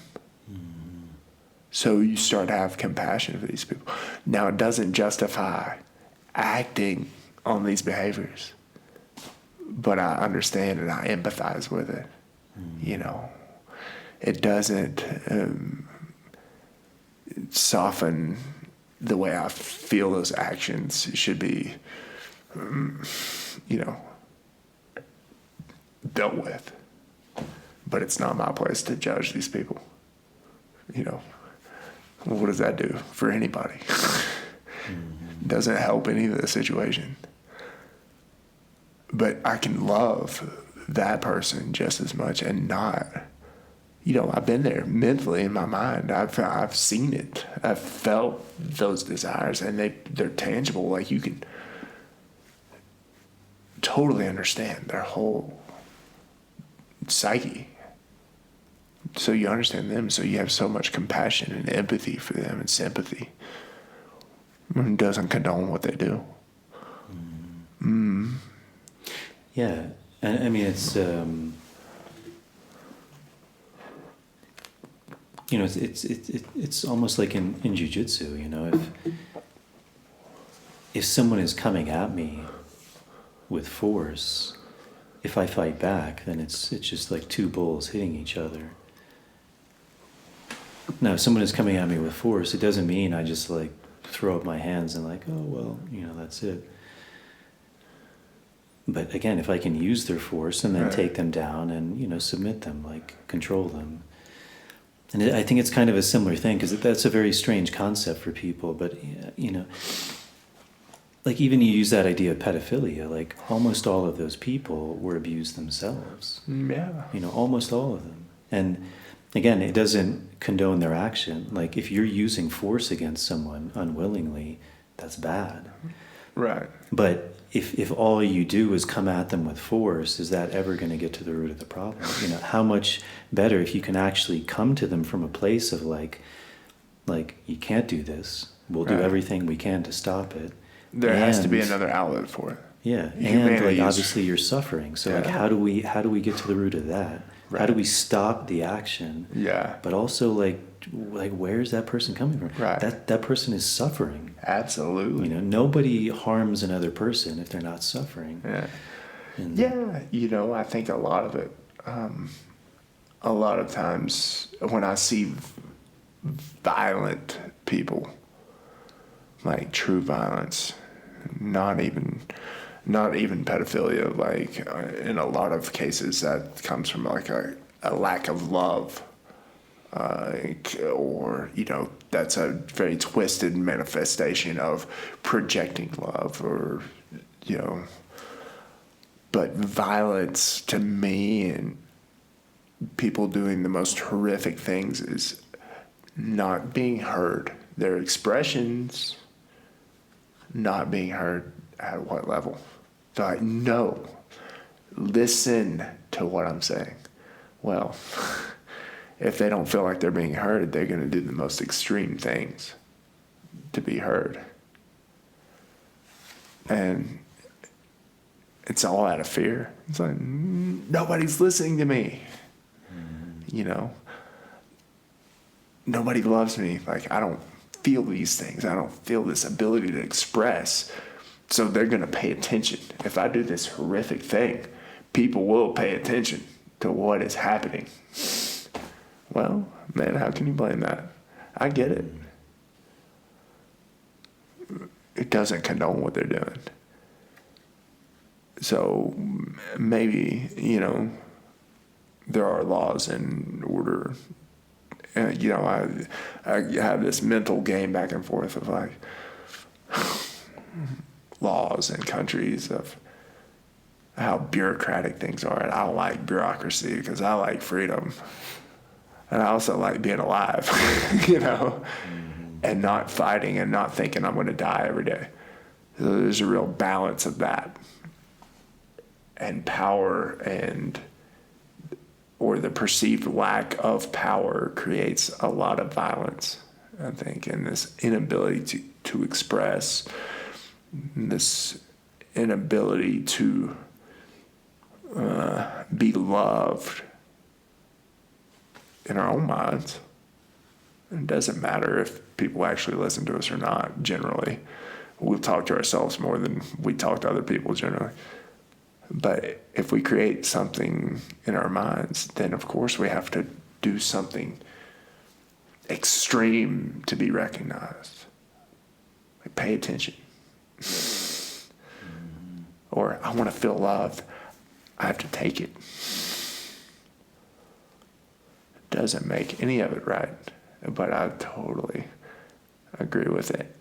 So you start to have compassion for these people. Now, it doesn't justify acting on these behaviors, but I understand and I empathize with it, you know. It doesn't soften the way I feel those actions should be, you know, dealt with. But it's not my place to judge these people. You know, what does that do for anybody? Doesn't help any of the situation. But I can love that person just as much and not, I've been there mentally in my mind. I've seen it. I've felt those desires, and they're tangible. Like, you can totally understand their whole psyche. So you understand them, so you have so much compassion and empathy for them and sympathy. It doesn't condone what they do. Yeah, and I mean, it's it's almost like in jiu-jitsu. If someone is coming at me with force, if I fight back, then it's just like two bulls hitting each other. Now, if someone is coming at me with force, it doesn't mean I just like throw up my hands and like, oh, well, that's it. But again, if I can use their force and then take them down and, submit them, like control them. And I think it's kind of a similar thing, because that's a very strange concept for people. But, like, even you use that idea of pedophilia, like almost all of those people were abused themselves. Yeah. Almost all of them. And again, it doesn't condone their action. Like, if you're using force against someone unwillingly, that's bad. Right. But if all you do is come at them with force, is that ever going to get to the root of the problem? How much better if you can actually come to them from a place of like you can't do this. We'll do everything we can to stop it. There has to be another outlet for it. Yeah, and like obviously you're suffering. So like how do we get to the root of that? Right. How do we stop the action? Yeah. But also like where's that person coming from? Right. That person is suffering. Absolutely. Nobody harms another person if they're not suffering. Yeah. And I think a lot of it, a lot of times when I see violent people, like true violence, not even pedophilia, like in a lot of cases that comes from like a lack of love, or that's a very twisted manifestation of projecting love, or but violence to me and people doing the most horrific things is not being heard. Their expressions not being heard at what level? So I know, listen to what I'm saying. Well, if they don't feel like they're being heard, they're going to do the most extreme things to be heard. And it's all out of fear. It's like, nobody's listening to me. Nobody loves me. Like, I don't feel these things. I don't feel this ability to express. So they're going to pay attention. If I do this horrific thing, people will pay attention to what is happening. Well, man, how can you blame that? I get it. It doesn't condone what they're doing. So maybe, there are laws and order. And, I have this mental game back and forth of like laws and countries of how bureaucratic things are. And I don't like bureaucracy because I like freedom. And I also like being alive, and not fighting and not thinking I'm going to die every day. So there's a real balance of that. And power or the perceived lack of power creates a lot of violence, I think, and this inability to express, this inability to be loved in our own minds. It doesn't matter if people actually listen to us or not, generally. We'll talk to ourselves more than we talk to other people, generally. But if we create something in our minds, then of course we have to do something extreme to be recognized. Like, pay attention. Or I want to feel loved. I have to take it. Doesn't make any of it right, but I totally agree with it.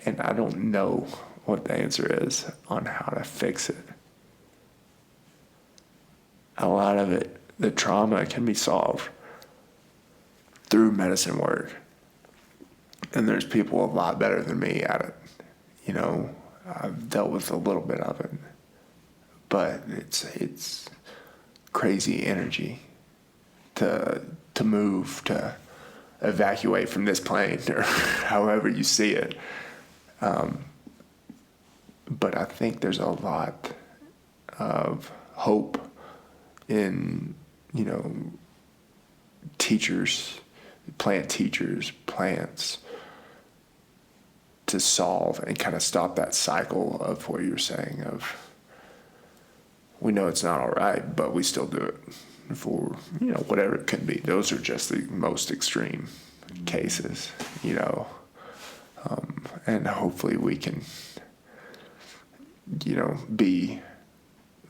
And I don't know what the answer is on how to fix it. a lot of it, the trauma can be solved through medicine work. And there's people a lot better than me at it. You know, I've dealt with a little bit of it, but it's crazy energy to move, to evacuate from this plane, or however you see it. But I think there's a lot of hope in, you know, teachers, plants, to solve and kind of stop that cycle of what you're saying of, we know it's not all right, but we still do it for, you know, whatever it could be. Those are just the most extreme cases, you know. And hopefully we can, you know, be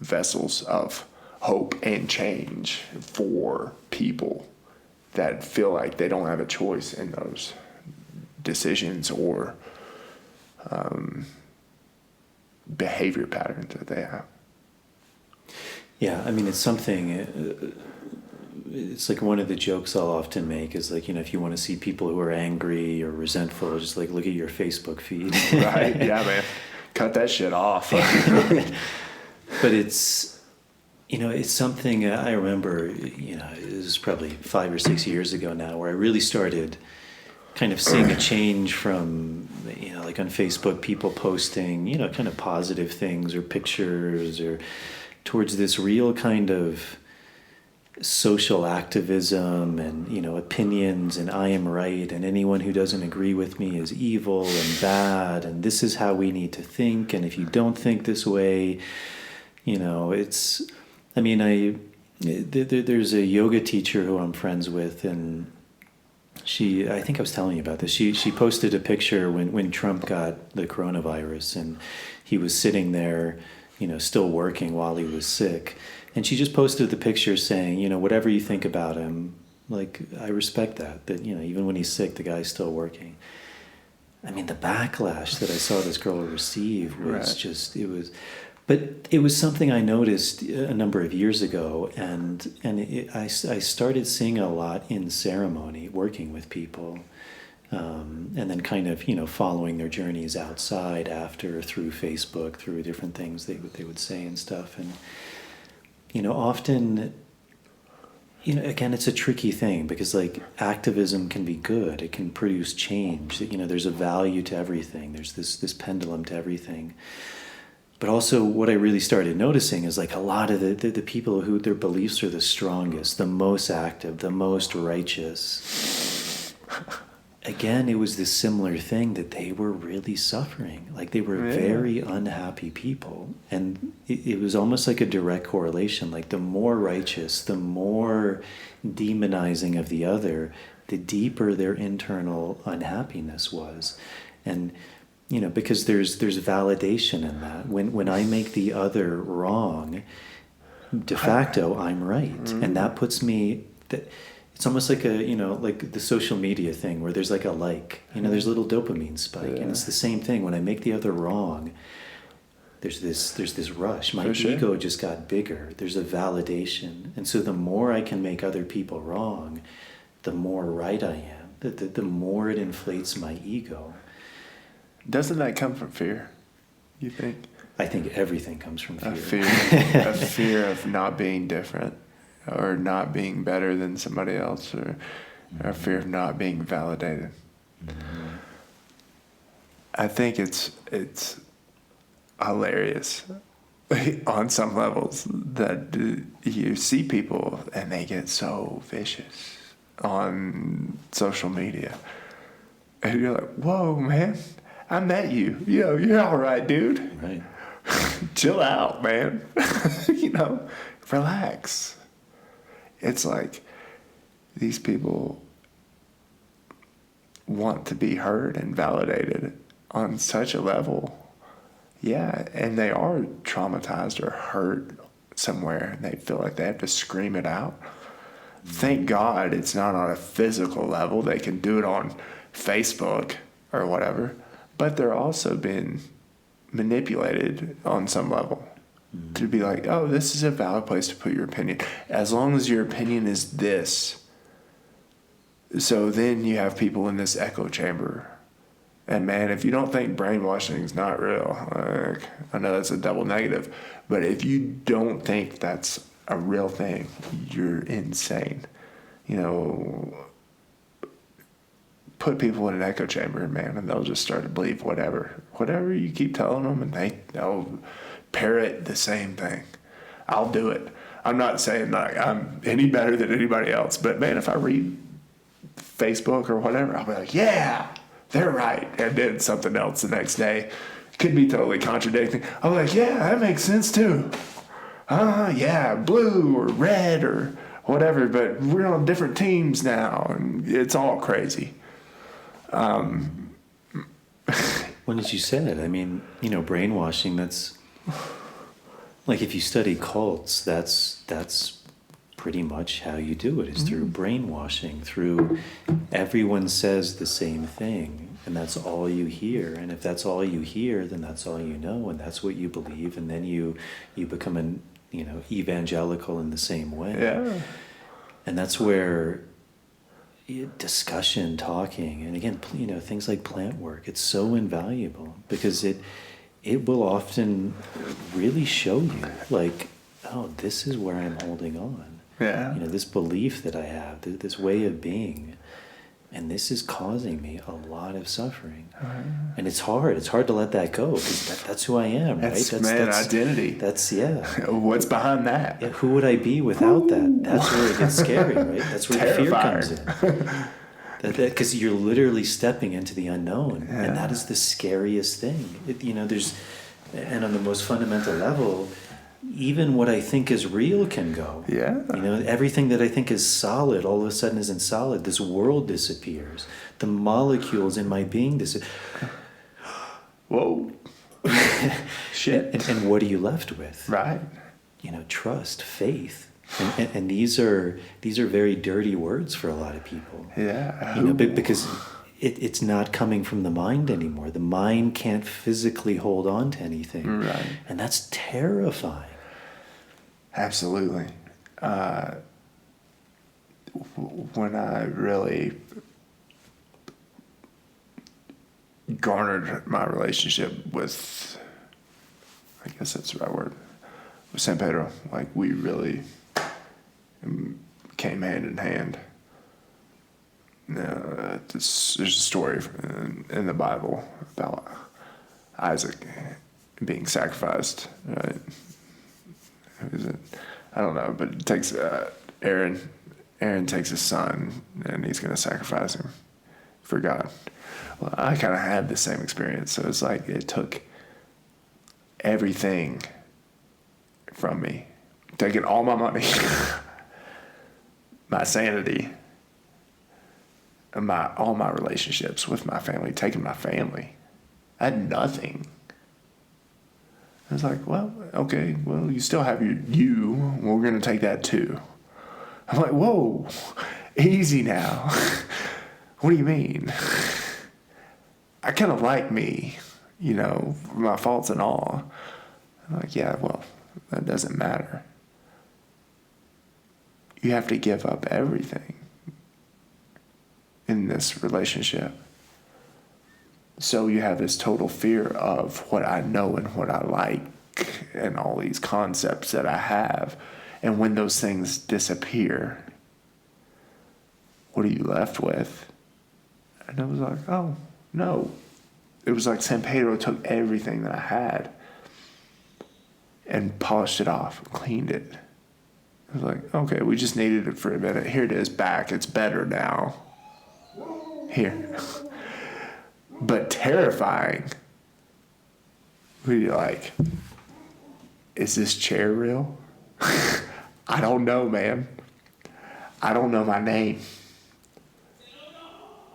vessels of hope and change for people that feel like they don't have a choice in those decisions or behavior patterns that they have. Yeah, I mean, it's something, it's like one of the jokes I'll often make is like, you know, if you want to see people who are angry or resentful, just like look at your Facebook feed. Right, yeah, man. Cut that shit off. But it's, you know, it's something I remember, you know, it was probably 5 or 6 years ago now where I really started kind of seeing a change from, you know, like on Facebook, people posting, you know, kind of positive things or pictures or towards this real kind of social activism and, you know, opinions and I am right and anyone who doesn't agree with me is evil and bad and this is how we need to think and if you don't think this way, you know, it's, I mean, there's a yoga teacher who I'm friends with and I think I was telling you about this. She posted a picture when Trump got the coronavirus and he was sitting there, you know, still working while he was sick. And she just posted the picture saying, you know, whatever you think about him, like, I respect that, you know, even when he's sick, the guy's still working. I mean, the backlash that I saw this girl receive was just, but it was something I noticed a number of years ago, and I started seeing a lot in ceremony, working with people, and then kind of, you know, following their journeys outside after, through Facebook, through different things they would say and stuff. And, you know, often, you know, again, it's a tricky thing because, like, activism can be good. It can produce change. You know, there's a value to everything. There's this pendulum to everything. But also what I really started noticing is like a lot of the people who their beliefs are the strongest, the most active, the most righteous. Again, it was this similar thing that they were really suffering. Like they were very unhappy people. And it was almost like a direct correlation. Like the more righteous, the more demonizing of the other, the deeper their internal unhappiness was. And you know, because there's validation in that. When I make the other wrong, de facto, I'm right. And that puts me, it's almost like a, you know, like the social media thing where there's like a like, you know, there's a little dopamine spike. And it's the same thing. When I make the other wrong, there's this rush. My ego just got bigger. There's a validation. And so the more I can make other people wrong, the more right I am. The more it inflates my ego. Doesn't that come from fear, you think? I think everything comes from fear. A fear of not being different or not being better than somebody else or a fear of not being validated. Mm-hmm. I think it's hilarious on some levels that you see people and they get so vicious on social media. And you're like, whoa, man. I met you. You know, you're all right, dude. Right. Chill out, man. You know, relax. It's like these people want to be heard and validated on such a level. Yeah, and they are traumatized or hurt somewhere, and they feel like they have to scream it out. Thank God it's not on a physical level. They can do it on Facebook or whatever. But they're also being manipulated on some level. to be like, oh, this is a valid place to put your opinion. As long as your opinion is this. So then you have people in this echo chamber. And man, if you don't think brainwashing is not real, like, I know that's a double negative, but if you don't think that's a real thing, you're insane. You know, put people in an echo chamber, man, and they'll just start to believe whatever you keep telling them, and they'll parrot the same thing. I'll do it. I'm not saying like I'm any better than anybody else, but man, if I read Facebook or whatever, I'll be like, yeah, they're right. And then something else the next day could be totally contradicting. I'm like, yeah, that makes sense too. Yeah, blue or red or whatever, but we're on different teams now, and it's all crazy. When as you said, I mean, you know, brainwashing, that's like if you study cults, that's pretty much how you do it, is through brainwashing, through everyone says the same thing, and that's all you hear. And if that's all you hear, then that's all you know, and that's what you believe, and then you become an, you know, evangelical in the same way. Yeah. And that's where discussion, talking, and again, you know, things like plant work, it's so invaluable because it will often really show you, like, oh, this is where I'm holding on. Yeah. You know, this belief that I have, this way of being, and this is causing me a lot of suffering. And it's hard to let that go, because that's who I am, right? That's identity. That's, yeah. What's behind that? Yeah, who would I be without that? That's where it gets scary, right? That's where the fear comes in. Because you're literally stepping into the unknown, and that is the scariest thing. You know, and on the most fundamental level, even what I think is real can go. Yeah. You know, everything that I think is solid all of a sudden isn't solid. This world disappears. The molecules in my being disappear. Whoa. Shit. And what are you left with? Right. You know, trust, faith. And these are very dirty words for a lot of people. Yeah. You know, because it's not coming from the mind anymore. The mind can't physically hold on to anything. Right. And that's terrifying. Absolutely. When I really garnered my relationship with, I guess that's the right word, with San Pedro, like we really came hand in hand. There's a story in the Bible about Isaac being sacrificed, right? I don't know, but it takes Aaron takes his son, and he's going to sacrifice him for God. Well, I kind of had the same experience. So it's like it took everything from me, taking all my money, my sanity, and all my relationships with my family, taking my family. I had nothing. I was like, well, okay, well, you still have you. We're going to take that too. I'm like, whoa, easy now. What do you mean? I kind of like me, you know, my faults and all. I'm like, yeah, well, that doesn't matter. You have to give up everything in this relationship. So you have this total fear of what I know and what I like and all these concepts that I have. And when those things disappear, what are you left with? And I was like, oh, no. It was like San Pedro took everything that I had and polished it off, cleaned it. I was like, okay, we just needed it for a minute. Here it is back. It's better now. Here. But terrifying. We're like, is this chair real? I don't know, man. I don't know my name.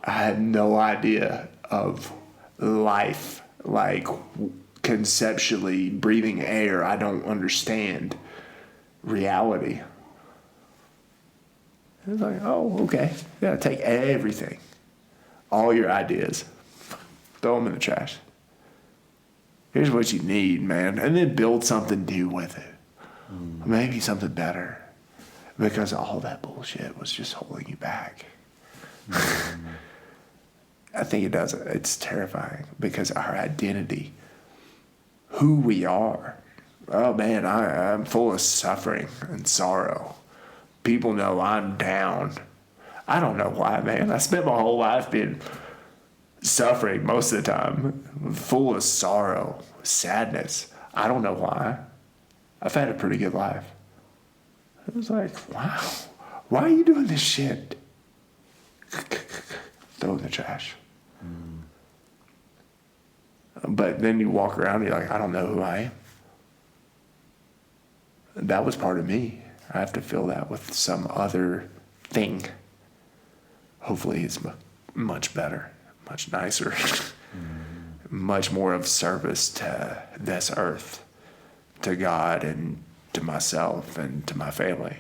I had no idea of life, like conceptually breathing air. I don't understand reality. I was like, oh, okay. You gotta take everything, all your ideas, throw them in the trash. Here's what you need, man. And then build something new with it. Maybe something better. Because all that bullshit was just holding you back. I think it does. It's terrifying because our identity, who we are. Oh man, I'm full of suffering and sorrow. People know I'm down. I don't know why, man. I spent my whole life being suffering most of the time, full of sorrow, sadness. I don't know why. I've had a pretty good life. It was like, wow, why are you doing this shit? Throw it in the trash. But then you walk around and you're like, I don't know who I am. That was part of me. I have to fill that with some other thing. Hopefully it's much better, much nicer, much more of service to this earth, to God and to myself and to my family.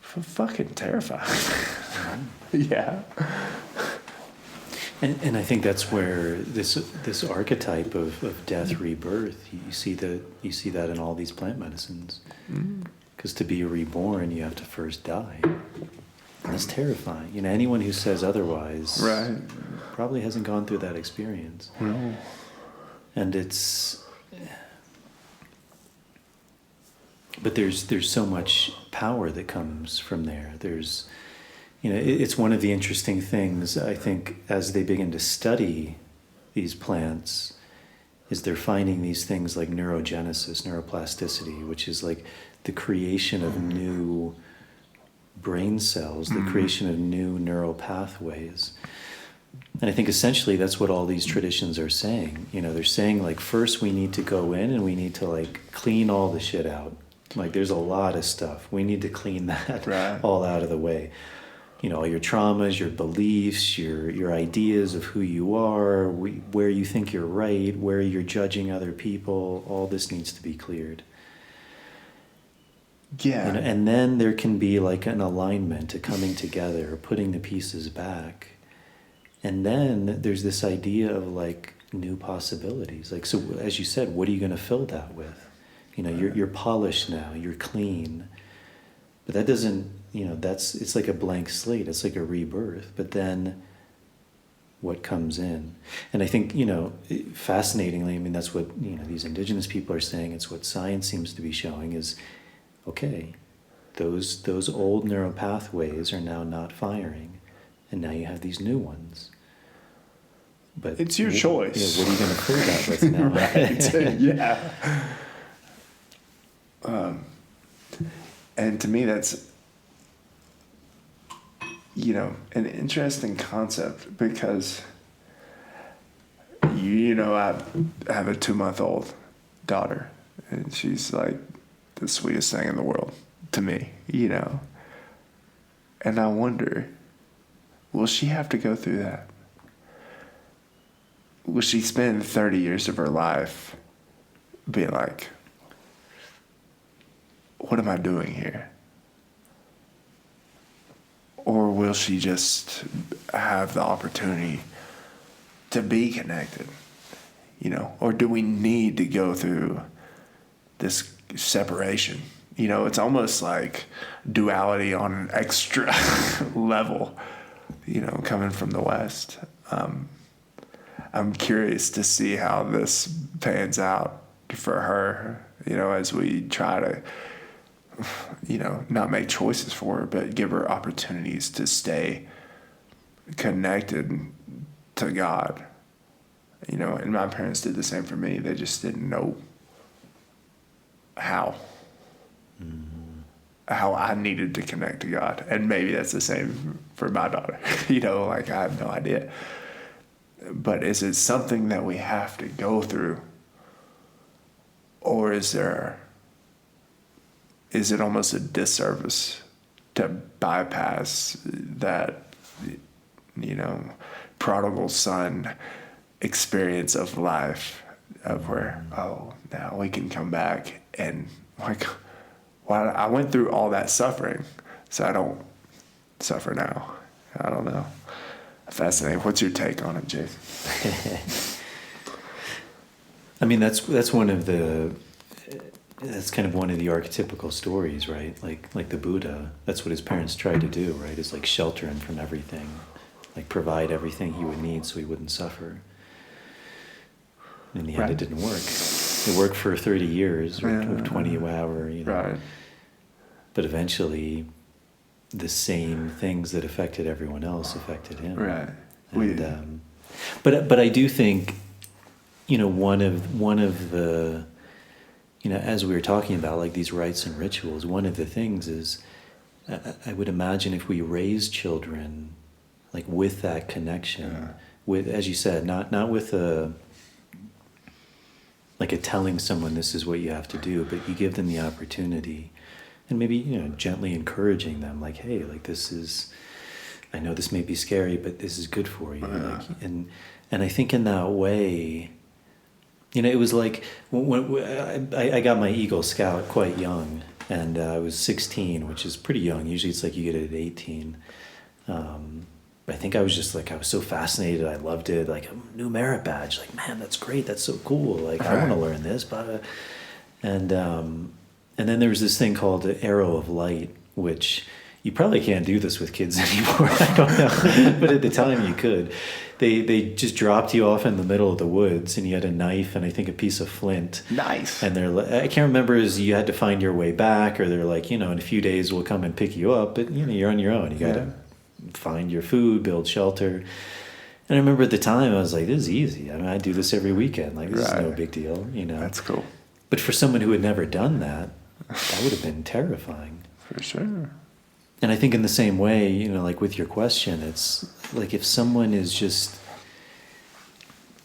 Fucking terrifying. Yeah. And I think that's where this archetype of death, rebirth, you see that in all these plant medicines. Because to be reborn, you have to first die. And that's terrifying. You know, anyone who says otherwise probably hasn't gone through that experience. No. And it's... But there's so much power that comes from there. There's... You know, it's one of the interesting things, I think, as they begin to study these plants, is they're finding these things like neurogenesis, neuroplasticity, which is like the creation of new brain cells, the creation of new neural pathways. And I think essentially that's what all these traditions are saying. You know, they're saying like, first we need to go in and we need to like clean all the shit out. Like there's a lot of stuff. We need to clean that all out of the way. You know, all your traumas, your beliefs, your ideas of who you are, where you think you're right, where you're judging other people, all this needs to be cleared. Yeah. You know, and then there can be like an alignment, a coming together, putting the pieces back. And then there's this idea of like new possibilities. Like, so as you said, what are you going to fill that with? You know, you're polished now, you're clean. But that doesn't, you know, it's like a blank slate. It's like a rebirth. But then what comes in? And I think, you know, fascinatingly, I mean, that's what, you know, these indigenous people are saying. It's what science seems to be showing is, okay, those old neural pathways are now not firing. And now you have these new ones. But it's your choice. Yeah, what are you going to fill that with now? Right. Yeah. And to me, that's, you know, an interesting concept because, you know, I have a 2-month-old daughter, and she's like the sweetest thing in the world to me, you know. And I wonder, will she have to go through that? Will she spend 30 years of her life being like, what am I doing here? Or will she just have the opportunity to be connected? You know, or do we need to go through this separation? You know, it's almost like duality on an extra level, you know, coming from the West. I'm curious to see how this pans out for her, you know, as we try to, you know, not make choices for her, but give her opportunities to stay connected to God. You know, and my parents did the same for me. They just didn't know how I needed to connect to God. And maybe that's the same for my daughter. You know, like I have no idea. But is it something that we have to go through? Or is it almost a disservice to bypass that, you know, prodigal son experience of life of where, oh, now we can come back and like, well, I went through all that suffering, so I don't suffer now. I don't know. Fascinating. What's your take on it, Jason? I mean, that's kind of one of the archetypical stories, right? Like the Buddha, that's what his parents tried to do, right? Is like shelter him from everything, like provide everything he would need so he wouldn't suffer. In the end, it didn't work. It worked for 30 years or 20 hour, Right. But eventually, the same things that affected everyone else affected him. Right. And, but I do think, one of the, as we were talking about like these rites and rituals, one of the things is, I would imagine if we raise children, like with that connection, with, as you said, not with a telling someone this is what you have to do, but you give them the opportunity, and maybe gently encouraging them, like, hey, like this is, I know this may be scary, but this is good for you. Like, and I think in that way, it was like when I got my Eagle Scout quite young, and I was 16, which is pretty young. Usually it's like you get it at 18. I think I was just like, I was so fascinated. I loved it. Like, a new merit badge. Like, man, that's great. That's so cool. Like, I want to learn this. But, and then there was this thing called the Arrow of Light, which you probably can't do this with kids anymore. I don't know. But at the time you could. They just dropped you off in the middle of the woods, and you had a knife and I think a piece of flint. Nice. And I can't remember as you had to find your way back, or they're like, in a few days we'll come and pick you up. But, you're on your own. You got to find your food, build shelter. And I remember at the time I was like, this is easy. I mean, I do this every weekend. Like, this is no big deal, That's cool. But for someone who had never done that would have been terrifying. For sure. And I think in the same way, like with your question, it's like if someone is just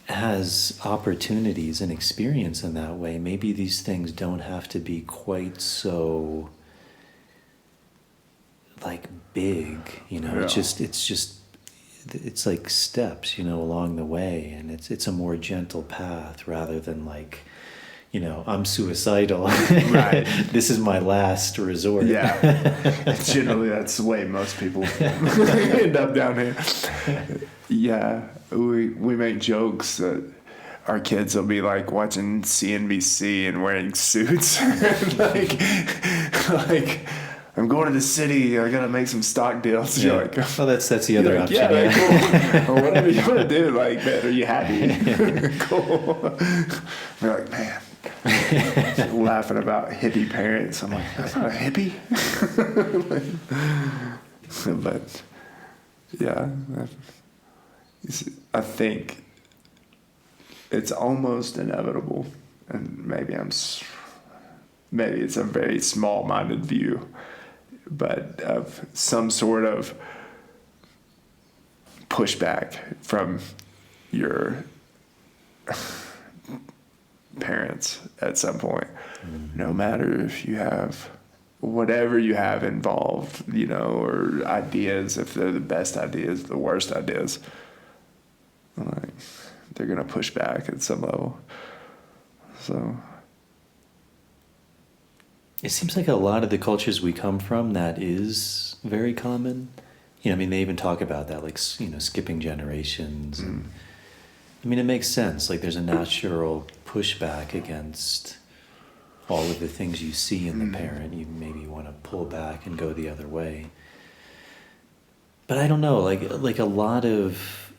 has opportunities and experience in that way, maybe these things don't have to be quite so like big, it's like steps, along the way, and it's a more gentle path rather than like, I'm suicidal. Right. This is my last resort. Yeah. Generally, that's the way most people end up down here. Yeah. We make jokes that our kids will be like watching CNBC and wearing suits. like, I'm going to the city. I gotta make some stock deals. Yeah. You're like, well, that's the other option. Yeah, cool. Or whatever you want to do. Like, man, are you happy? Cool. We're like, man. Laughing about hippie parents. I'm like, that's not a hippie. But yeah, I think it's almost inevitable, and maybe it's a very small-minded view, but of some sort of pushback from your parents at some point. No matter if you have whatever you have involved, or ideas, if they're the best ideas, the worst ideas, like, they're gonna push back at some level. So it seems like a lot of the cultures we come from, that is very common. I mean, they even talk about that, like, skipping generations. And, I mean, it makes sense. Like, there's a natural pushback against all of the things you see in the parent. You maybe want to pull back and go the other way. But I don't know. Like a lot of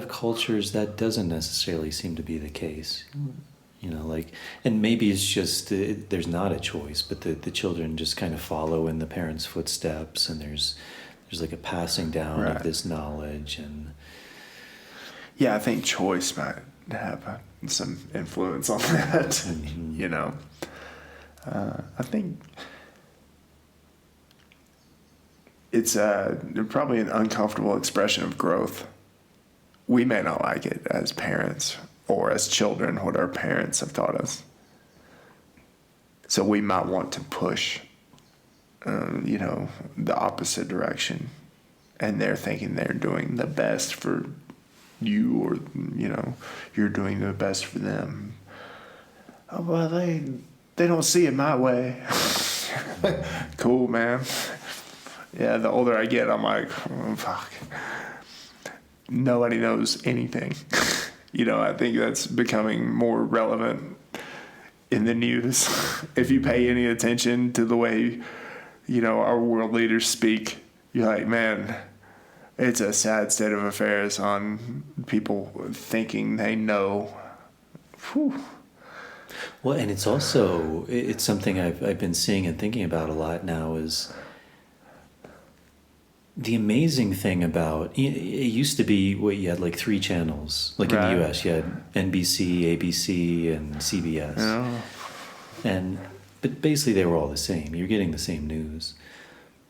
cultures, that doesn't necessarily seem to be the case. And maybe it's just there's not a choice, but the children just kind of follow in the parents' footsteps, and there's like a passing down of this knowledge. And yeah, I think choice might have some influence on that. I think it's probably an uncomfortable expression of growth. We may not like it as parents or as children, what our parents have taught us. So we might want to push, the opposite direction. And they're thinking they're doing the best for you, or, you're doing the best for them. Oh, well, they don't see it my way. Cool, man. Yeah, the older I get, I'm like, oh, fuck. Nobody knows anything. I think that's becoming more relevant in the news. If you pay any attention to the way, our world leaders speak, you're like, man, it's a sad state of affairs on people thinking they know. Whew. Well, and it's something I've been seeing and thinking about a lot now is the amazing thing about, it used to be you had like 3 channels, like in the US, you had NBC, ABC, and CBS. Yeah. But basically they were all the same. You're getting the same news.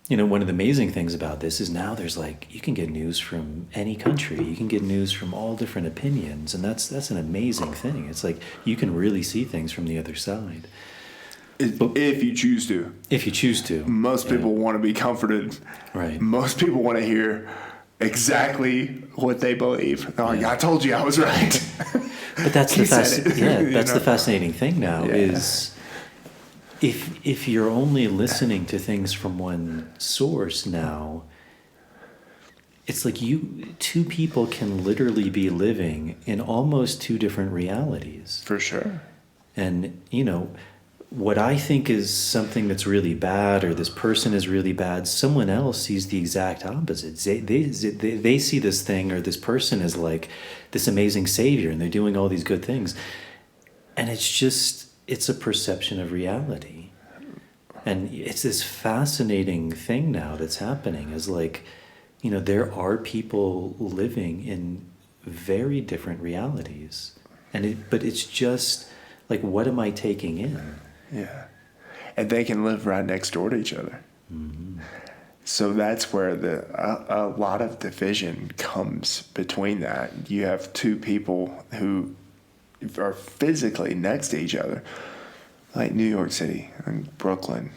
One of the amazing things about this is now there's you can get news from any country. You can get news from all different opinions, and that's an amazing thing. It's like you can really see things from the other side. If you choose to. If you choose to. Most people want to be comforted. Right. Most people want to hear exactly what they believe. They're like, I told you I was right. But that's the fascinating thing now is if you're only listening to things from one source now, it's like two people can literally be living in almost 2 different realities. For sure. And, what I think is something that's really bad, or this person is really bad, someone else sees the exact opposite. They see this thing or this person as like this amazing savior, and they're doing all these good things. And it's a perception of reality. And it's this fascinating thing now that's happening is there are people living in very different realities. But it's just like, what am I taking in? Yeah. And they can live right next door to each other. Mm-hmm. So that's where a lot of division comes between that. You have 2 people who are physically next to each other, like New York City and Brooklyn.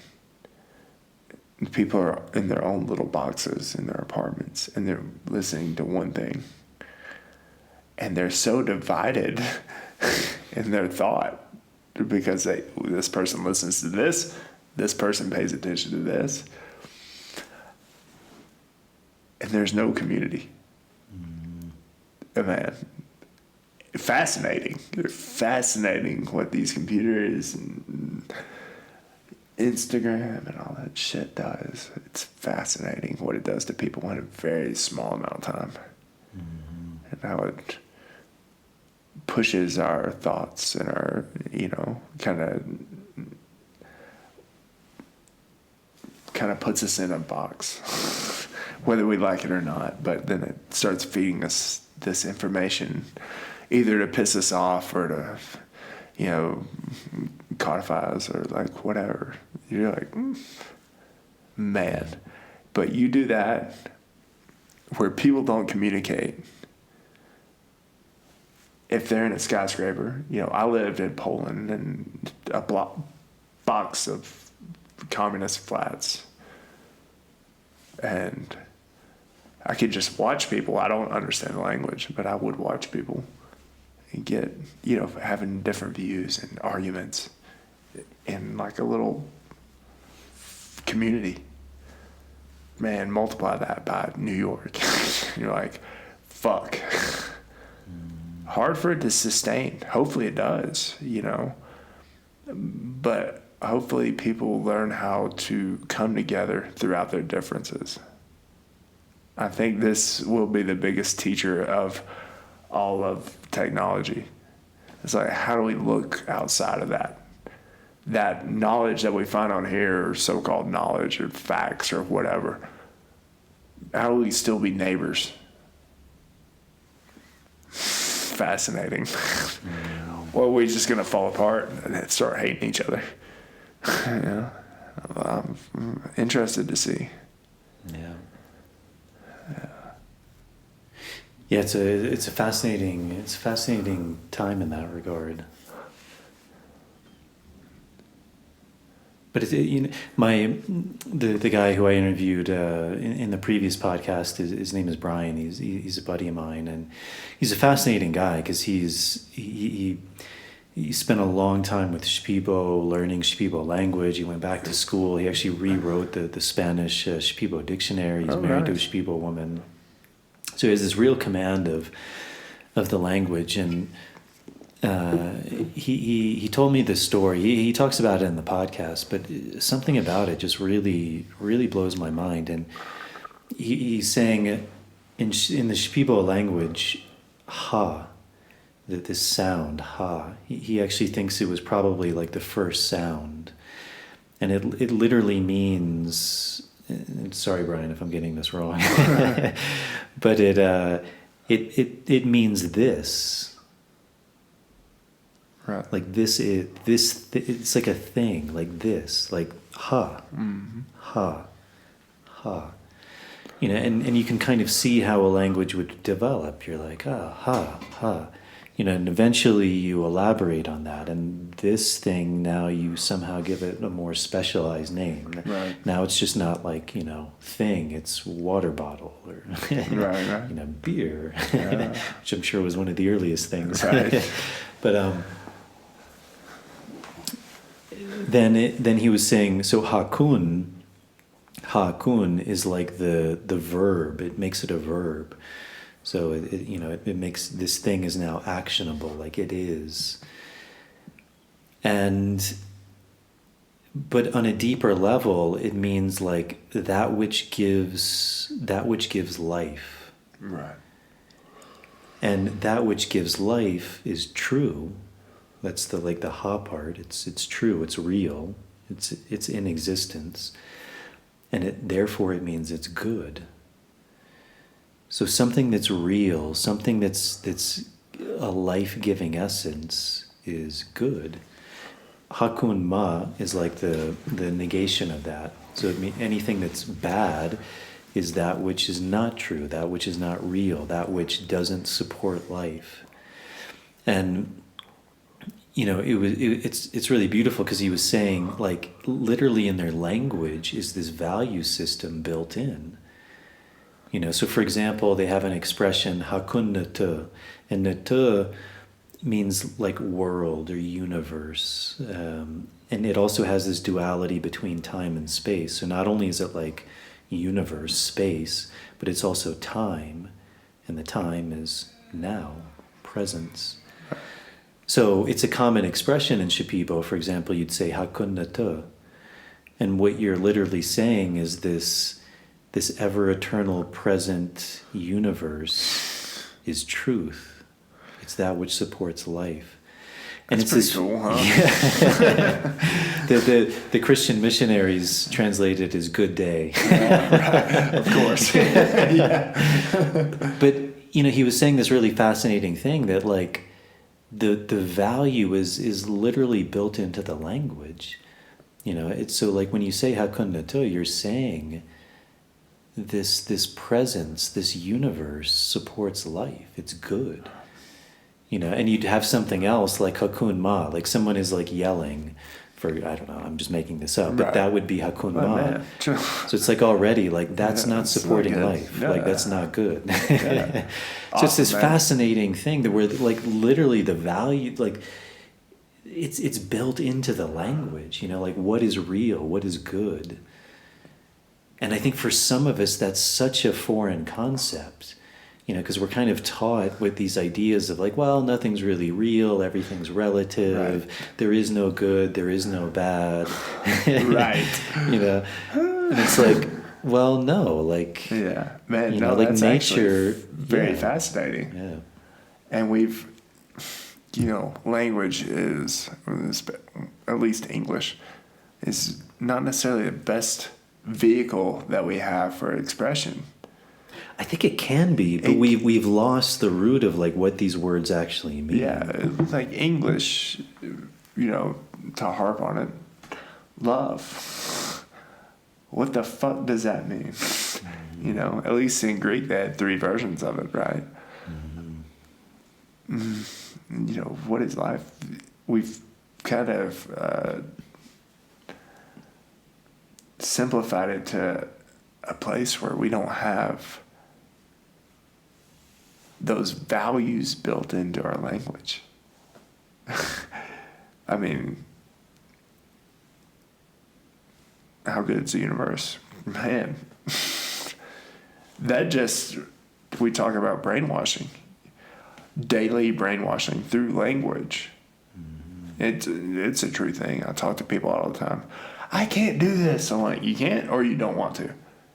People are in their own little boxes in their apartments, and they're listening to one thing. And they're so divided in their thought because this person listens to this person pays attention to this, and there's no community. Man, fascinating what these computers and Instagram and all that shit does. It's fascinating what it does to people in a very small amount of time. And how it pushes our thoughts and our, kind of puts us in a box, whether we like it or not. But then it starts feeding us this information, either to piss us off or to, codify us or whatever. You're like, man. But you do that where people don't communicate. If they're in a skyscraper, I lived in Poland and a box of communist flats. And I could just watch people. I don't understand the language, but I would watch people and get, having different views and arguments in a little community. Man, multiply that by New York. You're like, fuck. Hard for it to sustain. Hopefully it does, But hopefully people learn how to come together throughout their differences. I think this will be the biggest teacher of all of technology. It's like, how do we look outside of that? That knowledge that we find on here, or so-called knowledge or facts or whatever. How do we still be neighbors? Fascinating. Or are we just going to fall apart and start hating each other? I'm interested to see. Yeah, it's a fascinating time in that regard. But the guy who I interviewed in the previous podcast, his name is Brian. He's a buddy of mine, and he's a fascinating guy because he spent a long time with Shipibo, learning Shipibo language. He went back to school. He actually rewrote the Spanish Shipibo dictionary. He's married to a Shipibo woman, so he has this real command of of the language, and he told me this story. He talks about it in the podcast, but something about it just really blows my mind. And he's saying in the Shipibo language, ha, that this sound, ha, he actually thinks it was probably like the first sound, and it literally means. Sorry, Brian, if I'm getting this wrong, but it means this. Right. Like this is this. It's like a thing, like this, like ha, ha, ha. You know, and you can kind of see how a language would develop. You're like, ah, ha, ha. You know, and eventually you elaborate on that, and this thing now you somehow give it a more specialized name. Right. Now it's just not like, you know, thing, it's water bottle or right. you know, beer, Yeah. which I'm sure was one of the earliest things. Right. But then he was saying, so hakun is like the verb. It makes it a verb. So it makes this thing is now actionable, like it is. But on a deeper level, it means like that which gives life. Right. And that which gives life is true. That's the ha part. It's true. It's real. It's in existence, and therefore it means it's good. So something that's real, something that's a life-giving essence is good. Hakun ma is like the negation of that. So it means anything that's bad is that which is not true, that which is not real, that which doesn't support life. And you know, it's really beautiful because he was saying, like, literally in their language is this value system built in. You know, so for example, they have an expression hakun nete, and nete means like world or universe, and it also has this duality between time and space. So not only is it like universe, space, but it's also time, and the time is now, presence. So it's a common expression in Shipibo. For example, you'd say hakun nete, and what you're literally saying is this ever-eternal present universe is truth. It's that which supports life. And That's it's pretty cool, huh? Yeah. the Christian missionaries translated as good day. Right. Of course. Yeah. But, you know, he was saying this really fascinating thing that, like, the value is literally built into the language. You know, it's so like when you say hakun nete, you're saying this presence, this universe supports life. It's good. You know, and you'd have something else like hakun ma, like someone is like yelling for, I don't know, I'm just making this up, but Right. that would be hakun Oh, ma. man. So it's like already, like that's Yeah, not that's not supporting good. life. Yeah. Like that's not good. Yeah. So it's this Awesome, man. fascinating thing that where like literally the value, like it's built into the language, you know, like what is real, what is good. And I think for some of us, that's such a foreign concept, you know, because we're kind of taught with these ideas of like, well, nothing's really real, everything's relative, Right. there is no good, there is no bad. Right. You know, and it's like, well, no, like, Yeah. Man, you no, know, like that's nature. actually very yeah, fascinating. Yeah. And we've, you know, language is, at least English, is not necessarily the best vehicle that we have for expression. I think it can be, but we've lost the root of like what these words actually mean. Yeah, like English, you know, to harp on it, love. What the fuck does that mean? Mm-hmm. You know, at least in Greek they had 3 versions of it, right? Mm-hmm. You know, what is life? We've kind of simplified it to a place where we don't have those values built into our language. I mean, how good is the universe? Man, that just, we talk about brainwashing. daily brainwashing through language. It's a true thing. I talk to people all the time. I can't do this. I'm like, you can't or you don't want to.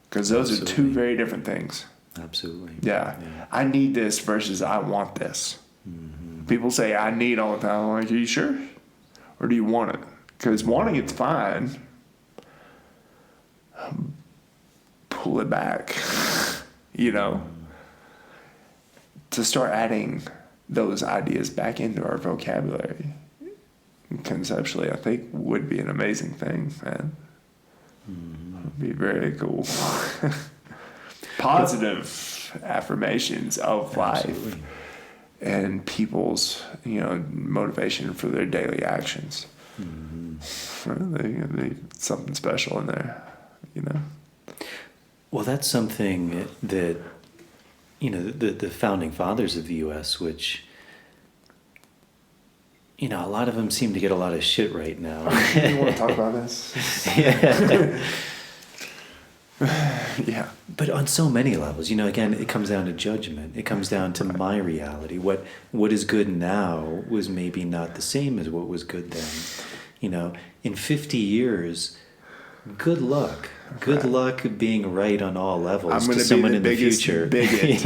Because those are two very different things. Absolutely. Yeah. I need this versus I want this. People say I need all the time. I'm like, are you sure? Or do you want it? Because wanting it's fine. Pull it back. You know? To start adding those ideas back into our vocabulary, conceptually, I think would be an amazing thing, man. It'd be very cool. Positive affirmations of life and people's, motivation for their daily actions. There's something special in there, Well, that's something that, the founding fathers of the U.S., which, a lot of them seem to get a lot of shit right now. You want to talk about this? Yeah. Yeah. But on so many levels, again, it comes down to judgment. It comes down to my reality. What is good now was maybe not the same as what was good then. In 50 years, good luck. Good luck being right on all levels. I'm going to be the biggest bigot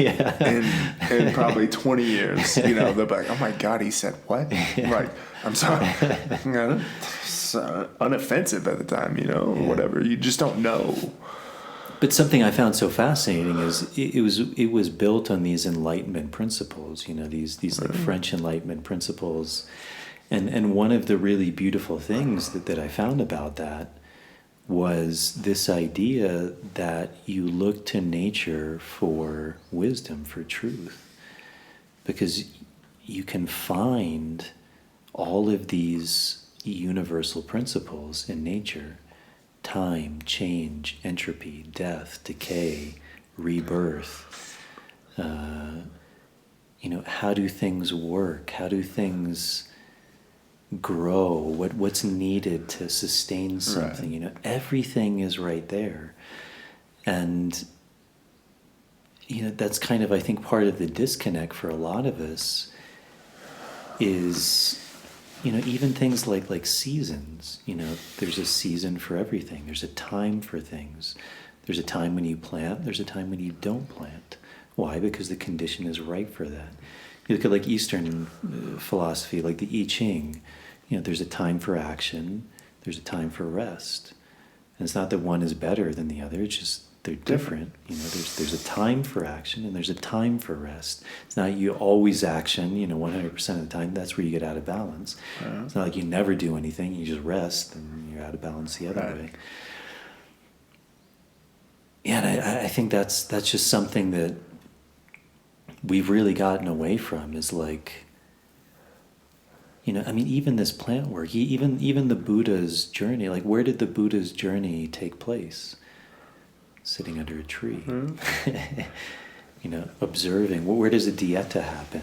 in probably 20 years. They'll be like, oh my God, he said what? Right. I'm sorry. It's unoffensive at the time, or whatever. You just don't know. But something I found so fascinating is it was built on these Enlightenment principles, these like French Enlightenment principles. And one of the really beautiful things that I found about that was this idea that you look to nature for wisdom, for truth. Because you can find all of these universal principles in nature: time, change, entropy, death, decay, rebirth. How do things work? How do things grow? What's needed to sustain something? Right. Everything is right there. And that's kind of, I think, part of the disconnect for a lot of us is even things like seasons. There's a season for everything. There's a time for things. There's a time when you plant. There's a time when you don't plant. Why? Because the condition is right for that. You look at Eastern philosophy, like the I Ching. There's a time for action. There's a time for rest. And it's not that one is better than the other. It's just they're different. There's a time for action and there's a time for rest. It's not you always action, 100% of the time. That's where you get out of balance. It's not like you never do anything. You just rest and you're out of balance the other way. Yeah, and I think that's just something that we've really gotten away from is even this plant work, even the Buddha's journey, where did the Buddha's journey take place? Sitting under a tree, observing. Where does a dieta happen?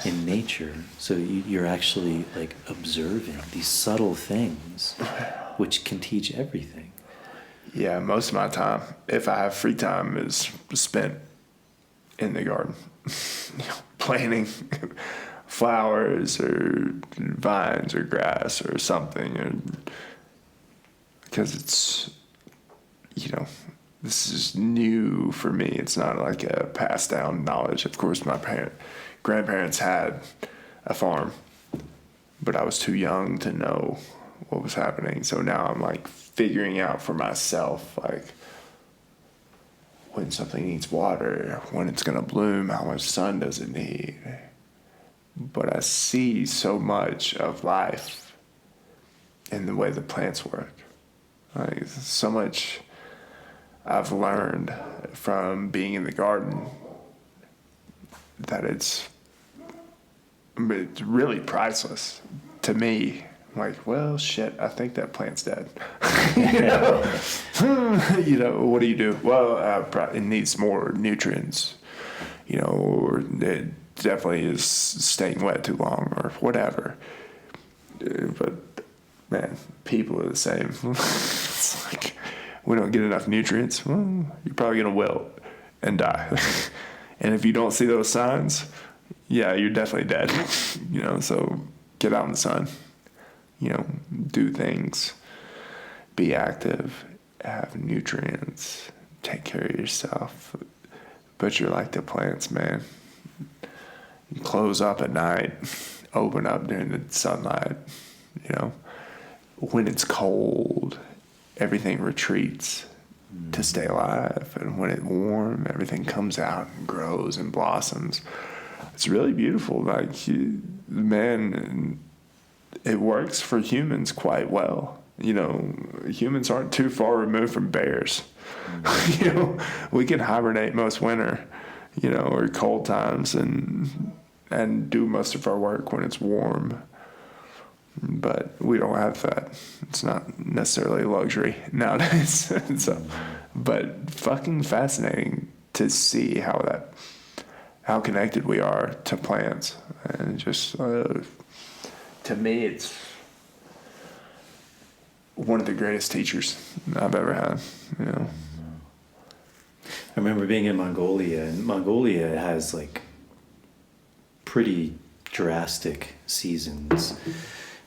In nature. So you're actually observing these subtle things, which can teach everything. Yeah, most of my time, if I have free time, is spent in the garden, planting flowers or vines or grass or something, because it's, this is new for me. It's not like a passed down knowledge. Of course, my grandparents had a farm, but I was too young to know what was happening. So now I'm figuring out for myself, when something needs water, when it's going to bloom, how much sun does it need? But I see so much of life in the way the plants work. So much I've learned from being in the garden that it's really priceless to me. Well, shit, I think that plant's dead. What do you do? Well, it needs more nutrients, or it definitely is staying wet too long or whatever. But, man, people are the same. It's we don't get enough nutrients. Well, you're probably going to wilt and die. And if you don't see those signs, yeah, you're definitely dead. You know, so get out in the sun. You know, do things, be active, have nutrients, take care of yourself. But you're like the plants, man. You close up at night, open up during the sunlight. You know, when it's cold, everything retreats to stay alive. And when it's warm, everything comes out and grows and blossoms. It's really beautiful. Like, man, it works for humans quite well. You know, humans aren't too far removed from bears. You know, we can hibernate most winter, you know, or cold times and do most of our work when it's warm. But we don't have that. It's not necessarily a luxury nowadays. So, but fucking fascinating to see how connected we are to plants. And just, to me, it's one of the greatest teachers I've ever had, you know. I remember being in Mongolia, and Mongolia has like pretty drastic seasons.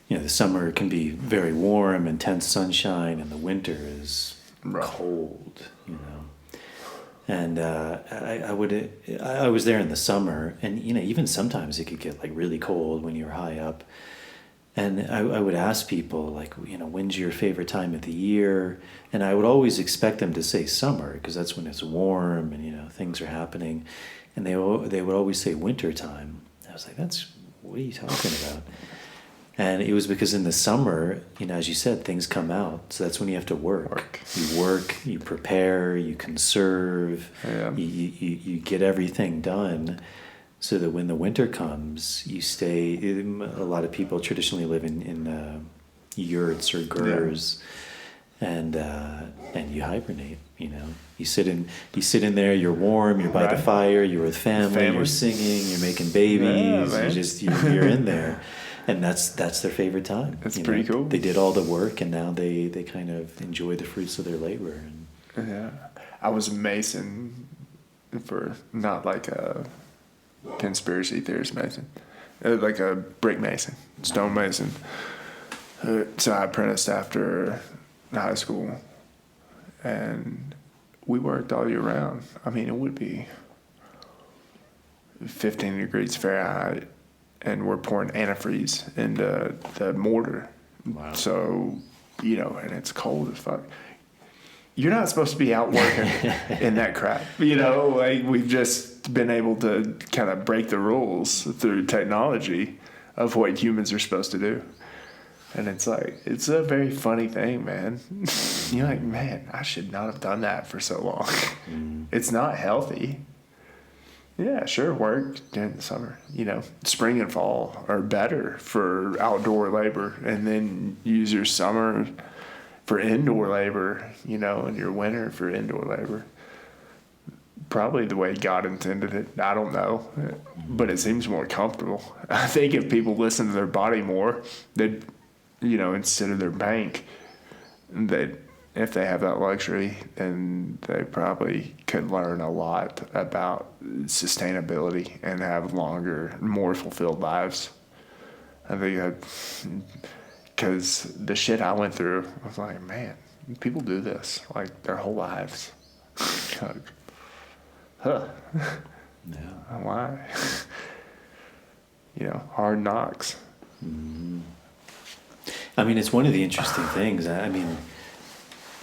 You know, the summer can be very warm, intense sunshine, and the winter is cold, you know. And I was there in the summer, and, you know, even sometimes it could get like really cold when you're high up. And I would ask people, like, you know, when's your favorite time of the year? And I would always expect them to say summer, because that's when it's warm and, you know, things are happening. And they would always say winter time. I was like, what are you talking about? And it was because in the summer, you know, as you said, things come out. So that's when you have to work. You work, you prepare, you conserve, you get everything done. So that when the winter comes, you stay. A lot of people traditionally live in yurts or gurs, and you hibernate. You know, you sit in there. You're warm. You're by the fire. You're with family. You're singing. You're making babies. You're in there, and that's their favorite time. That's pretty cool. They did all the work, and now they kind of enjoy the fruits of their labor. Yeah, I was a mason for not like a conspiracy theorist mason, like a brick mason, stone mason. So I apprenticed after high school, and we worked all year round. I mean, it would be 15 degrees Fahrenheit, and we're pouring antifreeze into the mortar. Wow. So, you know, and it's cold as fuck. You're not supposed to be out working in that crap. You know, like, we've just been able to kind of break the rules through technology of what humans are supposed to do. And it's like, it's a very funny thing, man. You're like, man, I should not have done that for so long. It's not healthy. Yeah, sure, work during the summer. You know, spring and fall are better for outdoor labor, and then use your summer for indoor labor, you know, and your winter for indoor labor. Probably the way God intended it. I don't know, but it seems more comfortable. I think if people listen to their body more, they'd, you know, instead of their bank, that if they have that luxury, then they probably could learn a lot about sustainability and have longer, more fulfilled lives. I think that, because the shit I went through, I was like, man, people do this like their whole lives. Like, huh? Yeah. Why? You know, hard knocks. Mm-hmm. I mean, it's one of the interesting things. I mean,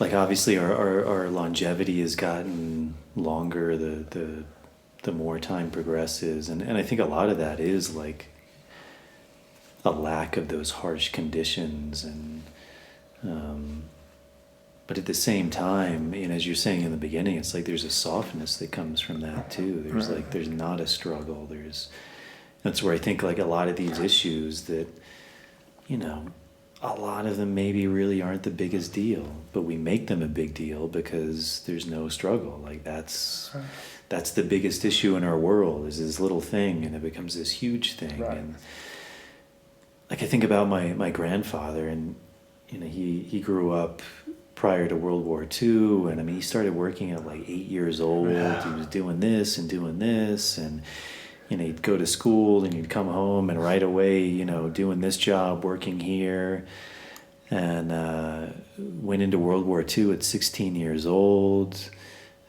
like, obviously our longevity has gotten longer the more time progresses, and I think a lot of that is like a lack of those harsh conditions, and but at the same time, and as you're saying in the beginning, it's like there's a softness that comes from that too. There's like, there's not a struggle. That's where I think like a lot of these issues that, you know, a lot of them maybe really aren't the biggest deal, but we make them a big deal because there's no struggle. Like, that's the biggest issue in our world, is this little thing, and it becomes this huge thing. Right. And like, I think about my grandfather, and, you know, he grew up prior to World War II, and I mean, he started working at like 8 years old. Yeah. He was doing this, and you'd go to school and you'd come home and right away, doing this job, working here, and went into World War II at 16 years old.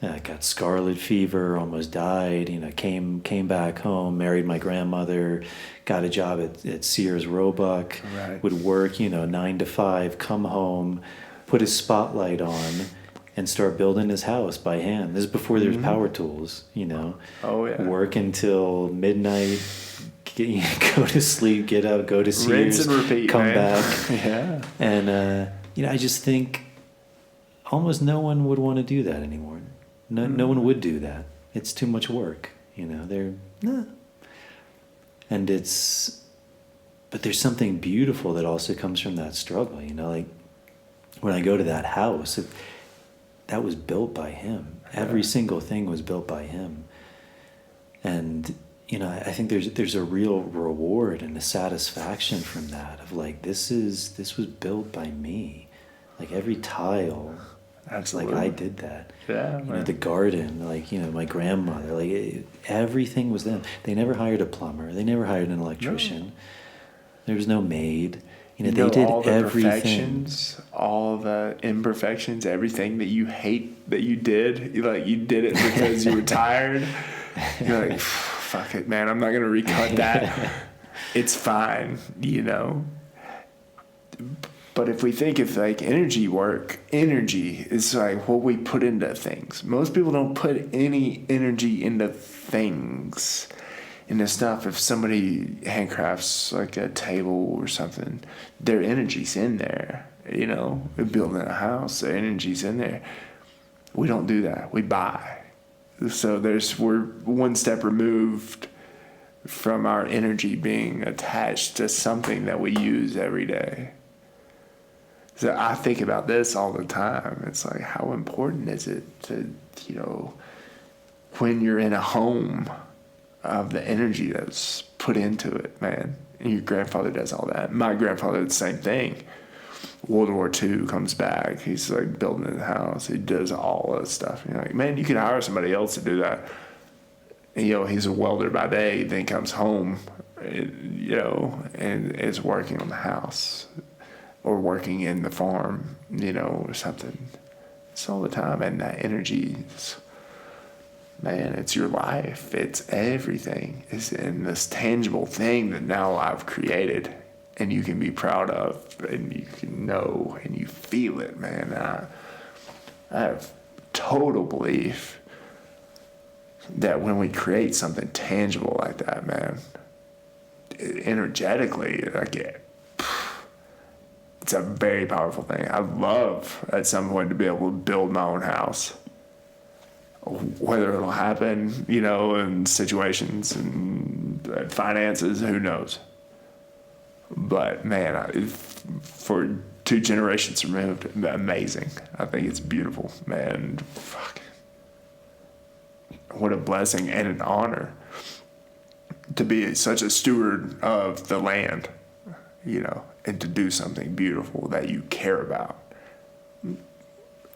Got scarlet fever, almost died. Came back home, married my grandmother, got a job at Sears Roebuck. Right. Would work, 9 to 5, come home, put his spotlight on, and start building his house by hand. This is before there's power tools. Oh yeah. Work until midnight, go to sleep, get up, go to Sears, Rinse and repeat, come man. back. Yeah. And I just think almost no one would want to do that anymore. No one would do that. It's too much work. They're nah. And but there's something beautiful that also comes from that struggle. Like when I go to that house, that was built by him. Every single thing was built by him. And I think there's a real reward and a satisfaction from that of like this was built by me. Like every tile. Absolutely. Like I did that. Yeah. The garden, my grandmother, everything was them. They never hired a plumber. They never hired an electrician. No. There was no maid. They did all the everything. perfections, all the imperfections, everything that you hate that you did. You did it because you were tired. You're like, fuck it, man. I'm not going to recut that. It's fine, But if we think of energy work, energy is what we put into things. Most people don't put any energy into things, into stuff. If somebody handcrafts a table or something, their energy's in there. They're building a house, their energy's in there. We don't do that. We buy. So we're one step removed from our energy being attached to something that we use every day. So I think about this all the time. It's how important is it to, when you're in a home, of the energy that's put into it, man. And your grandfather does all that. My grandfather did the same thing. World War II comes back. He's building his house. He does all that stuff. And you're like, man, you could hire somebody else to do that. And, he's a welder by day, then comes home, and is working on the house. Or working in the farm, or something. It's all the time. And that energy is, man, it's your life. It's everything. It's in this tangible thing that now I've created. And you can be proud of. And you can know. And you feel it, man. I have total belief that when we create something tangible like that, man, energetically, it's a very powerful thing. I'd love at some point to be able to build my own house. Whether it'll happen, in situations and finances, who knows? But man, for 2 generations removed, amazing. I think it's beautiful, man. Fuck. What a blessing and an honor to be such a steward of the land, and to do something beautiful that you care about.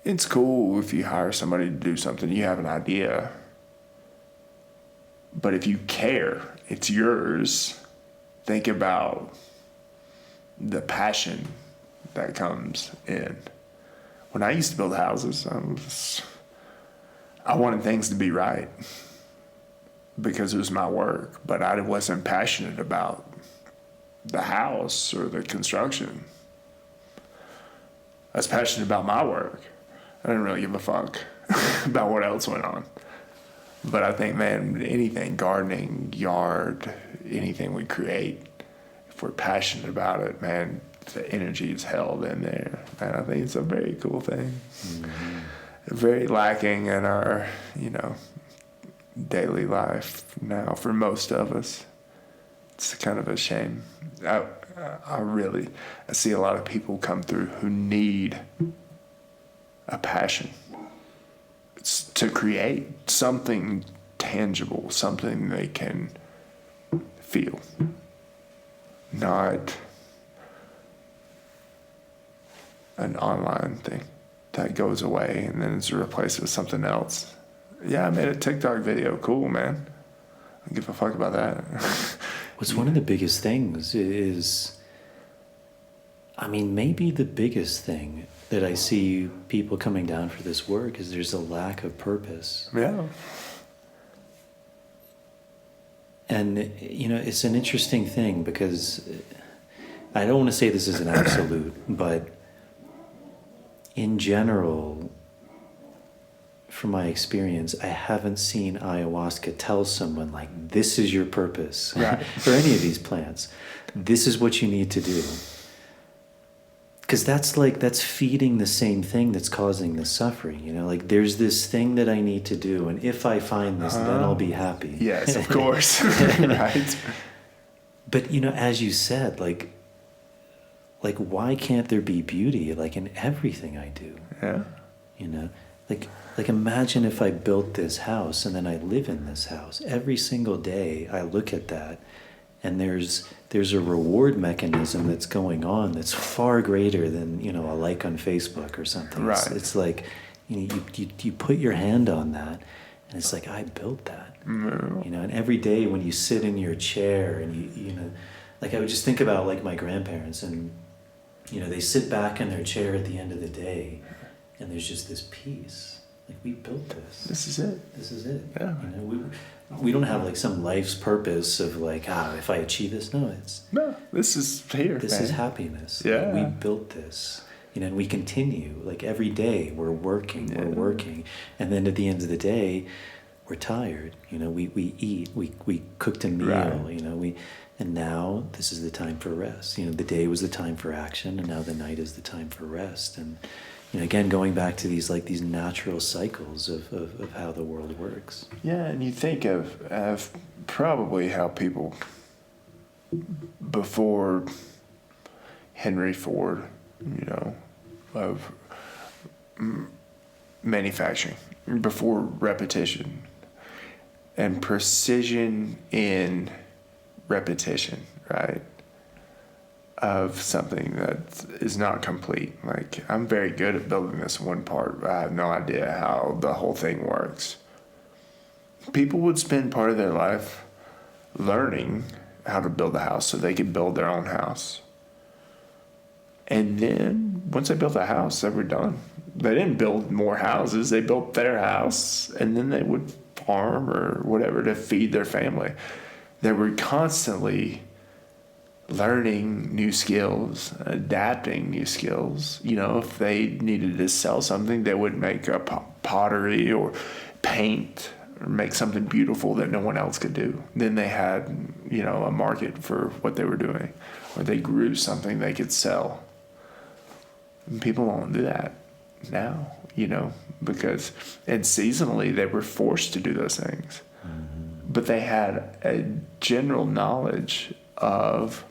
It's cool if you hire somebody to do something, you have an idea. But if you care, it's yours. Think about the passion that comes in. When I used to build houses, I wanted things to be right because it was my work, but I wasn't passionate about the house or the construction. I was passionate about my work. I didn't really give a fuck about what else went on. But I think, man, anything, gardening, yard, anything we create, if we're passionate about it, man, the energy is held in there. And I think it's a very cool thing. Mm-hmm. Very lacking in our, daily life now for most of us. It's kind of a shame. I see a lot of people come through who need a passion. It's to create something tangible, something they can feel, not an online thing that goes away and then is replaced with something else. Yeah, I made a TikTok video. Cool, man. don't give a fuck about that. What's one of the biggest things is, I mean, maybe the biggest thing that I see people coming down for this work is there's a lack of purpose. Yeah. And, you know, it's an interesting thing because I don't want to say this is an absolute, but in general, from my experience, I haven't seen ayahuasca tell someone like, this is your purpose, right. or any of these plants. This is what you need to do. Because that's feeding the same thing that's causing the suffering, you know, like there's this thing that I need to do, and if I find this, then I'll be happy. Yes, of course. Right. But, you know, as you said, like why can't there be beauty like in everything I do? Yeah. You know, like imagine if I built this house and then I live in this house. Every single day I look at that, and there's a reward mechanism that's going on that's far greater than, you know, a like on Facebook or something. Right. It's like, you know, you put your hand on that, and it's like, I built that. Mm. You know, and every day when you sit in your chair and you know, like I would just think about like my grandparents, and, you know, they sit back in their chair at the end of the day, and there's just this peace. Like, we built this. This is it. This is it. Yeah. You know, we don't have like some life's purpose of like, if I achieve this. No, this is here. This man. is happiness. Yeah. Like, we built this. You know, and we continue. Like every day we're working, and then at the end of the day, we're tired. You know, we eat, we cooked a meal. Right. You know, and now this is the time for rest. You know, the day was the time for action, and now the night is the time for rest. And, you know, again, going back to these natural cycles of how the world works. Yeah, and you think of probably how people before Henry Ford, you know, of manufacturing, before repetition and precision in repetition, right? Of something that is not complete. Like, I'm very good at building this one part, but I have no idea how the whole thing works. People would spend part of their life learning how to build a house so they could build their own house. And then once they built a house, they were done. They didn't build more houses. They built their house, and then they would farm or whatever to feed their family. They were constantly learning new skills, adapting new skills. You know, if they needed to sell something, they would make a pottery or paint or make something beautiful that no one else could do. Then they had, you know, a market for what they were doing, or they grew something they could sell. And people don't do that now, you know, because, and seasonally they were forced to do those things. Mm-hmm. But they had a general knowledge of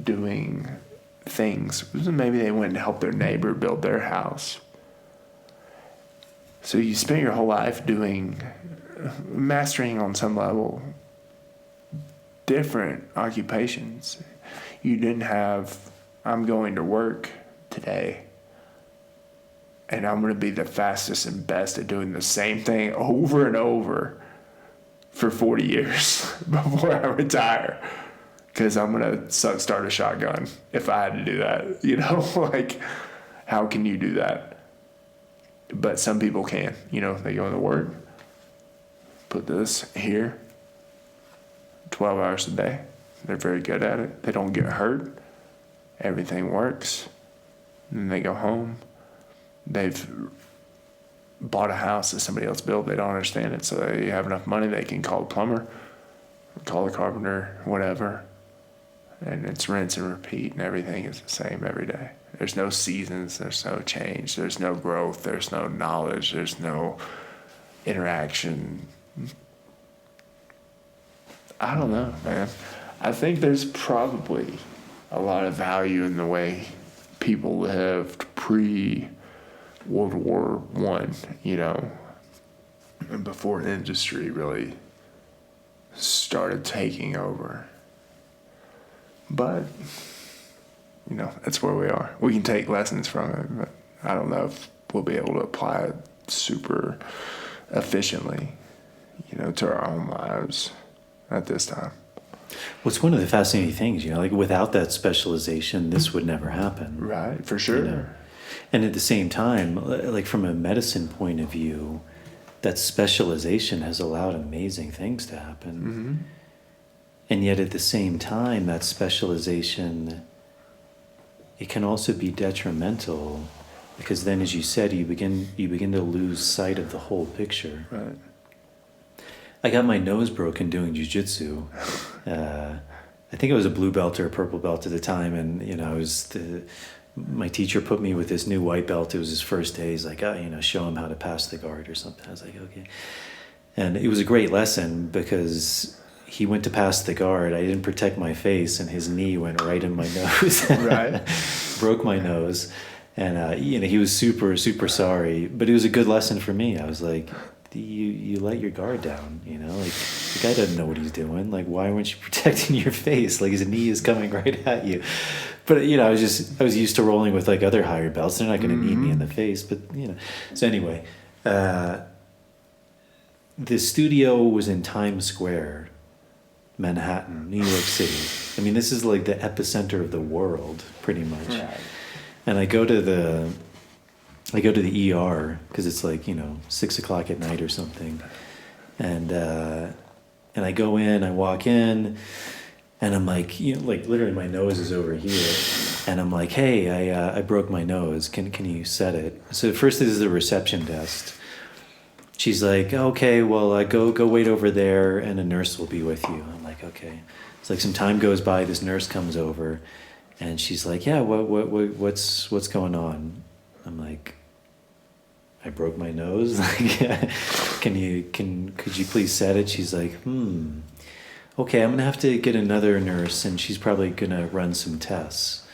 doing things. Maybe they went and helped their neighbor build their house. So you spent your whole life mastering on some level different occupations. You didn't have, I'm going to work today and I'm going to be the fastest and best at doing the same thing over and over for 40 years before I retire. Because I'm going to start a shotgun if I had to do that. You know, like, how can you do that? But some people can. You know, they go into work, put this here, 12 hours a day. They're very good at it. They don't get hurt. Everything works. And then they go home. They've bought a house that somebody else built. They don't understand it. So they have enough money. They can call a plumber, call a carpenter, whatever. And it's rinse and repeat, and everything is the same every day. There's no seasons, there's no change, there's no growth, there's no knowledge, there's no interaction. I don't know, man. I think there's probably a lot of value in the way people lived pre-World War I, you know, and before industry really started taking over. But, you know, that's where we are. We can take lessons from it, but I don't know if we'll be able to apply it super efficiently, to our own lives at this time. Well, it's one of the fascinating things, like without that specialization, this would never happen. Right, for sure. And at the same time, like from a medicine point of view, that specialization has allowed amazing things to happen. Mm-hmm. And yet at the same time, that specialization, it can also be detrimental, because then, as you said, you begin to lose sight of the whole picture. Right. I got my nose broken doing jiu-jitsu. I think I was a blue belt or a purple belt at the time, and my teacher put me with this new white belt. It was his first day. He's like, show him how to pass the guard or something. I was like, okay. And it was a great lesson because he went to pass the guard. I didn't protect my face, and his knee went right in my nose. Right. Broke my nose. And, he was super, super sorry. But it was a good lesson for me. I was like, you let your guard down, like the guy doesn't know what he's doing. Like, why weren't you protecting your face? Like, his knee is coming right at you. But, I was used to rolling with like other higher belts. They're not going to knee me in the face, but, So anyway, the studio was in Times Square, Manhattan, New York City. I mean, this is like the epicenter of the world, pretty much. Right. And I go to the ER because it's like 6:00 at night or something, and I go in, I walk in, and I'm like, like literally my nose is over here, and I'm like, hey, I broke my nose. Can you set it? So first this is the reception desk. She's like, okay, well, go wait over there, and a nurse will be with you. I'm like, okay. It's like some time goes by. This nurse comes over, and she's like, yeah, what's going on? I'm like, I broke my nose. Like, could you please set it? She's like, okay, I'm gonna have to get another nurse, and she's probably gonna run some tests.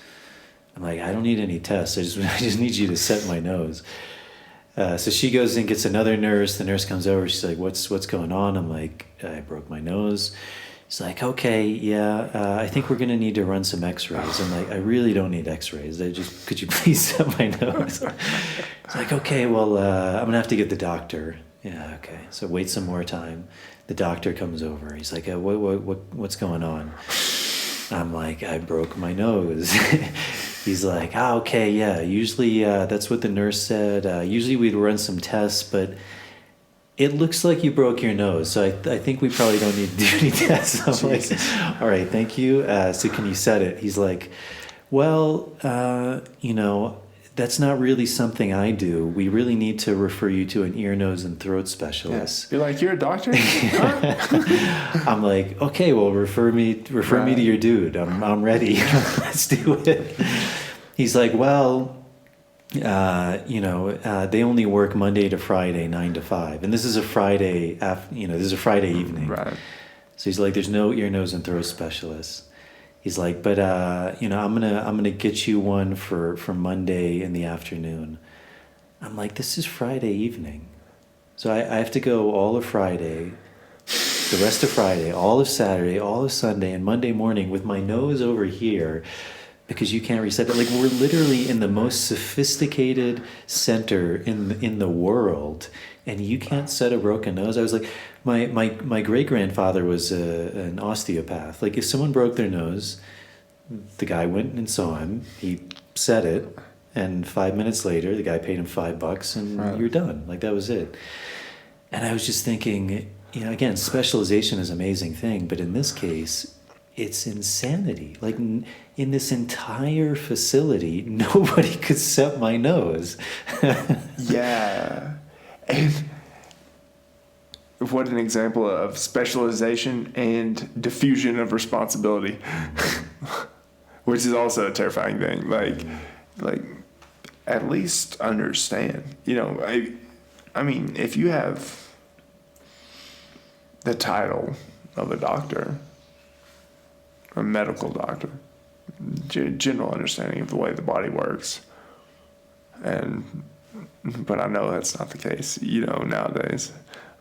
I'm like, I don't need any tests. I just need you to set my nose. So she goes and gets another nurse. The nurse comes over. She's like, what's going on? I'm like, I broke my nose. She's like, okay, yeah, I think we're going to need to run some x-rays. I'm like, I really don't need x-rays. Could you please set my nose? It's like, okay, well, I'm going to have to get the doctor. Yeah, okay. So wait some more time. The doctor comes over. He's like, what's going on? I'm like, I broke my nose. He's like, okay, yeah, usually that's what the nurse said. Usually we'd run some tests, but it looks like you broke your nose, so I think we probably don't need to do any tests. I'm like, all right, thank you. So can you set it? He's like, well, that's not really something I do. We really need to refer you to an ear, nose, and throat specialist. You're like, you're a doctor? I'm like, okay, well, refer me to your dude. I'm ready. Let's do it. He's like, well, they only work Monday to Friday, 9 to 5, and this is a Friday this is a Friday evening. Right. So he's like, there's no ear, nose, and throat specialist. He's like, but I'm gonna get you one for Monday in the afternoon. I'm like, this is Friday evening, so I have to go all of Friday, the rest of Friday, all of Saturday, all of Sunday, and Monday morning with my nose over here. Because you can't reset it. Like, we're literally in the most sophisticated center in the world, and you can't set a broken nose. I was like, my great grandfather was an osteopath. Like, if someone broke their nose, the guy went and saw him. He set it, and 5 minutes later, the guy paid him $5, and you're done. Like, that was it. And I was just thinking, again, specialization is an amazing thing, but in this case, it's insanity. Like, in this entire facility, nobody could set my nose. Yeah. And what an example of specialization and diffusion of responsibility, which is also a terrifying thing. Like, at least understand. I mean, if you have the title of a doctor, a medical doctor, general understanding of the way the body works, but I know that's not the case, nowadays.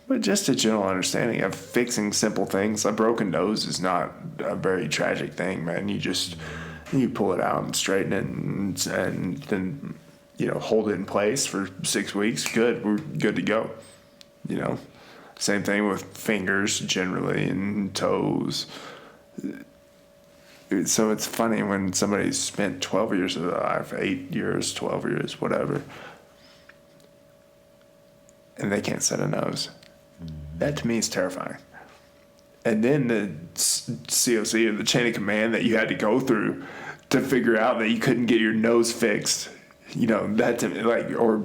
But just a general understanding of fixing simple things. A broken nose is not a very tragic thing, man. You pull it out and straighten it, and then hold it in place for 6 weeks. Good, we're good to go. Same thing with fingers generally and toes. So it's funny when somebody's spent 12 years of their life, 8 years, 12 years, whatever, and they can't set a nose. That to me is terrifying. And then the COC, or the chain of command that you had to go through to figure out that you couldn't get your nose fixed, that to me, or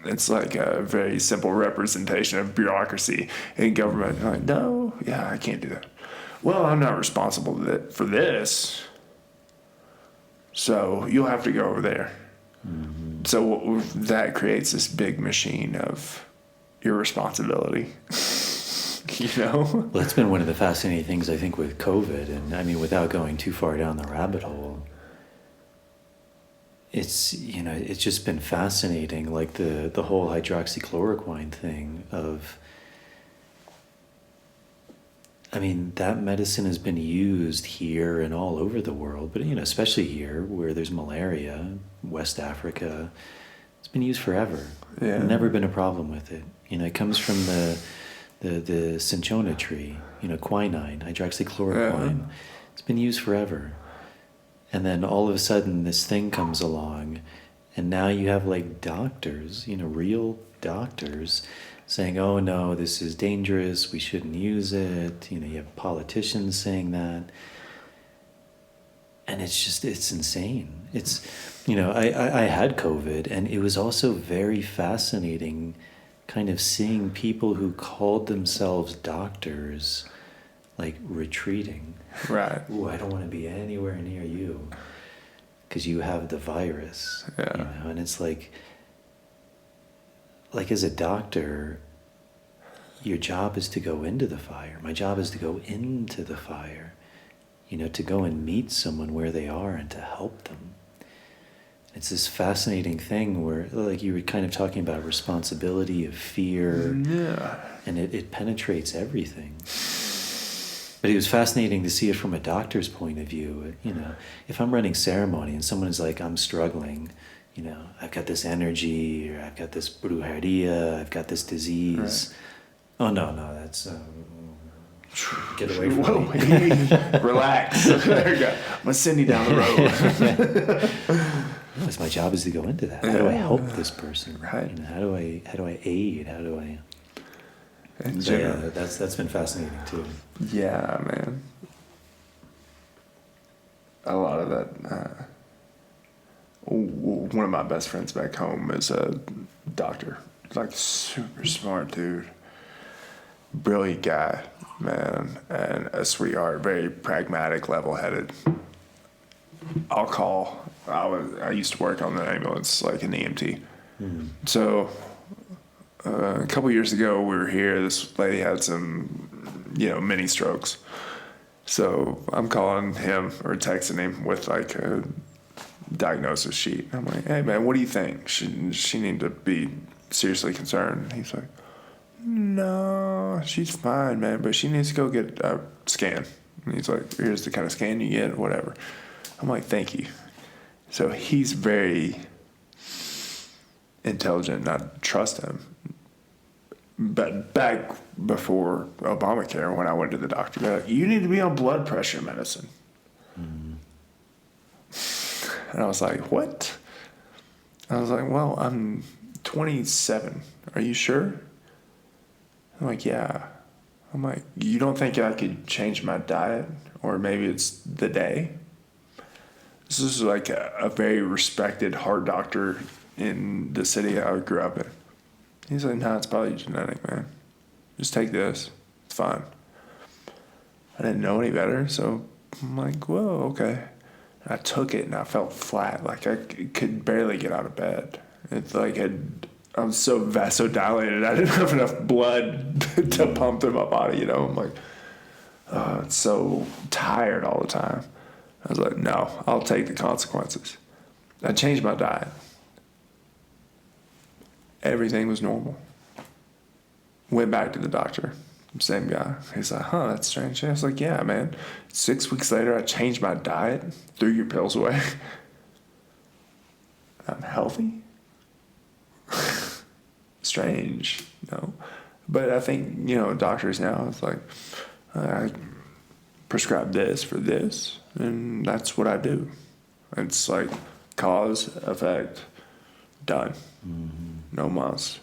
it's like a very simple representation of bureaucracy in government. You're like, no, yeah, I can't do that. Well, I'm not responsible for this, so you'll have to go over there. Mm-hmm. So that creates this big machine of irresponsibility. Well, that's been one of the fascinating things, I think, with COVID. And I mean, without going too far down the rabbit hole, it's just been fascinating, like the whole hydroxychloroquine thing of, I mean, that medicine has been used here and all over the world, but, especially here where there's malaria, West Africa, it's been used forever. Yeah. Never been a problem with it. It comes from the cinchona tree, quinine, hydroxychloroquine. Yeah. It's been used forever. And then all of a sudden this thing comes along, and now you have like doctors, real doctors saying, oh no, this is dangerous, we shouldn't use it. You have politicians saying that. And it's insane. It's, I had COVID, and it was also very fascinating kind of seeing people who called themselves doctors like retreating. Right. Ooh, I don't want to be anywhere near you because you have the virus. Yeah. And it's like as a doctor, your job is to go into the fire. My job is to go into the fire, to go and meet someone where they are and to help them. It's this fascinating thing where, like you were kind of talking about responsibility, of fear, and it penetrates everything. But it was fascinating to see it from a doctor's point of view. If I'm running ceremony and someone is like, I'm struggling, I've got this energy, or I've got this brujeria, I've got this disease. Right. Oh, no, that's... get away from me. Relax. There you go. I'm going to send you down the road. Yes, my job is to go into that. How do I help this person? Right. How do I aid? How do I? And that's been fascinating too. Yeah, man. A lot of that. One of my best friends back home is a doctor, like super smart dude, brilliant guy, man, and a sweetheart, very pragmatic, level-headed. I used to work on the ambulance, like an EMT. Mm-hmm. So a couple years ago, we were here. This lady had some, mini strokes. So I'm calling him or texting him with like a diagnosis sheet. I'm like, hey man, what do you think? She need to be seriously concerned? And he's like, no, she's fine, man, but she needs to go get a scan. And he's like, here's the kind of scan you get, whatever. I'm like, thank you. So he's very intelligent, and I trust him. But back before Obamacare, when I went to the doctor, they're like, you need to be on blood pressure medicine. Mm-hmm. And I was like, what? I was like, well, I'm 27. Are you sure? I'm like, yeah. I'm like, you don't think I could change my diet? Or maybe it's the day? This is like a very respected heart doctor in the city I grew up in. He's like, no, it's probably genetic, man. Just take this. It's fine. I didn't know any better, so I'm like, whoa, okay. And I took it and I felt flat. Like I could barely get out of bed. It's like I'm so vasodilated. I didn't have enough blood to pump through my body, I'm like, oh, it's so tired all the time. I was like, no, I'll take the consequences. I changed my diet. Everything was normal. Went back to the doctor. Same guy. He's like, huh, that's strange. I was like, yeah, man. 6 weeks later, I changed my diet, threw your pills away. I'm healthy. Strange, But I think, doctors now, it's like, I prescribe this for this, and that's what I do. It's like cause, effect, done. No mas.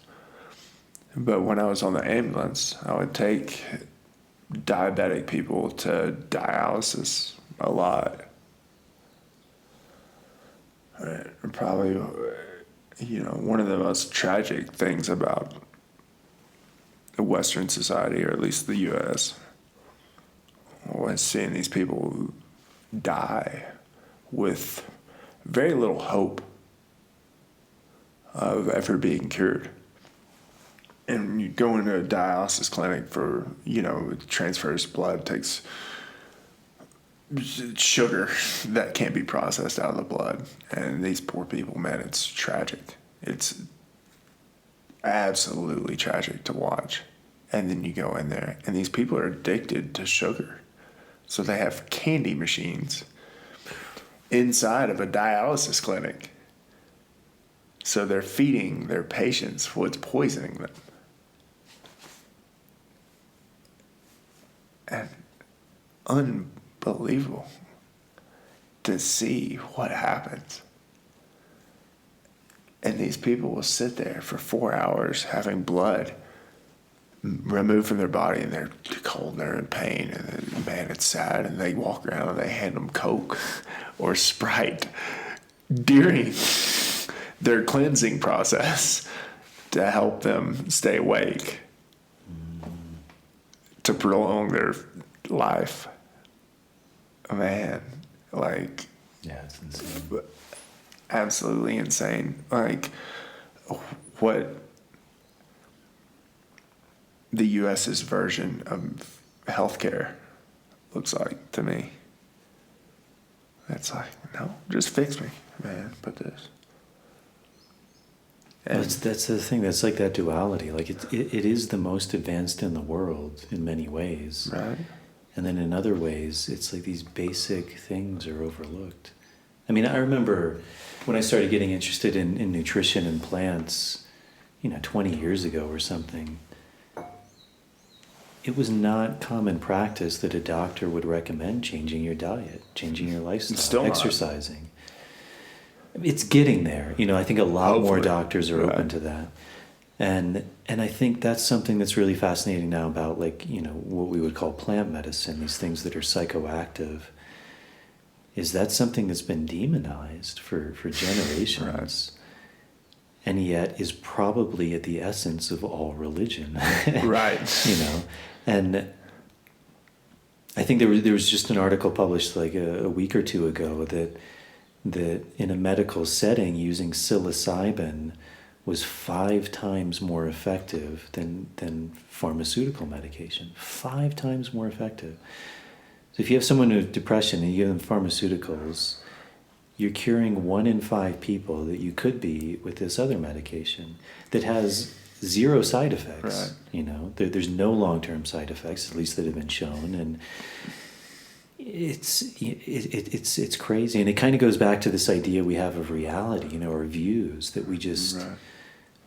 But when I was on the ambulance, I would take diabetic people to dialysis a lot. Probably, one of the most tragic things about Western society, or at least the U.S., was seeing these people die with very little hope of ever being cured. And you go into a dialysis clinic for, it transfers blood, takes sugar that can't be processed out of the blood. And these poor people, man, it's tragic. It's absolutely tragic to watch. And then you go in there, and these people are addicted to sugar. So they have candy machines inside of a dialysis clinic. So they're feeding their patients what's poisoning them. And unbelievable to see what happens. And these people will sit there for 4 hours having blood removed from their body, and they're cold and they're in pain, and then, man, it's sad. And they walk around and they hand them Coke or Sprite during their cleansing process to help them stay awake, to prolong their life. Man, like, yeah, it's insane. Absolutely insane. Like, what the U.S.'s version of healthcare looks like to me. It's like, no, just fix me, man. Put this. And that's the thing. That's like that duality. Like it is the most advanced in the world in many ways, right? And then in other ways, it's like these basic things are overlooked. I mean, I remember when I started getting interested in nutrition and plants, 20 years ago or something. It was not common practice that a doctor would recommend changing your diet, changing your lifestyle, exercising. It's getting there. I think a lot more doctors are open to that. And I think that's something that's really fascinating now about, like, what we would call plant medicine, these things that are psychoactive. Is that something that's been demonized for generations, and yet is probably at the essence of all religion. Right. And I think there was just an article published like a week or two ago that in a medical setting, using psilocybin was 5 times more effective than pharmaceutical medication. 5 times more effective. So if you have someone with depression and you give them pharmaceuticals, you're curing 1 in 5 people that you could be with this other medication that has 0 side effects. Right. There's no long-term side effects, at least that have been shown, and it's crazy. And it kind of goes back to this idea we have of reality, our views, that we just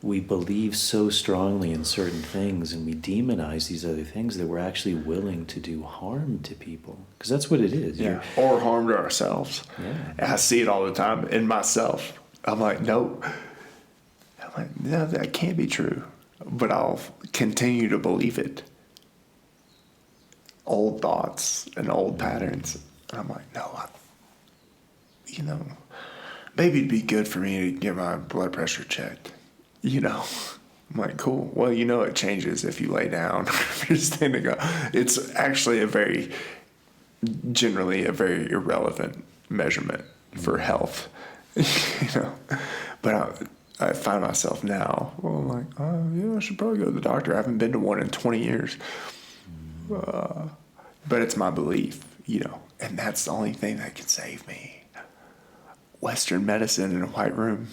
we believe so strongly in certain things, and we demonize these other things that we're actually willing to do harm to people, because that's what it is. Or harm to ourselves. Yeah. I see it all the time in myself. I'm like, no, that can't be true, but I'll continue to believe it. Old thoughts and old patterns. And I'm like, no, maybe it'd be good for me to get my blood pressure checked. I'm like, cool. Well, it changes if you lay down, if you're standing up. It's actually generally a very irrelevant measurement for health, But I find myself now, I'm like, I should probably go to the doctor. I haven't been to one in 20 years. But it's my belief, and that's the only thing that can save me. Western medicine in a white room,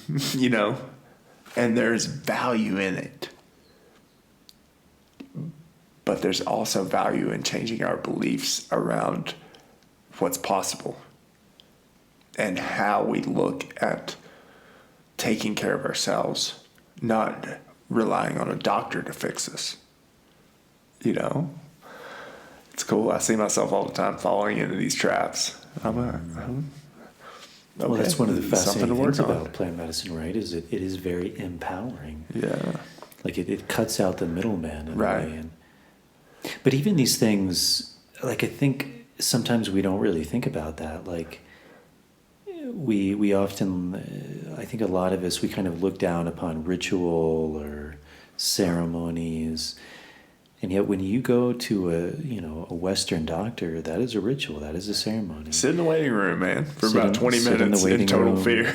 and there's value in it. But there's also value in changing our beliefs around what's possible and how we look at taking care of ourselves, not relying on a doctor to fix us. you know, it's cool. I see myself all the time falling into these traps. I'm like, okay, Well, that's one of the something to fascinating work things on. about plant medicine, right? Is it is very empowering. Yeah. Like it cuts out the middleman in Right. a way. But even these things, like I think sometimes we don't really think about that. Like we often, I think a lot of us, we kind of look down upon ritual or ceremonies. And yet when you go to a Western doctor, that is a ritual, that is a ceremony. Sit in the waiting room, man, for about 20 sit in the minutes in waiting total room. fear.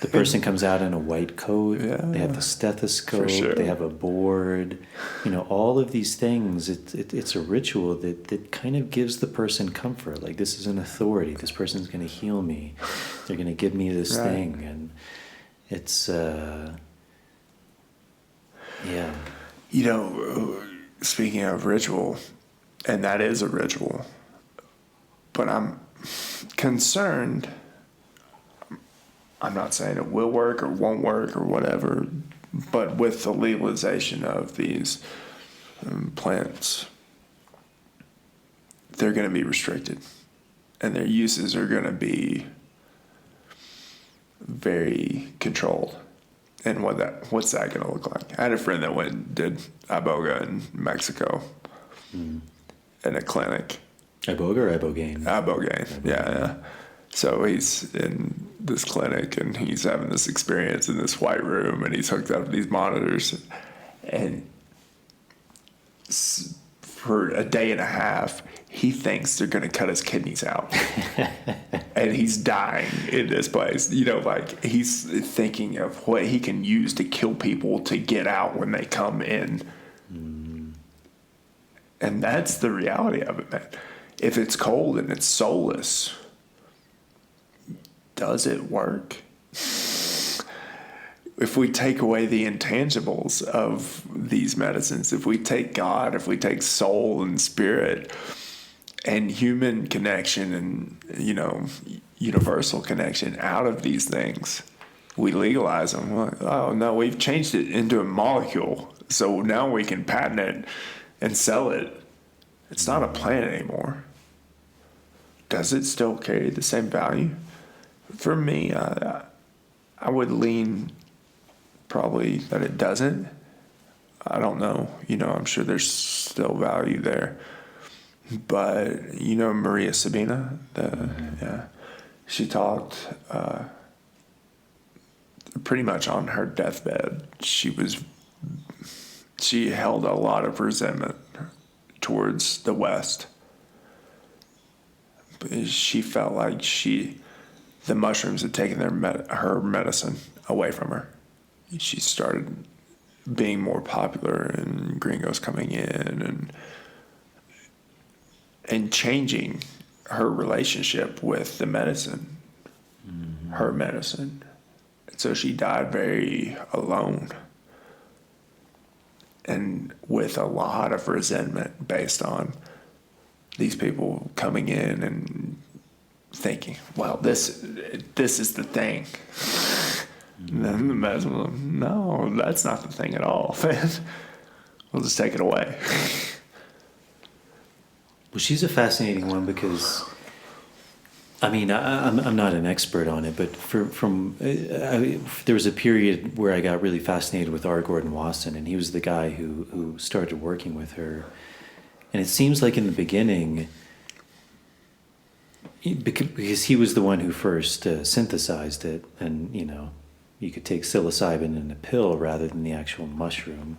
The person comes out in a white coat. Yeah, they have the stethoscope. for sure. They have a board. All of these things. It's a ritual that kind of gives the person comfort. Like, this is an authority. This person's going to heal me. They're going to give me this Right. thing, and it's yeah. Speaking of ritual, and that is a ritual, but I'm concerned. I'm not saying it will work or won't work or whatever, but with the legalization of these plants, they're going to be restricted, and their uses are going to be very controlled. And what's that going to look like? I had a friend that went and did iboga in Mexico in a clinic. Iboga or ibogaine? Ibogaine, yeah. So he's in this clinic and he's having this experience in this white room and he's hooked up to these monitors. And for a day and a half, he thinks they're going to cut his kidneys out. And he's dying in this place. Like he's thinking of what he can use to kill people to get out when they come in. And that's the reality of it, man. If it's cold and it's soulless, does it work? If we take away the intangibles of these medicines, if we take God, if we take soul and spirit and human connection and, universal connection out of these things, we legalize them. Like, oh, no, we've changed it into a molecule. So now we can patent it and sell it. It's not a plant anymore. Does it still carry the same value? For me, I would lean probably that it doesn't. I don't know. I'm sure there's still value there. But, Maria Sabina, she talked pretty much on her deathbed. She held a lot of resentment towards the West. She felt like the mushrooms had taken her medicine away from her. She started being more popular and gringos coming in and changing her relationship with the medicine, her medicine. And so she died very alone and with a lot of resentment based on these people coming in and thinking, well, this is the thing. And then the medicine, no, that's not the thing at all, man. We'll just take it away. Well, she's a fascinating one because, I'm not an expert on it, but there was a period where I got really fascinated with R. Gordon Wasson, and he was the guy who started working with her. And it seems like in the beginning, because he was the one who first synthesized it, and you could take psilocybin in a pill rather than the actual mushroom.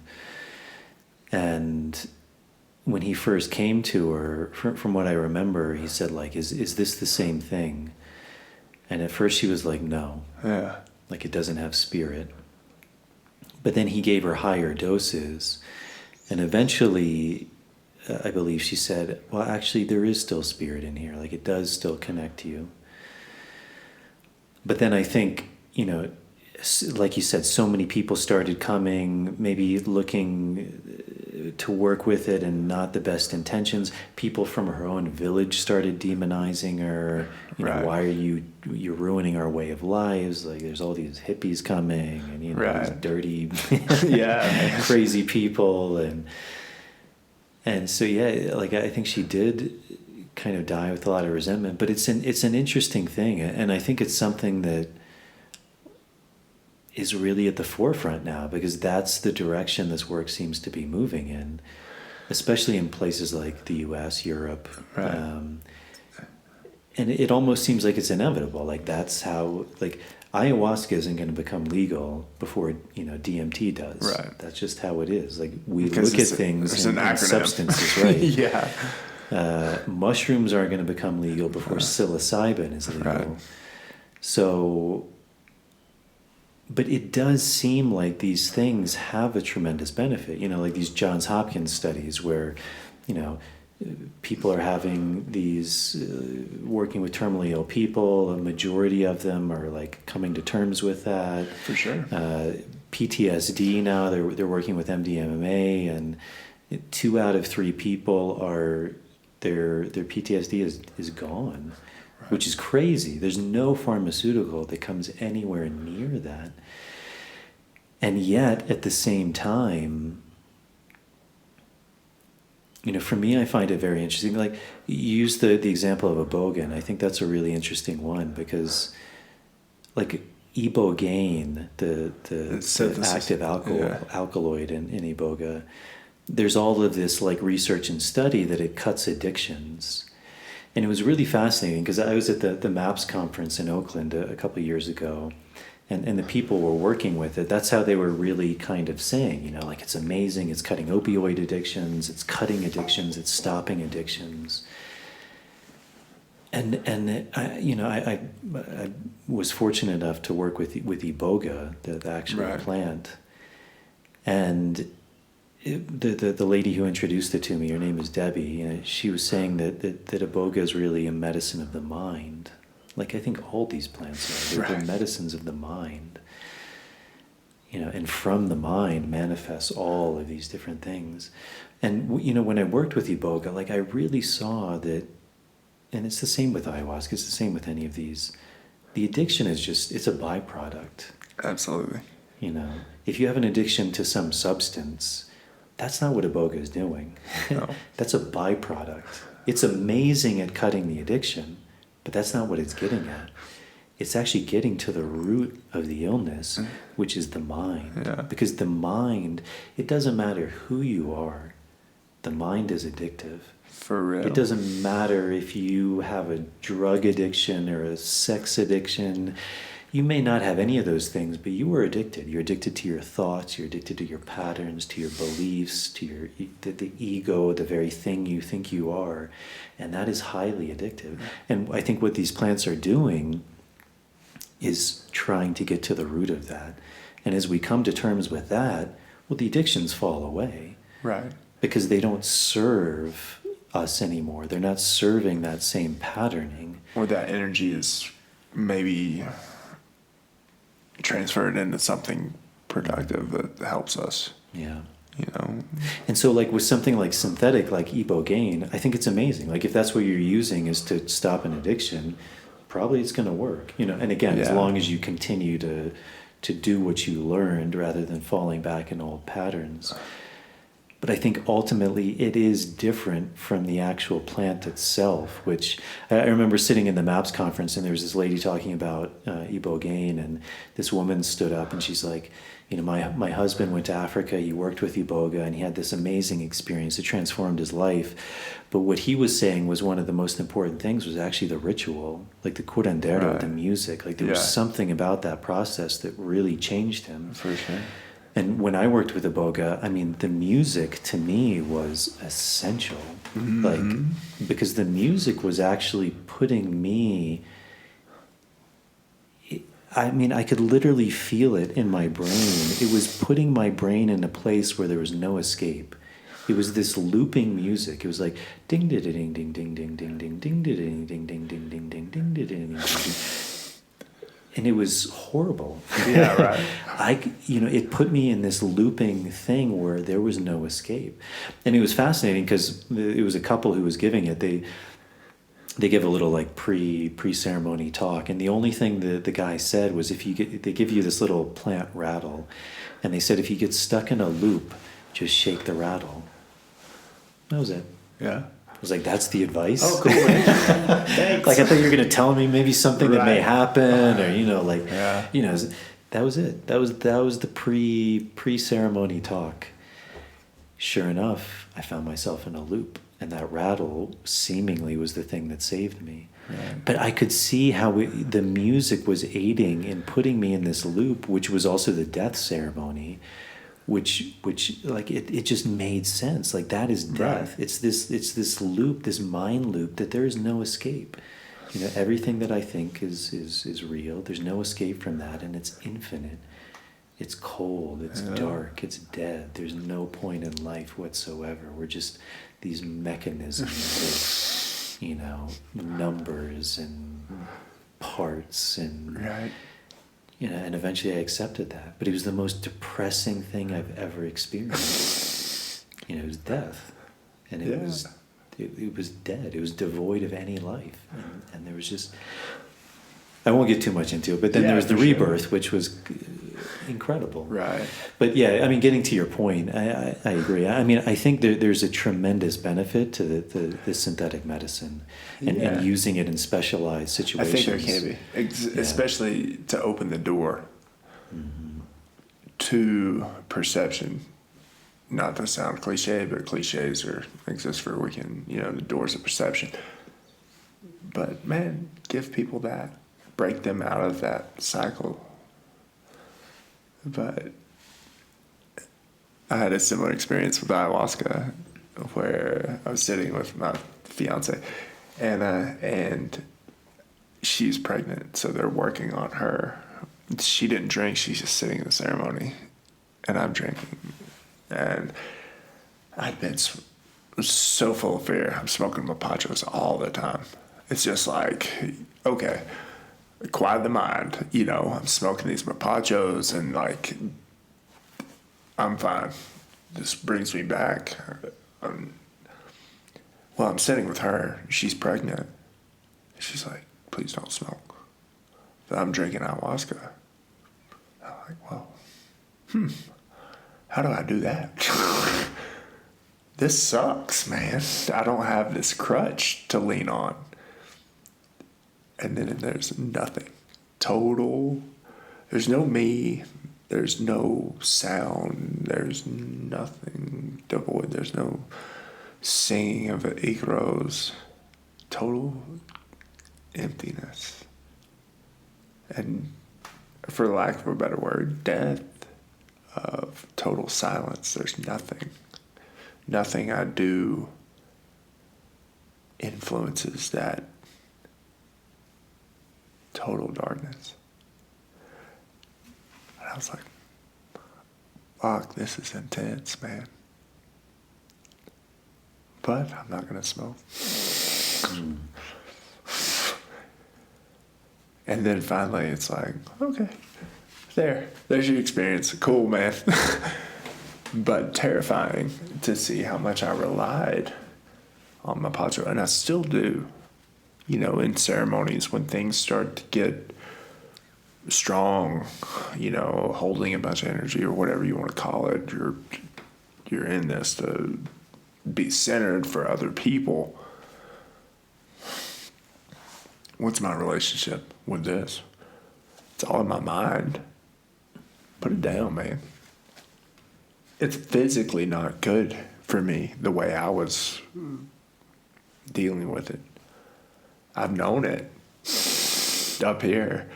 And when he first came to her, from what I remember, he said, like, is this the same thing? And at first she was like, no. Yeah. Like, it doesn't have spirit. But then he gave her higher doses. And eventually, I believe she said, well, actually, there is still spirit in here. Like, it does still connect to you. But then I think, like you said, so many people started coming, maybe looking to work with it and not the best intentions. People from her own village started demonizing her. Right. Why are you're ruining our way of lives? Like, there's all these hippies coming and, right. these dirty, yeah, crazy people. And so, yeah, like I think she did kind of die with a lot of resentment, but it's an interesting thing. And I think it's something that is really at the forefront now, because that's the direction this work seems to be moving in, especially in places like the US, Europe. Right. And it almost seems like it's inevitable. Like that's how, like ayahuasca isn't going to become legal before, DMT does. Right. That's just how it is. Like we Because look at things there's and an acronym. substances, right? Yeah. Mushrooms aren't going to become legal before psilocybin is legal. Right. So, but it does seem like these things have a tremendous benefit. Like these Johns Hopkins studies where, people are having these, working with terminally ill people, a majority of them are like coming to terms with that. For sure. PTSD now, they're working with MDMA, and 2 out of 3 people are, their PTSD is gone, right. Which is crazy. There's no pharmaceutical that comes anywhere near that. And yet, at the same time, for me, I find it very interesting. Like, you use the example of iboga, I think that's a really interesting one because, like, ibogaine, the active alkaloid in iboga, there's all of this, like, research and study that it cuts addictions. And it was really fascinating because I was at the MAPS conference in Oakland a couple of years ago, and the people were working with it. That's how they were really kind of saying, like, it's amazing, it's cutting opioid addictions, it's cutting addictions, it's stopping addictions. And I was fortunate enough to work with iboga, the actual right. plant. And the lady who introduced it to me, her name is Debbie, she was saying that iboga is really a medicine of the mind. Like I think all these plants are. They're medicines of the mind. And from the mind manifests all of these different things. And, when I worked with iboga, like I really saw that, and it's the same with ayahuasca, it's the same with any of these, the addiction is it's a byproduct. Absolutely. If you have an addiction to some substance, that's not what iboga is doing. No. That's a byproduct. It's amazing at cutting the addiction, but that's not what it's getting at. It's actually getting to the root of the illness, which is the mind. Yeah. Because the mind, it doesn't matter who you are, the mind is addictive. For real. It doesn't matter if you have a drug addiction or a sex addiction. You may not have any of those things, but you are addicted. You're addicted to your thoughts, you're addicted to your patterns, to your beliefs, to the ego, the very thing you think you are. And that is highly addictive. And I think what these plants are doing is trying to get to the root of that. And as we come to terms with that, well, the addictions fall away. Right. Because they don't serve us anymore. They're not serving that same patterning. Or that energy is maybe transferred into something productive that helps us. Yeah. And so, like, with something like synthetic, like ibogaine, I think it's amazing. Like, if that's what you're using is to stop an addiction, probably it's going to work. And again, as long as you continue to do what you learned rather than falling back in old patterns. But I think ultimately it is different from the actual plant itself, which I remember sitting in the MAPS conference and there was this lady talking about ibogaine, and this woman stood up and she's like, my husband went to Africa, he worked with iboga, and he had this amazing experience. It transformed his life. But what he was saying was one of the most important things was actually the ritual, like the curandero, the music. Like there was something about that process that really changed him. For sure. And when I worked with iboga, I mean, the music to me was essential. Mm-hmm. Like, because the music was actually putting me, I could literally feel it in my brain. It was putting my brain in a place where there was no escape. It was this looping music. It was like ding ding ding ding ding ding ding ding ding ding ding ding ding ding ding ding ding ding ding. And it was horrible. Yeah, right. It put me in this looping thing where there was no escape. And it was fascinating because it was a couple who was giving it. They give a little like pre-ceremony talk, and the only thing the guy said was they give you this little plant rattle, and they said if you get stuck in a loop, just shake the rattle. That was it. Yeah. I was like, that's the advice? Oh, cool, man. Thanks. Like, I thought you were going to tell me maybe something that may Right. happen, or, you know, like, Yeah. you know, that was it. That was the pre-ceremony talk. Sure enough, I found myself in a loop, and that rattle seemingly was the thing that saved me. Right. But I could see how the music was aiding in putting me in this loop, which was also the death ceremony, which like it just made sense. Like, that is death. Right. It's this loop, this mind loop that there is no escape. You know, everything that I think is real. There's no escape from that, and it's infinite. It's cold, it's dark, it's dead. There's no point in life whatsoever. We're just these mechanisms of, you know, numbers and parts and, Right. you know, and eventually I accepted that. But it was the most depressing thing I've ever experienced. You know, it was death. And it was dead. It was devoid of any life. And there was just, I won't get too much into it, but then there was the rebirth, which was incredible. Right. But yeah, I mean, getting to your point, I agree. I mean, I think there's a tremendous benefit to the synthetic medicine and using it in specialized I situations. think there can be, especially to open the door to perception. Not to sound cliche, but cliches exist for a weekend. You know, the doors of perception. But man, give people that, break them out of that cycle. But I had a similar experience with ayahuasca, where I was sitting with my fiance, and she's pregnant, so they're working on her. She didn't drink; she's just sitting in the ceremony, and I'm drinking, and I'd been so full of fear. I'm smoking mapachos all the time. It's just like, okay, quiet the mind. You know, I'm smoking these mapachos, and like, I'm fine. This brings me back. Well, I'm sitting with her. She's pregnant. She's like, please don't smoke. But I'm drinking ayahuasca. I'm like, well, how do I do that? This sucks, man. I don't have this crutch to lean on. And then there's nothing. Total. There's no me. There's no sound. There's nothing devoid. There's no singing of Icaros. Total emptiness. And for lack of a better word, death of total silence. There's nothing. Nothing I do influences that total darkness. And I was like, fuck, this is intense, man. But I'm not going to smoke. And then finally it's like, okay, there's your experience. Cool, man. But terrifying to see how much I relied on my pacho. And I still do, you know, in ceremonies when things start to get strong, you know, holding a bunch of energy or whatever you want to call it. You're in this to be centered for other people. What's my relationship with this? It's all in my mind. Put it down, man. It's physically not good for me the way I was dealing with it. I've known it up here,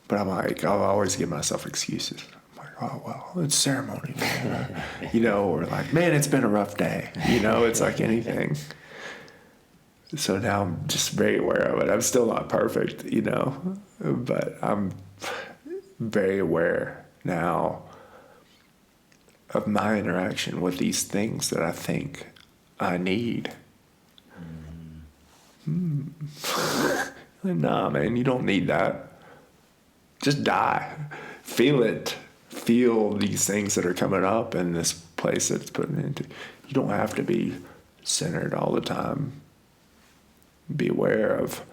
but I'm like, I'll always give myself excuses. I'm like, oh, well, it's ceremony, man. You know, or like, man, it's been a rough day. You know, it's like anything. So now I'm just very aware of it. I'm still not perfect, you know, but I'm very aware now of my interaction with these things that I think I need. Nah, man, you don't need that. Just die. Feel it. Feel these things that are coming up in this place that it's putting into. You don't have to be centered all the time. Be aware of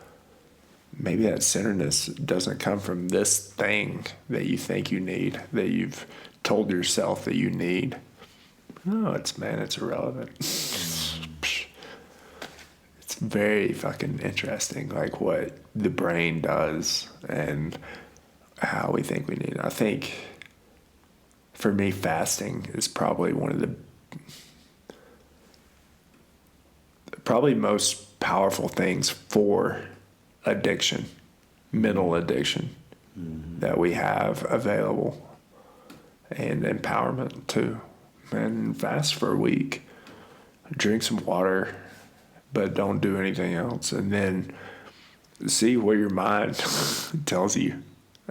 maybe that centeredness doesn't come from this thing that you think you need, that you've told yourself that you need. No, it's irrelevant. it's very fucking interesting, like what the brain does and how we think we need. I think for me, fasting is probably one of the probably most powerful things for addiction, mental addiction, that we have available, and empowerment too. And fast for a week, drink some water, but don't do anything else, and then see where your mind tells you.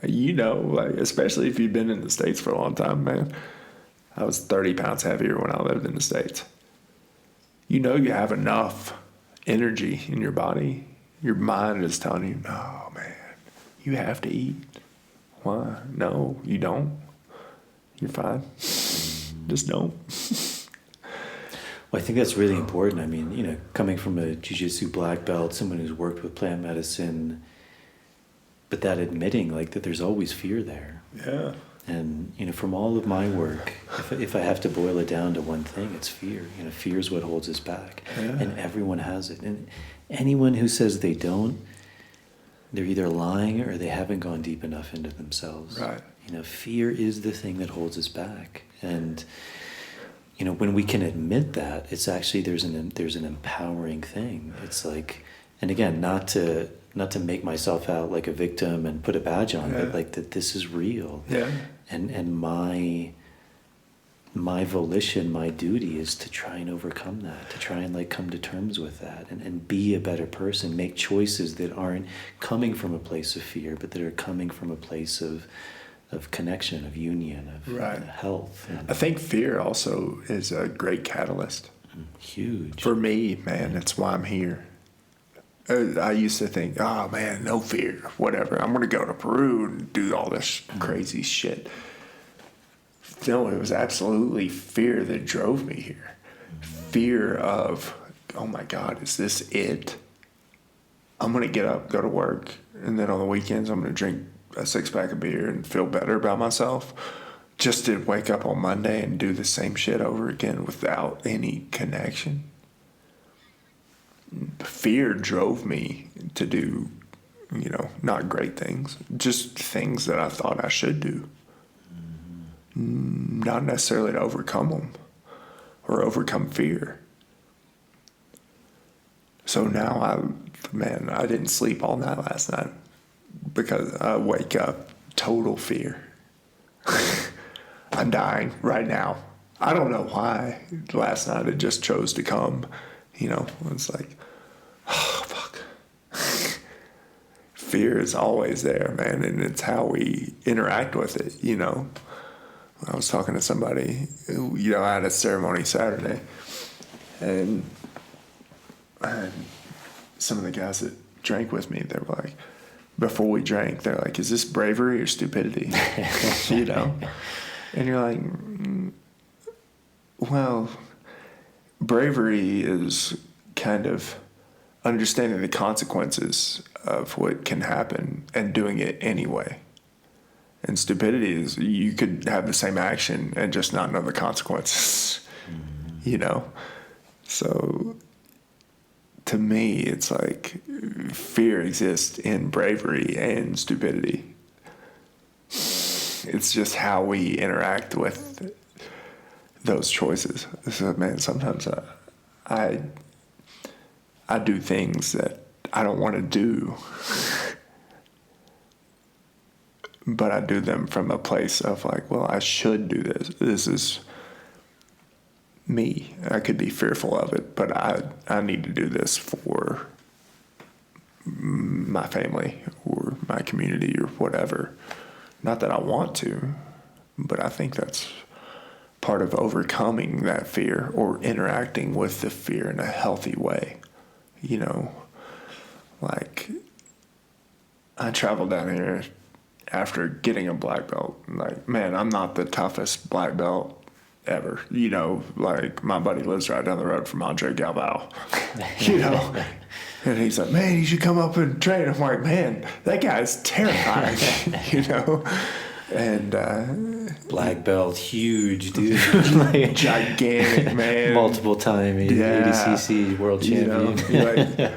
You know, like, especially if you've been in the States for a long time, man. I was 30 pounds heavier when I lived in the States. You know you have enough energy in your body. Your mind is telling you, no, man, you have to eat. Why? No, you don't. You're fine. Just don't. Well, I think that's really important. I mean, you know, coming from a jiu-jitsu black belt, someone who's worked with plant medicine, but that admitting, like, that there's always fear there. Yeah. And, you know, from all of my work, if I have to boil it down to one thing, it's fear. You know, fear is what holds us back. Yeah. And everyone has it. And anyone who says they don't, they're either lying or they haven't gone deep enough into themselves. Right. You know, fear is the thing that holds us back. And, you know, when we can admit that, it's actually, there's an empowering thing. It's like, and again, not to make myself out like a victim and put a badge on, but like that this is real. Yeah. And my volition, my duty is to try and overcome that, to try and like come to terms with that and be a better person, make choices that aren't coming from a place of fear, but that are coming from a place of connection, of union, of health. And I think fear also is a great catalyst. huge. For me, man, that's why I'm here. I used to think, oh man, no fear, whatever. I'm going to go to Peru and do all this crazy shit. No, it was absolutely fear that drove me here. Fear of, oh my God, is this it? I'm going to get up, go to work, and then on the weekends I'm going to drink a 6-pack of beer and feel better about myself, just to wake up on Monday and do the same shit over again without any connection. Fear drove me to do, you know, not great things, just things that I thought I should do. Not necessarily to overcome them or overcome fear. So now I didn't sleep all night last night because I wake up total fear. I'm dying right now. I don't know why. Last night it just chose to come. You know, it's like, oh, fuck. Fear is always there, man, and it's how we interact with it, you know. I was talking to somebody, you know, I had a ceremony Saturday, and some of the guys that drank with me, they were like, before we drank, they're like, is this bravery or stupidity? You know? And you're like, well, bravery is kind of understanding the consequences of what can happen and doing it anyway. And stupidity is you could have the same action and just not know the consequences, you know? So to me, it's like fear exists in bravery and stupidity. It's just how we interact with those choices. So, man, sometimes I do things that I don't want to do, but I do them from a place of like, well, I should do this. This is me. I could be fearful of it, but I need to do this for my family or my community or whatever. Not that I want to, but I think that's part of overcoming that fear or interacting with the fear in a healthy way. You know, like I traveled down here after getting a black belt. Like, man, I'm not the toughest black belt ever. You know, like my buddy lives right down the road from Andre Galvao, you know. And he's like, man, you should come up and train. I'm like, man, that guy's terrifying, you know. And Black belt, huge dude, like, gigantic man, multiple time 80cc world champion. Like,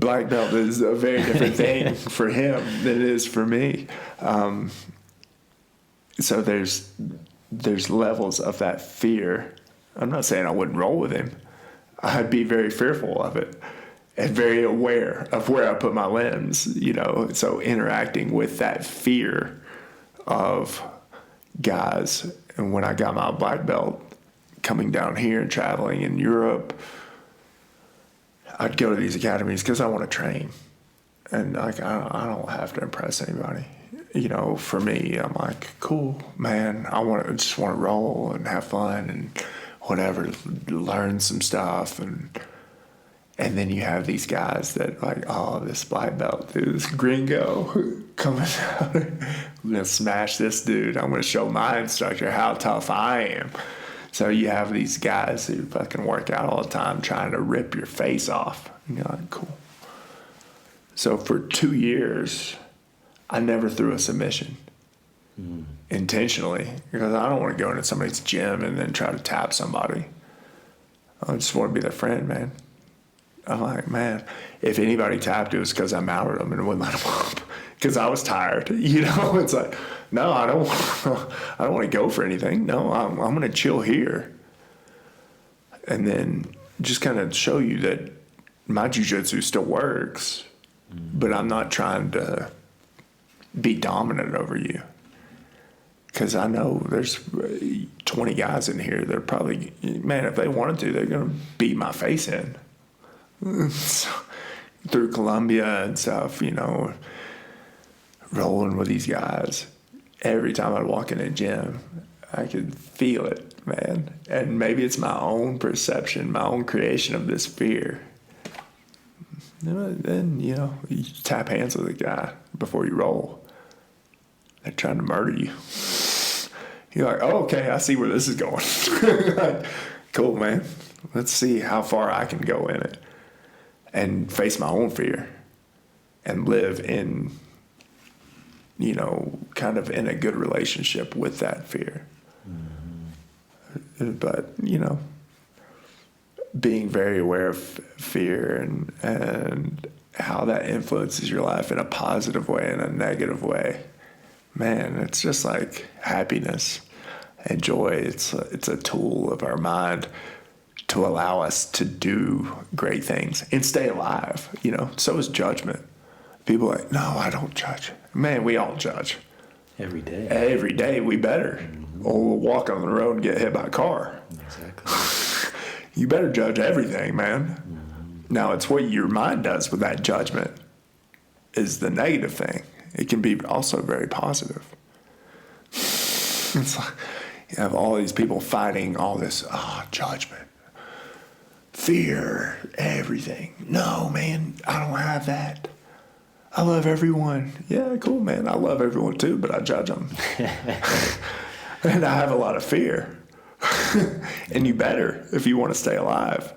black belt is a very different thing for him than it is for me. So there's levels of that fear. I'm not saying I wouldn't roll with him. I'd be very fearful of it and very aware of where I put my limbs, so interacting with that fear of guys. And when I got my black belt, coming down here and traveling in Europe, I'd go to these academies because I want to train. And like, I don't have to impress anybody. For me, I'm like, cool, man. I just want to roll and have fun and whatever, learn some stuff. And then you have these guys that like, oh, this black belt dude, this gringo coming out. I'm going to smash this dude. I'm going to show my instructor how tough I am. So you have these guys who fucking work out all the time trying to rip your face off. And you're like, cool. So for 2 years, I never threw a submission intentionally, because I don't want to go into somebody's gym and then try to tap somebody. I just want to be their friend, man. I'm like, man, if anybody tapped, it was because I mounted them and wouldn't let them up because I was tired. It's like, no, I don't want to go for anything. No, I'm going to chill here. And then just kind of show you that my jiu-jitsu still works, but I'm not trying to be dominant over you. Because I know there's 20 guys in here that are probably, man, if they wanted to, they're going to beat my face in. So, through Colombia and stuff, rolling with these guys. Every time I'd walk in a gym, I could feel it, man. And maybe it's my own perception, my own creation of this fear. Then, you tap hands with a guy before you roll. They're trying to murder you. You're like, oh, okay, I see where this is going. Like, cool, man. Let's see how far I can go in it and face my own fear and live in, kind of in a good relationship with that fear. Mm-hmm. But, being very aware of fear and how that influences your life in a positive way and a negative way. Man, it's just like happiness and joy. It's a tool of our mind to allow us to do great things and stay alive. So is judgment. People are like, no, I don't judge. Man, we all judge. Every day. Every day we better. Mm-hmm. Or we'll walk on the road and get hit by a car. Exactly. You better judge everything, man. Mm-hmm. Now, it's what your mind does with that judgment is the negative thing. It can be also very positive. It's like you have all these people fighting all this judgment, fear, everything. No, man, I don't have that. I love everyone. Yeah, cool, man. I love everyone too, but I judge them. And I have a lot of fear. And you better if you want to stay alive.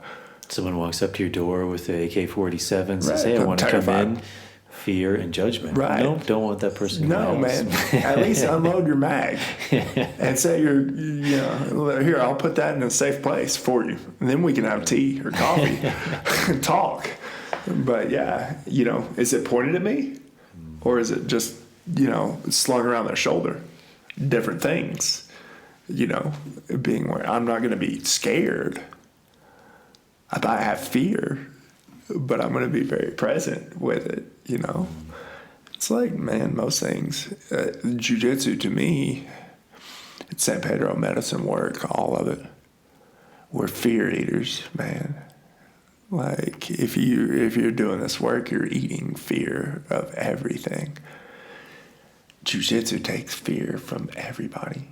Someone walks up to your door with an AK-47 and says, hey, I want to come in. Fear and judgment. Right. Nope, don't want that person. No, man. At least unload your mag and say here, I'll put that in a safe place for you. And then we can have tea or coffee and talk. But yeah, is it pointed at me or is it just, slung around their shoulder? Different things, being where I'm not going to be scared. I have fear, but I'm going to be very present with it, It's like, man, most things. Jiu-jitsu to me, it's San Pedro medicine work, all of it. We're fear eaters, man. Like, if you're doing this work, you're eating fear of everything. Jiu-jitsu takes fear from everybody.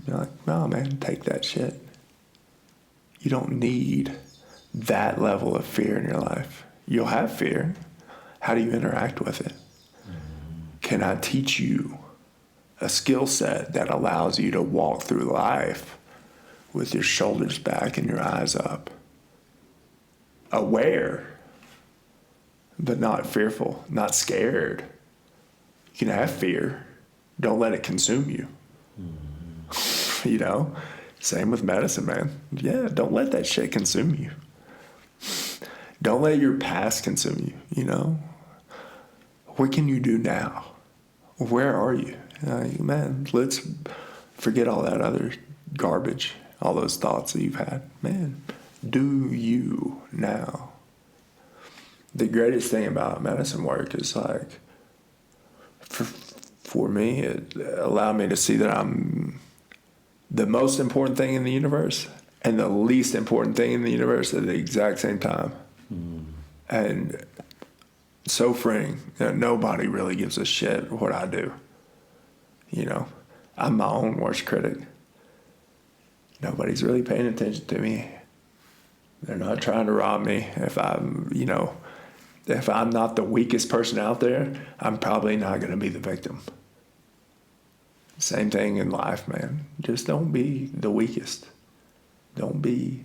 You're like, no, man, take that shit. You don't need that level of fear in your life. You'll have fear. How do you interact with it? Can I teach you a skill set that allows you to walk through life with your shoulders back and your eyes up? Aware, but not fearful, not scared. You can have fear. Don't let it consume you. You know, same with medicine, man. Yeah, don't let that shit consume you. Don't let your past consume you, you know? What can you do now? Where are you? Man, let's forget all that other garbage, all those thoughts that you've had. Man, do you now? The greatest thing about medicine work is like, for me, it allowed me to see that I'm the most important thing in the universe and the least important thing in the universe at the exact same time. And so freeing that nobody really gives a shit what I do. You know, I'm my own worst critic. Nobody's really paying attention to me. They're not trying to rob me. If I'm not the weakest person out there, I'm probably not going to be the victim. Same thing in life, man. Just don't be the weakest. Don't be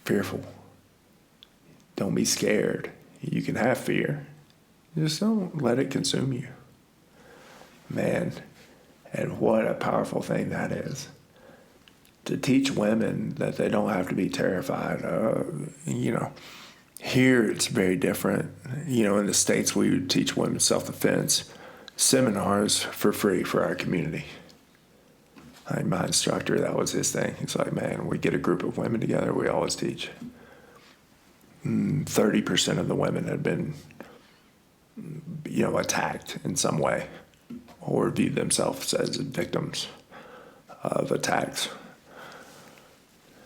fearful. Don't be scared. You can have fear. Just don't let it consume you. Man, and what a powerful thing that is. To teach women that they don't have to be terrified. You know, here it's very different. You know, in the States we would teach women self-defense seminars for free for our community. Like my instructor, that was his thing. He's like, man, we get a group of women together, we always teach. 30% of the women had been, you know, attacked in some way or viewed themselves as victims of attacks.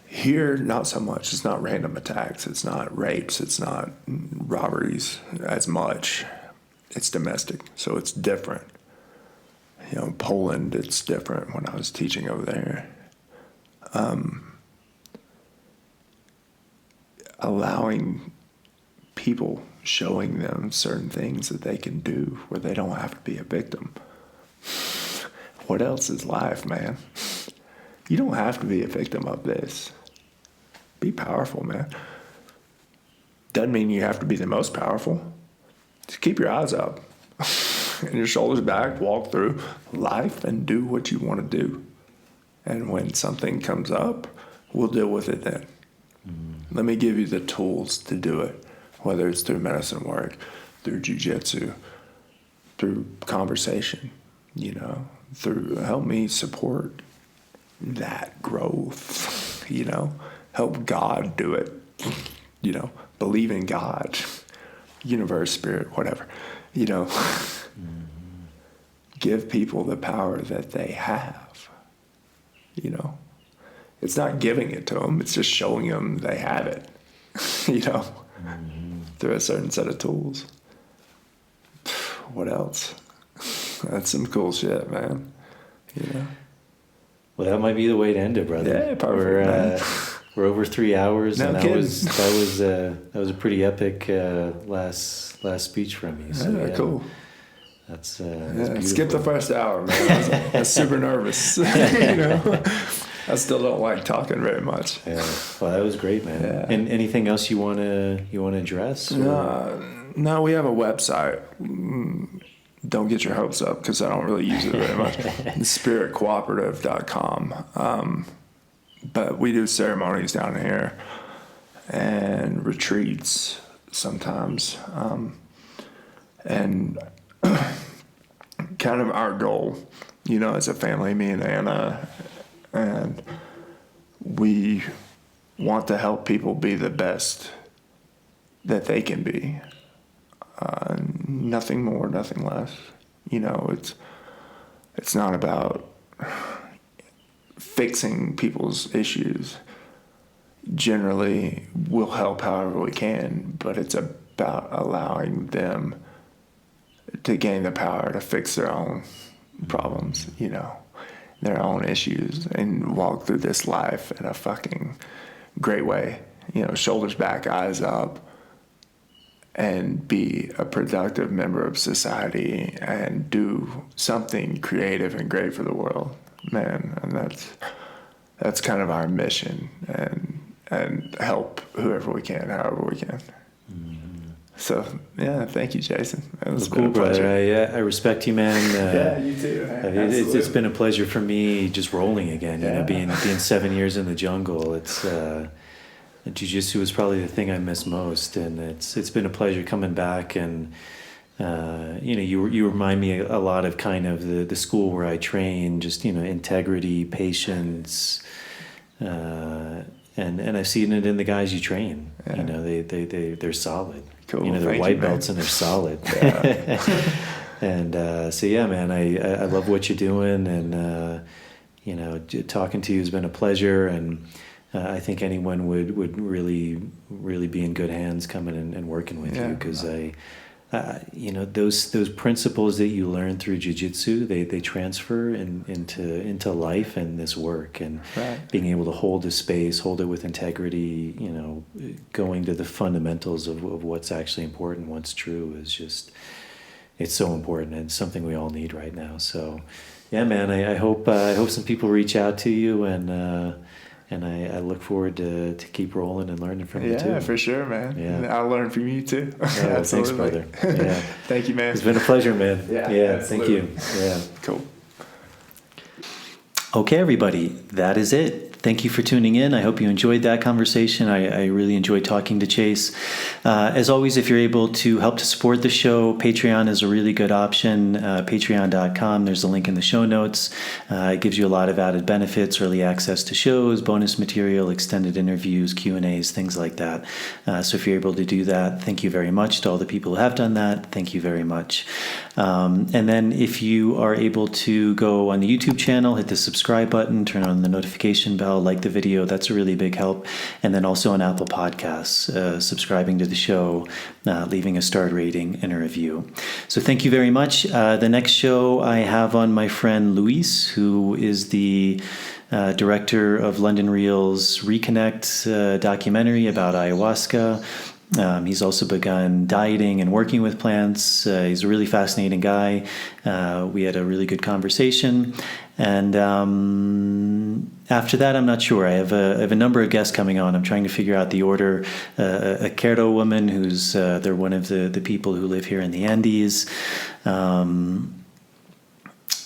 Here, not so much. It's not random attacks. It's not rapes. It's not robberies as much. It's domestic, so it's different. You know, Poland, it's different when I was teaching over there. Allowing people, showing them certain things that they can do where they don't have to be a victim. What else is life, man? You don't have to be a victim of this. Be powerful, man. Doesn't mean you have to be the most powerful. Just keep your eyes up and your shoulders back, walk through life and do what you want to do. And when something comes up, we'll deal with it then. Let me give you the tools to do it, whether it's through medicine work, through jiu-jitsu, through conversation, you know, through help me support that growth, you know, help God do it, you know, believe in God, universe, spirit, whatever, you know, give people the power that they have, you know. It's not giving it to them. It's just showing them they have it, you know, through a certain set of tools. What else? That's some cool shit, man. You know? Well, that might be the way to end it, brother. Yeah, perfect, we're over 3 hours, no and that kidding. was a pretty epic last speech from you. So, yeah, cool. That's skip the first hour, man. I was super nervous. You know, I still don't like talking very much. Yeah. Well, that was great, man. Yeah. And anything else you wanna address? No, we have a website. Don't get your hopes up because I don't really use it very much. SpiritCooperative.com. But we do ceremonies down here and retreats sometimes. And kind of our goal, you know, as a family, me and Anna, and we want to help people be the best that they can be. Nothing more, nothing less. You know, it's not about fixing people's issues. Generally, we'll help however we can, but it's about allowing them to gain the power to fix their own problems, you know, their own issues, and walk through this life in a fucking great way. You know, shoulders back, eyes up, and be a productive member of society and do something creative and great for the world, man. And that's kind of our mission, and help whoever we can, however we can. So yeah, thank you, Jason. It was Cool, brother. I respect you, man. Yeah, you too. It's been a pleasure for me just rolling again. You know, being 7 years in the jungle. It's jiu-jitsu is probably the thing I miss most, and it's been a pleasure coming back. And you know, you remind me a lot of kind of the school where I trained. Just, you know, integrity, patience. And I've seen it in the guys you train. Yeah. You know, they're solid. Cool. You know, they're white belts and they're solid. Yeah. And so yeah, man, I love what you're doing, and you know, talking to you has been a pleasure, and I think anyone would really be in good hands coming and working with you, because you know, those principles that you learn through jiu-jitsu, they transfer into life and this work, and being able to hold the space, hold it with integrity, you know, going to the fundamentals of what's actually important, what's true, is just, it's so important, and it's something we all need right now. So yeah, man, I hope some people reach out to you, and I look forward to keep rolling and learning from you too. Yeah, for sure, man. Yeah. I'll learn from you too. Yeah, thanks, brother. Yeah. Thank you, man. It's been a pleasure, man. Yeah, thank you. Yeah. Cool. Okay, everybody, that is it. Thank you for tuning in. I hope you enjoyed that conversation. I really enjoyed talking to Chase. As always, if you're able to help to support the show, Patreon is a really good option. Patreon.com. There's a link in the show notes. It gives you a lot of added benefits, early access to shows, bonus material, extended interviews, Q&As, things like that. So if you're able to do that, thank you very much to all the people who have done that. Thank you very much. And then if you are able to go on the YouTube channel, hit the subscribe button, turn on the notification bell, like the video, that's a really big help. And then also on Apple Podcasts, subscribing to the show, leaving a star rating and a review. So thank you very much. The next show I have on my friend Luis, who is the director of London Real's Reconnect documentary about ayahuasca. He's also begun dieting and working with plants. He's a really fascinating guy. We had a really good conversation. And after that, I'm not sure. I have a number of guests coming on. I'm trying to figure out the order. A Cerdo woman who's, they're one of the people who live here in the Andes.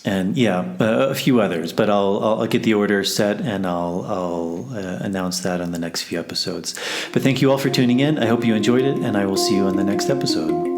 And yeah, a few others, but I'll get the order set, and I'll announce that on the next few episodes. But thank you all for tuning in. I hope you enjoyed it, and I will see you on the next episode.